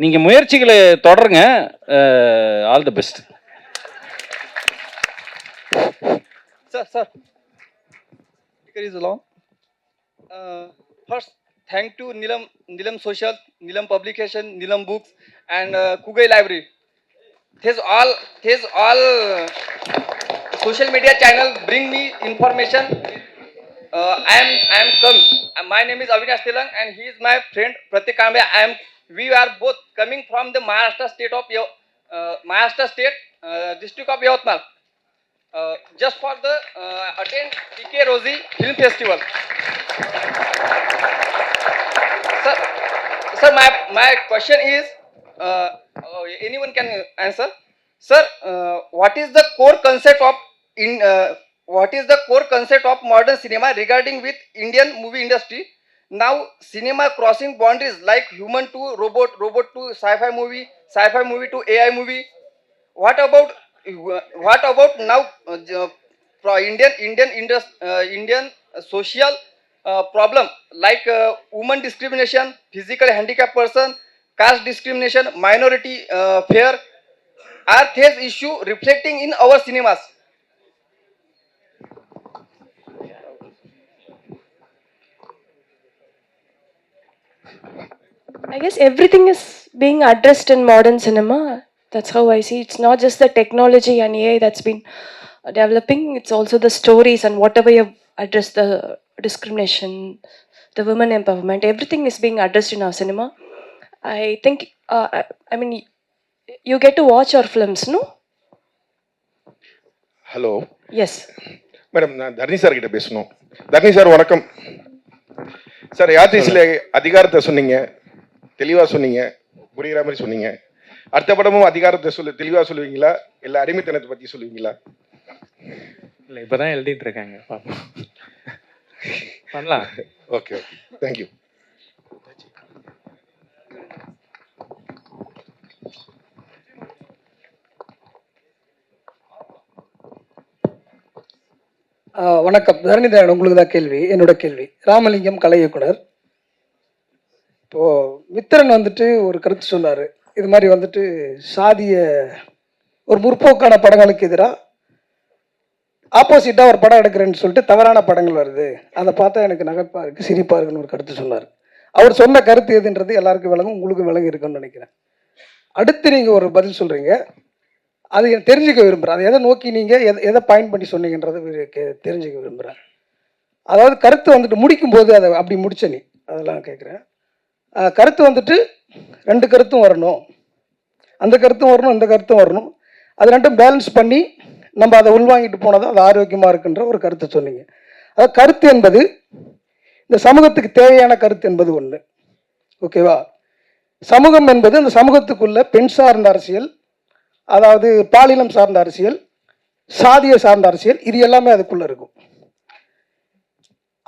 நீங்க முயற்சிகளை தொடருங்க. All the best. Sir, here is long. First, thank to Nilam Social, Nilam Publication, Nilam Books, and Kugai Library. This all social media channel bring me information. I am come. My name is Avinash Telang, and he is my friend Pratik Kambe. We are both coming from the Maharashtra state, district of Yavatmal. Just for the attend PK Rosie Film Festival. Sir, my question is, anyone can answer. Sir, what is the core concept of modern cinema regarding with Indian movie industry? Now cinema crossing boundaries like human to robot to sci-fi movie to AI movie. What about now Indian social problem like woman discrimination, physical handicap person, caste discrimination, minority fear? Are these issue reflecting in our cinemas? I guess everything is being addressed in modern cinema. That's how I see. It's not just the technology and AI that's been developing. It's also the stories and whatever you address, the discrimination, the women empowerment. Everything is being addressed in our cinema. I think. I mean, you get to watch our films, no? Hello Yes. Madam, நான் Dharni sir கிட்ட பேசணும். Dharni sir வணக்கம் sir. யாத்திரையில் அதிகாரத்தை சொன்னீங்க, தெளிவாக சொன்னீங்க, புரிகிற மாதிரி சொன்னீங்க. அடுத்த படமும் அதிகாரத்தை தெளிவாக சொல்லுவீங்களா, இல்லை அடிமைத்தனத்தை பற்றி சொல்லுவீங்களா? இல்லை, இப்போ தான் எழுதிட்டு இருக்காங்க, பார்ப்போம். பண்ணலாம். Okay, thank you. வணக்கம் தரணிதரன், உங்களுக்கு தான் கேள்வி. என்னோட கேள்வி ராமலிங்கம் கலை இயக்குனர். இப்போது மித்திரன் வந்துட்டு ஒரு கருத்து சொன்னார். இது மாதிரி வந்துட்டு சாதிய ஒரு முற்போக்கான படங்களுக்கு எதிராக ஆப்போசிட்டாக ஒரு படம் எடுக்கிறேன்னு சொல்லிட்டு தவறான படங்கள் வருது, அதை பார்த்தா எனக்கு நகைப்பாக இருக்குது, சிரிப்பாக இருக்குன்னு ஒரு கருத்து சொன்னார். அவர் சொன்ன கருத்து எதுன்றது எல்லாருக்கும் விளங்கும், உங்களுக்கு விளங்கி இருக்குன்னு நினைக்கிறேன். அடுத்து நீங்கள் ஒரு பதில் சொல்கிறீங்க, அது தெரிஞ்சுக்க விரும்புகிறேன். அதை எதை நோக்கி நீங்கள் எதை பாயிண்ட் பண்ணி சொன்னீங்கன்றதை தெரிஞ்சுக்க விரும்புகிறேன். அதாவது கருத்து வந்துட்டு முடிக்கும்போது அதை அப்படி முடிச்ச நீ அதெல்லாம் கேட்குறேன். கருத்து வந்துட்டு ரெண்டு கருத்தும் வரணும், அந்த கருத்தும் வரணும், இந்த கருத்தும் வரணும். அது ரெண்டும் பேலன்ஸ் பண்ணி நம்ம அதை உள்வாங்கிட்டு போனால் தான் அது ஆரோக்கியமாக இருக்குன்ற ஒரு கருத்தை சொன்னீங்க. அதாவது கருத்து என்பது இந்த சமூகத்துக்கு தேவையான கருத்து என்பது ஒன்று, ஓகேவா? சமூகம் என்பது அந்த சமூகத்துக்குள்ள பெண் சார்ந்த அரசியல், அதாவது பாலினம் சார்ந்த அரசியல், சாதிய சார்ந்த அரசியல், இது எல்லாமே அதுக்குள்ளே இருக்கும்.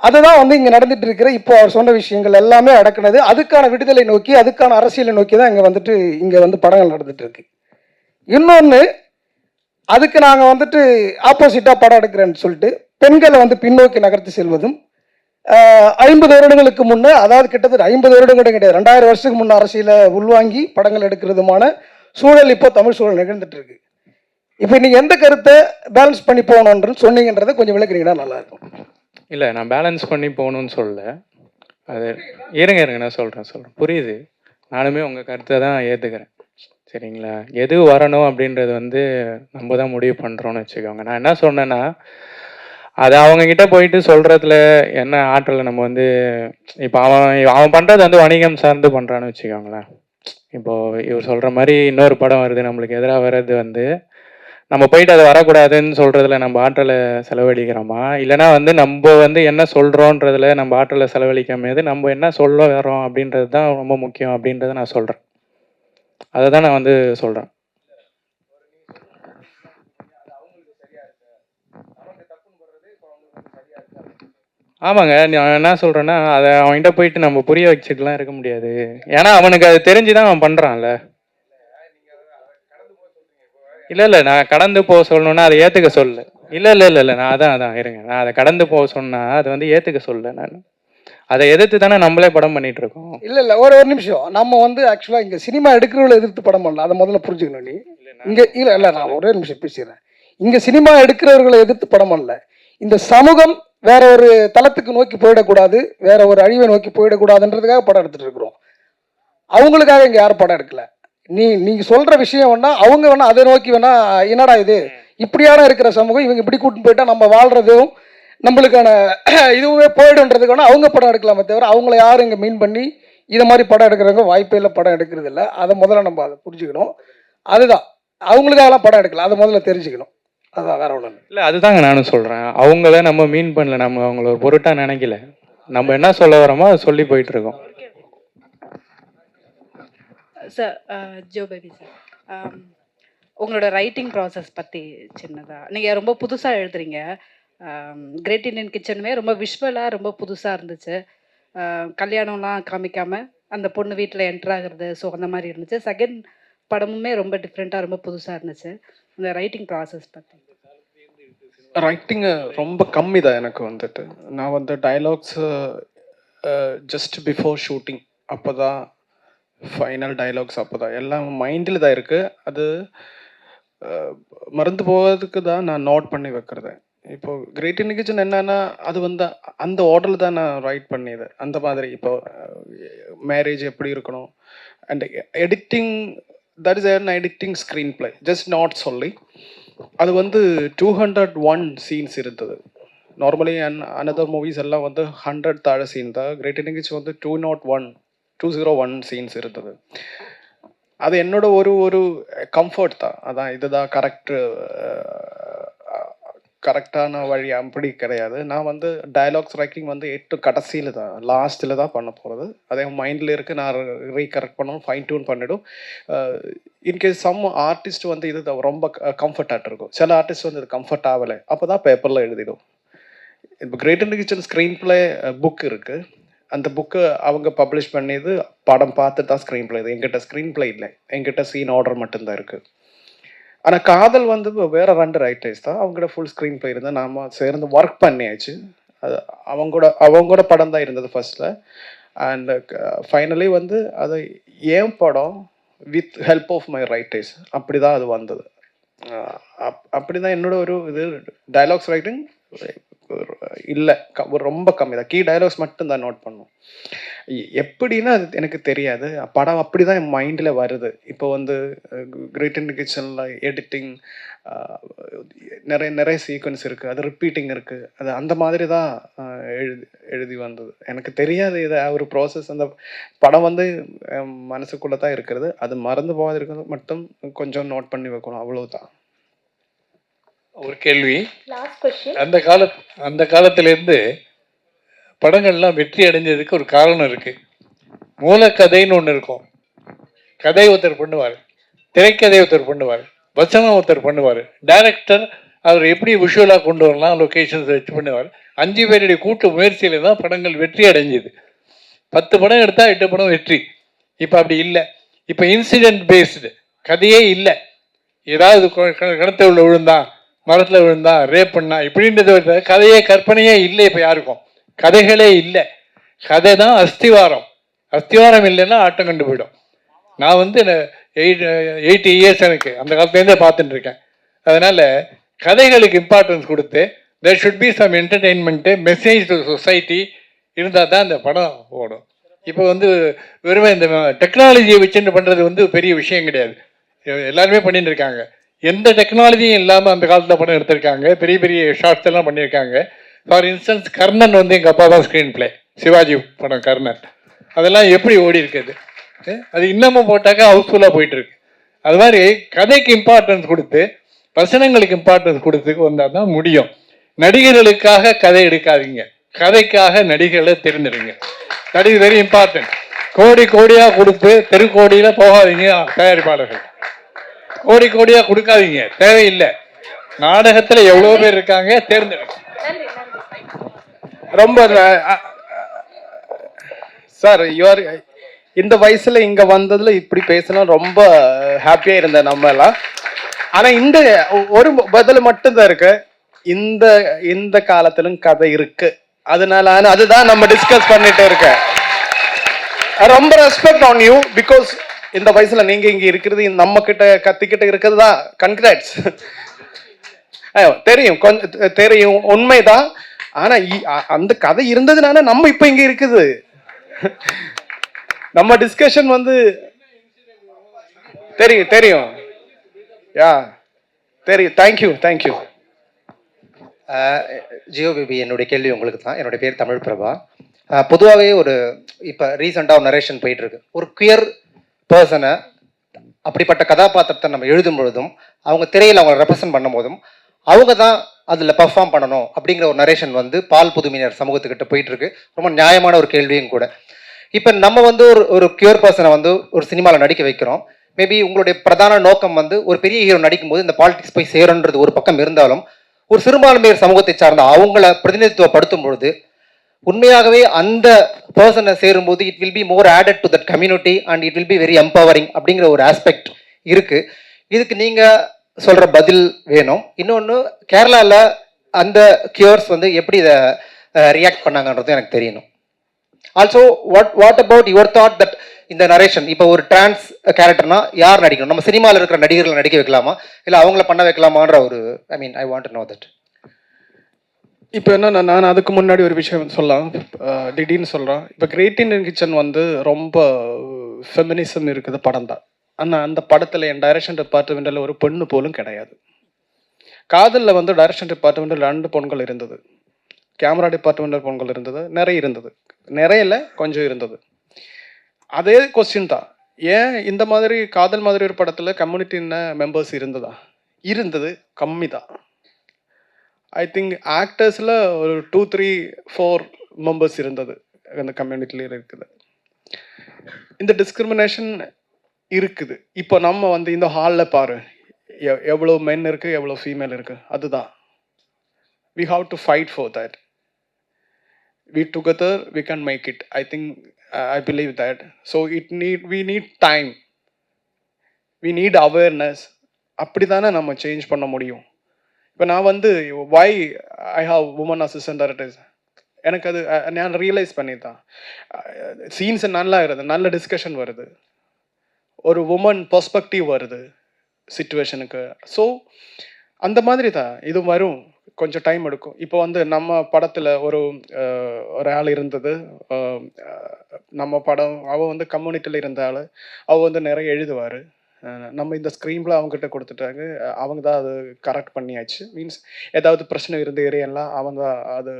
அதுதான் வந்து இங்கே நடந்துட்டு இருக்கிற இப்போ அவர் சொன்ன விஷயங்கள் எல்லாமே அடக்குனது. அதுக்கான விடுதலை நோக்கி, அதுக்கான அரசியலை நோக்கி தான் இங்கே வந்து படங்கள் நடந்துட்டு இருக்கு. இன்னொன்று, அதுக்கு நாங்கள் வந்துட்டு ஆப்போசிட்டாக படம் எடுக்கிறேன்னு சொல்லிட்டு பெண்களை வந்து பின்னோக்கி நகர்த்தி செல்வதும் 50 வருடங்களுக்கு முன்னே, அதாவது கிட்டத்தட்ட 50 வருடங்கள் கிடையாது, 2000 வருஷத்துக்கு முன்னே அரசியலை உள்வாங்கி படங்கள் எடுக்கிறதுமான சூழல் இப்போ தமிழ் சூழல் நிகழ்ந்துட்டு இருக்கு. இப்போ நீங்கள் எந்த கருத்தை பேலன்ஸ் பண்ணி போகணுன்னு சொன்னீங்கன்றதை கொஞ்சம் விளக்குறீங்கன்னா நல்லாயிருக்கும். இல்லை, நான் பேலன்ஸ் பண்ணி போகணுன்னு சொல்லலை. அது இருங்க நான் சொல்கிறேன். புரியுது. நானுமே உங்கள் கருத்தை தான் ஏற்றுக்கிறேன், சரிங்களா? எது வரணும் அப்படின்றது வந்து நம்ம தான் முடிவு பண்ணுறோன்னு வச்சுக்கோங்க. நான் என்ன சொன்னேன்னா, அது அவங்கக்கிட்ட போயிட்டு சொல்கிறதுல என்ன ஆற்றலை நம்ம வந்து இப்போ அவன் பண்ணுறது வந்து வணிகம் சார்ந்து பண்ணுறான்னு வச்சுக்கோங்களேன். இப்போது இவர் சொல்கிற மாதிரி இன்னொரு படம் வருது நம்மளுக்கு எதிராக வர்றது வந்து நம்ம போயிட்டு அது வரக்கூடாதுன்னு சொல்கிறதுல நம்ம ஆற்றலை செலவழிக்கிறோமா, இல்லைனா வந்து நம்ம வந்து என்ன சொல்கிறோன்றதுல நம்ம ஆற்றலை செலவழிக்கும் போது நம்ம என்ன சொல்ல வரோம் அப்படின்றது தான் ரொம்ப முக்கியம் அப்படின்றத நான் சொல்கிறேன். அதை தான் நான் வந்து சொல்கிறேன். ஆமாங்க. நான் என்ன சொல்கிறேன்னா, அதை அவன்கிட்ட போயிட்டு நம்ம புரிய வச்சுட்டுலாம் இருக்க முடியாது. ஏன்னா அவனுக்கு அது தெரிஞ்சு தான் அவன் பண்ணுறான்ல. இல்லை நான் கடந்து போக சொல்லணுன்னா அதை ஏற்றுக்க சொல்லல. இல்லை நான் அதான் இருங்க. நான் அதை கடந்து போக சொன்னால் அதை வந்து ஏற்றுக்க சொல்லல நான். அதை எதிர்த்து தானே நம்மளே படம் பண்ணிட்டு இருக்கோம். இல்லை ஒரு நிமிஷம். நம்ம வந்து ஆக்சுவலாக இங்கே சினிமா எடுக்கிறவங்களை எதிர்த்து படம் பண்ணல. அதை முதல்ல புரிஞ்சுக்கணும் நீ. இங்கே இல்லை நான் ஒரே நிமிஷம் பேசிடுறேன். இங்கே சினிமா எடுக்கிறவர்களை எதிர்த்து படம் பண்ணல. இந்த சமூகம் வேற ஒரு தளத்துக்கு நோக்கி போயிடக்கூடாது, வேற ஒரு அழிவை நோக்கி போயிடக்கூடாதுன்றதுக்காக படம் எடுத்துட்டு இருக்கிறோம். அவங்களுக்காக இங்கே யாரும் படம் எடுக்கல. நீங்க சொல்ற விஷயம் வேணா அவங்க வேணா அதை நோக்கி வேணா என்னடா இது இப்படியான இருக்கிற சமூகம் இவங்க இப்படி கூட்டின்னு போயிட்டா நம்ம வாழ்றதும் நம்மளுக்கான இதுவே போயிடுன்றதுக்கு வேணா அவங்க படம் எடுக்கலாமே தவிர அவங்கள யாரும் இங்கே மீன் பண்ணி இதை மாதிரி படம் எடுக்கிறவங்க வாய்ப்பே இல்லை, படம் எடுக்கிறது இல்லை. அதை முதல்ல நம்ம அதை புரிஞ்சுக்கணும். அதுதான் அவங்களுக்காகலாம் படம் எடுக்கல, அதை முதல்ல தெரிஞ்சுக்கணும். அதான் வேற ஒன்றும் இல்லை. அதுதாங்க நானும் சொல்கிறேன். அவங்கள நம்ம மீன் பண்ணல, நம்ம அவங்கள ஒரு பொருட்டாக நினைக்கல. நம்ம என்ன சொல்ல வரோமோ அதை சொல்லி போயிட்டு இருக்கோம். சார் ஜோ பேபி சார், உங்களோட ரைட்டிங் ப்ராசஸ் பற்றி சின்னதாக நீங்கள் ரொம்ப புதுசாக எழுதுறீங்க. கிரேட் இண்டியன் கிச்சனுமே ரொம்ப விஷுவலாக ரொம்ப புதுசாக இருந்துச்சு. கல்யாணம்லாம் காமிக்காமல் அந்த பொண்ணு வீட்டில் என்ட்ரு ஆகுறது, ஸோ அந்த மாதிரி இருந்துச்சு. செகண்ட் படமுமே ரொம்ப டிஃப்ரெண்ட்டாக ரொம்ப புதுசாக இருந்துச்சு. இந்த ரைட்டிங் ப்ராசஸ் பற்றி. ரைட்டிங்கு ரொம்ப கம்மி தான் எனக்கு வந்துட்டு. நான் வந்து டைலாக்ஸ் ஜஸ்ட் பிஃபோர் ஷூட்டிங் அப்போ தான் ஃபைனல் டைலாக்ஸ், அப்போ தான் எல்லாம் மைண்டில் தான் இருக்குது. அது மறந்து போகிறதுக்கு தான் நான் நோட் பண்ணி வைக்கிறது. இப்போது கிரேட் இண்டியன் கிச்சன் என்னன்னா அது வந்து அந்த ஆர்டரில் தான் நான் ரைட் பண்ணியது. அந்த மாதிரி இப்போ மேரேஜ் எப்படி இருக்கணும் and editing, that is an editing screen play just not சொல்லி அது வந்து 201 சீன்ஸ் இருந்தது. நார்மலி அனதர் மூவிஸ் எல்லாம் வந்து 100 தாழ சீன் தான். கிரேட் இண்டியன் கிச்சன் வந்து 201 சீன்ஸ் இருந்தது. அது என்னோட ஒரு கம்ஃபர்ட் தான். அதான் இதுதான் கரெக்டான வழி அப்படி கிடையாது. நான் வந்து டயலாக்ஸ் ரைட்டிங் வந்து 8 கடைசியில் தான், லாஸ்ட்டில் தான் பண்ண போகிறது. அதே மைண்டில் இருக்குது, நான் ரீகரெக்ட் பண்ணணும், ஃபைன் டியூன் பண்ணிவிடும். இன்கேஸ் சம் ஆர்டிஸ்ட் வந்து இது ரொம்ப கம்ஃபர்ட்டாக இருக்கும், சில ஆர்டிஸ்ட் வந்து இது கம்ஃபர்ட் ஆகலை, அப்போ தான் பேப்பரில் எழுதிடும். இப்போ great Indian kitchen screenplay book இருக்குது. அந்த புக்கு அவங்க பப்ளிஷ் பண்ணியது படம் பார்த்து தான் ஸ்க்ரீன் பிளே. இது எங்கிட்ட ஸ்க்ரீன் பிளே இல்லை, எங்கிட்ட சீன் ஆர்டர் மட்டும்தான் இருக்குது. ஆனால் காதல் வந்து வேற 2 ரைட்டர்ஸ் தான், அவங்ககிட்ட ஃபுல் ஸ்க்ரீன் பிளே இருந்தால் நாம் சேர்ந்து ஒர்க் பண்ணியாச்சு. அது அவங்களோட படம் தான் இருந்தது ஃபர்ஸ்ட்ல. அண்ட் ஃபைனலி வந்து அது ஏன் படம் with help of my writers, அப்படி தான் அது வந்தது. அப்படி தான் என்னோட ஒரு இது டைலாக்ஸ் ரைட்டிங் இல்லை, ரொம்ப கம்மி தான். கீ டைலாக்ஸ் மட்டும் தான் நோட் பண்ணும். எப்படின்னா அது எனக்கு தெரியாது, படம் அப்படி தான் என் மைண்டில் வருது. இப்போ வந்து கிரேட் இண்டியன் கிச்சனில் எடிட்டிங் நிறைய சீக்வன்ஸ் இருக்குது, அது ரிப்பீட்டிங் இருக்குது, அது அந்த மாதிரி தான் எழுதி வந்தது. எனக்கு தெரியாது இது ஒரு ப்ராசஸ். அந்த படம் வந்து மனசுக்குள்ளே தான் இருக்கிறது, அது மறந்து போகாது இருக்கிறது மட்டும் கொஞ்சம் நோட் பண்ணி வைக்கணும், அவ்வளவுதான். ஒரு கேள்வி. Last question. அந்த காலத்திலேருந்து படங்கள்லாம் வெற்றி அடைஞ்சதுக்கு ஒரு காரணம் இருக்குது. மூலக்கதைன்னு ஒன்று இருக்கும், கதை ஒருத்தர் பண்ணுவார், திரைக்கதை ஒருத்தர் பண்ணுவார், வசனம் ஒருத்தர் பண்ணுவார், டைரக்டர் அவர் எப்படி விஷுவலாக கொண்டு வரலாம், லொக்கேஷன்ஸ் வச்சு பண்ணுவார். 5 பேருடைய கூட்டு முயற்சியில் தான் படங்கள் வெற்றி அடைஞ்சிது. 10 படம் எடுத்தால் 8 படம் வெற்றி. இப்போ அப்படி இல்லை. இப்போ இன்சிடென்ட் பேஸ்டு கதையே இல்லை. ஏதாவது கிணத்துல உள்ள விழுந்தான், மரத்தில் விழுந்தான், ரேப் பண்ணா, இப்படின்றது கதையே கற்பனையே இல்லை. இப்போ யாருக்கும் கதைகளே இல்லை. கதை தான் அஸ்திவாரம். அஸ்திவாரம் இல்லைன்னா ஆட்டம் கண்டு போயிடும். நான் வந்து 80 இயர்ஸ் எனக்கு அந்த காலத்துலேருந்தே பார்த்துட்டு இருக்கேன். அதனால் கதைகளுக்கு இம்பார்ட்டன்ஸ் கொடுத்து there should be some entertainment, message to society இருந்தால் தான் அந்த படம் ஓடும். இப்போ வந்து வெறுமே இந்த டெக்னாலஜியை வச்சுட்டு பண்ணுறது வந்து பெரிய விஷயம் கிடையாது. எல்லாருமே பண்ணிட்டு இருக்காங்க. எந்த டெக்னாலஜியும் இல்லாமல் அந்த காலத்தில் படம் எடுத்திருக்காங்க. பெரிய பெரிய ஷார்ட்ஸ் எல்லாம் பண்ணியிருக்காங்க. ஃபார் இன்ஸ்டன்ஸ் கர்ணன் வந்து எங்கள் அப்பா தான் ஸ்க்ரீன் பிளே, சிவாஜி படம் கர்ணன். அதெல்லாம் எப்படி ஓடி இருக்குது, அது இன்னமும் போட்டாக்கா ஹவுஸ்ஃபுல்லாக போயிட்டுருக்கு. அது மாதிரி கதைக்கு இம்பார்ட்டன்ஸ் கொடுத்து வசனங்களுக்கு இம்பார்ட்டன்ஸ் கொடுத்து வந்தால் தான் முடியும். நடிகர்களுக்காக கதை எடுக்காதீங்க, கதைக்காக நடிகர்களை தேர்ந்தெடுங்க. That is very important. கோடி கோடியாக கொடுத்து தெருக்கோடியில் போகாதீங்க. தயாரிப்பாளர்கள் கோடி கோடியாக கொடுக்காதீங்க, தேவையில்லை. நாடகத்தில் எவ்வளோ பேர் இருக்காங்க, தேர்ந்தெடுங்க. ரொம்ப சார் யுவர் இந்த வயசுல இங்க வந்ததுல இப்படி பேசினா ரொம்ப ஹாப்பியா இருந்தேன் நம்ம எல்லாம். ஆனா இந்த ஒரு பதில் மட்டும்தான் இருக்கு, இந்த இந்த காலத்திலும் கதை இருக்கு. அதனால அதுதான் நம்ம டிஸ்கஸ் பண்ணிட்டு இருக்க. ரொம்ப ரெஸ்பெக்ட் ஆன் யூ, பிகாஸ் இந்த வயசுல நீங்க இங்க இருக்கிறது நம்ம கிட்ட கத்திக்கிட்ட இருக்கிறது தான். கன்கிராட்ஸ். தெரியும், கொஞ்சம் தெரியும், உண்மைதான். ஆனா அந்த கதை இருந்ததுனால நம்ம இப்ப இங்க இருக்குது. நம்ம டிஸ்கஷன் வந்து தெரியும் தெரியும் யா தெரியும். Thank you thank you. ஜியோ பேபி, என்னுடைய கேள்வி உங்களுக்கு தான். என்னுடைய பேர் தமிழ் பிரபா. பொதுவாகவே ஒரு இப்போ ரீசெண்டாக ஒரு நரேஷன் போயிட்டு இருக்கு. ஒரு குயர் பர்சனை, அப்படிப்பட்ட கதாபாத்திரத்தை நம்ம எழுதும் பொழுதும் அவங்க திரையில் அவங்களை ரெப்ரசன்ட் பண்ணும் போதும் அவங்க தான் அதில் பர்ஃபார்ம் பண்ணணும் அப்படிங்கிற ஒரு நரேஷன் வந்து பால் புதுமையினர் சமூகத்துக்கிட்ட போயிட்டு இருக்கு. ரொம்ப நியாயமான ஒரு கேள்வியும் கூட. இப்போ நம்ம வந்து ஒரு கியூர் பர்சனை வந்து ஒரு சினிமாவில் நடிக்க வைக்கிறோம். மேபி உங்களுடைய பிரதான நோக்கம் வந்து ஒரு பெரிய ஹீரோ நடிக்கும்போது இந்த பாலிடிக்ஸ் போய் சேரன்றது ஒரு பக்கம் இருந்தாலும், ஒரு சிறுபான்மையர் சமூகத்தை சார்ந்த அவங்கள பிரதிநிதித்துவப்படுத்தும் பொழுது உண்மையாகவே அந்த பர்சனை சேரும்போது it will be more added to that community and it will be very empowering அப்படிங்கிற ஒரு ஆஸ்பெக்ட் இருக்கு. இதுக்கு நீங்கள் சொல்கிற பதில் வேணும். இன்னொன்று, கேரளாவில் அந்த கியூர்ஸ் வந்து எப்படி இதை ரியாக்ட் பண்ணாங்கன்றது எனக்கு தெரியணும். Also what about your thought that இந்த நரேஷன் இப்போ ஒரு டிரான்ஸ் கேரக்டர்னா யார் நடிக்கணும்? நம்ம சினிமாவில் இருக்கிற நடிகர்களை நடிக்க வைக்கலாமா, இல்லை அவங்கள பண்ண வைக்கலாமான்ற ஒரு ஐ வாண்ட் டு நோ தட். இப்போ என்ன, நான் அதுக்கு முன்னாடி ஒரு விஷயம் சொல்லலாம், திடீர்னு சொல்கிறேன். இப்போ கிரேட் இண்டியன் கிச்சன் வந்து ரொம்ப ஃபெமினிசம் இருக்குது படம் தான். ஆனால் அந்த படத்தில் என் டைரக்ஷன் டிபார்ட்மெண்ட்டில் ஒரு பெண்ணு போலும் கிடையாது. காதலில் வந்து டைரக்ஷன் டிபார்ட்மெண்ட்டில் 2 பெண்கள் இருந்தது, கேமரா டிபார்ட்மெண்ட்டில் பெண்கள் இருந்தது, நிறைய இருந்தது, நிறையில கொஞ்சம் இருந்தது. அதே கொஸ்டின் தான், ஏன் இந்த மாதிரி காதல் மாதிரி ஒரு படத்தில் கம்யூனிட்டின்னு மெம்பர்ஸ் இருந்ததா? இருந்தது, கம்மி தான். ஐ திங்க் ஆக்டர்ஸில் ஒரு 2, 3, 4 மெம்பர்ஸ் இருந்தது அந்த கம்யூனிட்டியில் இருக்குது. இந்த டிஸ்கிரிமினேஷன் இருக்குது. இப்போ நம்ம வந்து இந்த ஹாலில் பாரு, எவ்வளோ மென் இருக்குது, எவ்வளோ ஃபீமேல் இருக்குது. அதுதான் we have to fight for that. We together we can make it. I think I believe that. So we need time, we need awareness. அப்படிதானே நம்ம சேஞ்ச் பண்ண முடியும். இப்போ நான் வந்து why I have women assistant directors, எனக்கு அது நான் ரியலைஸ் பண்ணித்தான். சீன்ஸ் நல்லா வருது, நல்ல டிஸ்கஷன் வருது, ஒரு உமன் பெர்ஸ்பெக்டிவ் வருது சிச்சுவேஷனுக்கு. ஸோ அந்த மாதிரி தான் இது வரும், கொஞ்சம் டைம் எடுக்கும். இப்போ வந்து நம்ம படத்தில் ஒரு ஆள் இருந்தது, நம்ம படம் அவள் வந்து கம்யூனிட்டியில் இருந்த ஆள், அவள் வந்து நிறைய எழுதுவார். நம்ம இந்த ஸ்க்ரீனில் அவங்ககிட்ட கொடுத்துட்டாங்க, அவங்க தான் அது கரெக்ட் பண்ணியாச்சு. மீன்ஸ் ஏதாவது பிரச்சனை இருந்த ஏரியாலாம் அவங்க அது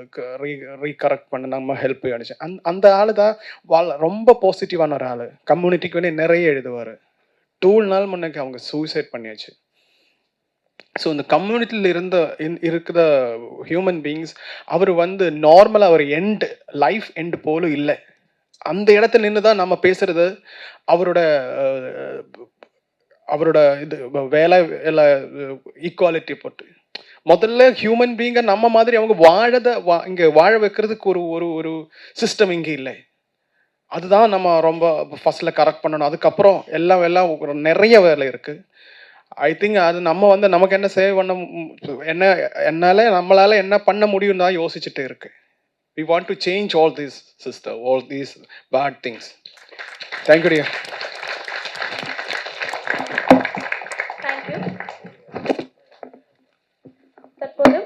ரீகரெக்ட் பண்ண நம்ம ஹெல்ப் ஆனிச்சு. அந்த ஆள் தான் ரொம்ப பாசிட்டிவான ஒரு ஆள், கம்யூனிட்டிக்கு வேண்டி நிறைய எழுதுவார். 2 நாள் முன்னே அவங்க சூசைட் பண்ணியாச்சு. ஸோ இந்த கம்யூனிட்டியில் இருக்கிற ஹியூமன் பீயிங்ஸ் அவர் வந்து நார்மலாக ஒரு லைஃப் எண்ட் போலும் இல்லை. அந்த இடத்துல நின்று தான் நம்ம பேசுறது. அவரோட இது வேலை இல்லை, ஈக்குவாலிட்டி போட்டு முதல்ல ஹியூமன் பீயிங்கை நம்ம மாதிரி அவங்க இங்கே வாழ வைக்கிறதுக்கு ஒரு சிஸ்டம் இங்கே இல்லை. அதுதான் நம்ம ரொம்ப ஃபர்ஸ்ட்ல கரெக்ட் பண்ணணும். அதுக்கப்புறம் எல்லாம் நிறைய வேலை இருக்குது. ஐ திங்க் அது நம்ம வந்து நமக்கு என்ன சேவ் பண்ண, நம்மளால என்ன பண்ண முடியும் தான் யோசிச்சுட்டு இருக்கு. We want to change all this sister, all these bad things. Thank you dear. தற்போது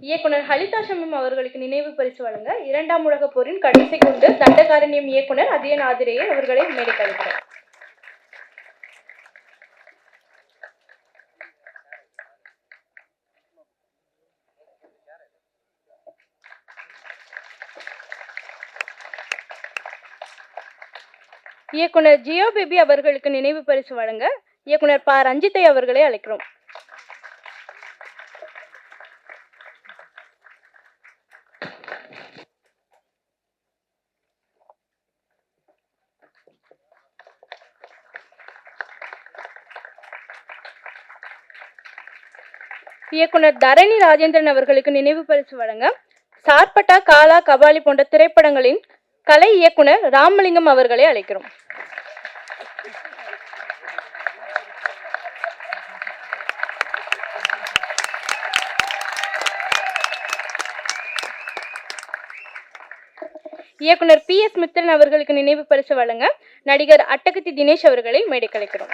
இயக்குனர் ஹலிதா ஷமீம் அவர்களுக்கு நினைவு பரிசு வழங்க 2ஆம் உலகப் போரின் கடைசி குண்டு தண்டகாரண்யம் இயக்குனர் அதியன் ஆதிரேயன் அவர்களை மேடைக்கு அழைக்கிறார். இயக்குனர் ஜியோ பேபி அவர்களுக்கு நினைவு பரிசு வழங்க இயக்குனர் ப ரஞ்சித்தை அவர்களை அழைக்கிறோம். இயக்குனர் தரணி ராஜேந்திரன் அவர்களுக்கு நினைவு பரிசு வழங்க சார்பட்டா, காலா, கபாலி போன்ற திரைப்படங்களின் கலை இயக்குனர் ராமலிங்கம் அவர்களை அழைக்கிறோம். இயக்குனர் PS மித்ரன் அவர்களுக்கு நினைவு பரிசு வழங்க நடிகர் அட்டகத்தி தினேஷ் அவர்களை மேடைக்கு அழைக்கிறோம்.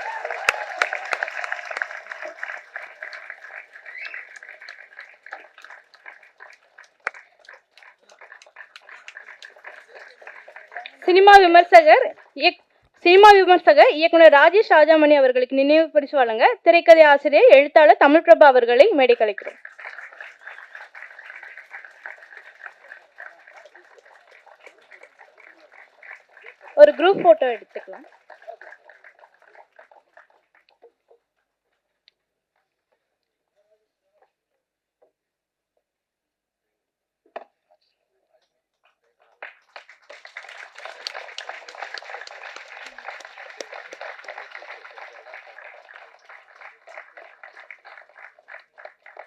சினிமா விமர்சகர் இயக்குனர் ராஜேஷ் ராஜாமணி அவர்களுக்கு நினைவு பரிசு வழங்க திரைக்கதை ஆசிரியர் எழுத்தாளர் தமிழ் பிரபா அவர்களை மேடைக்கு அழைக்கிறோம். ஒரு குரூப் போட்டோ எடுத்துக்கலாம்.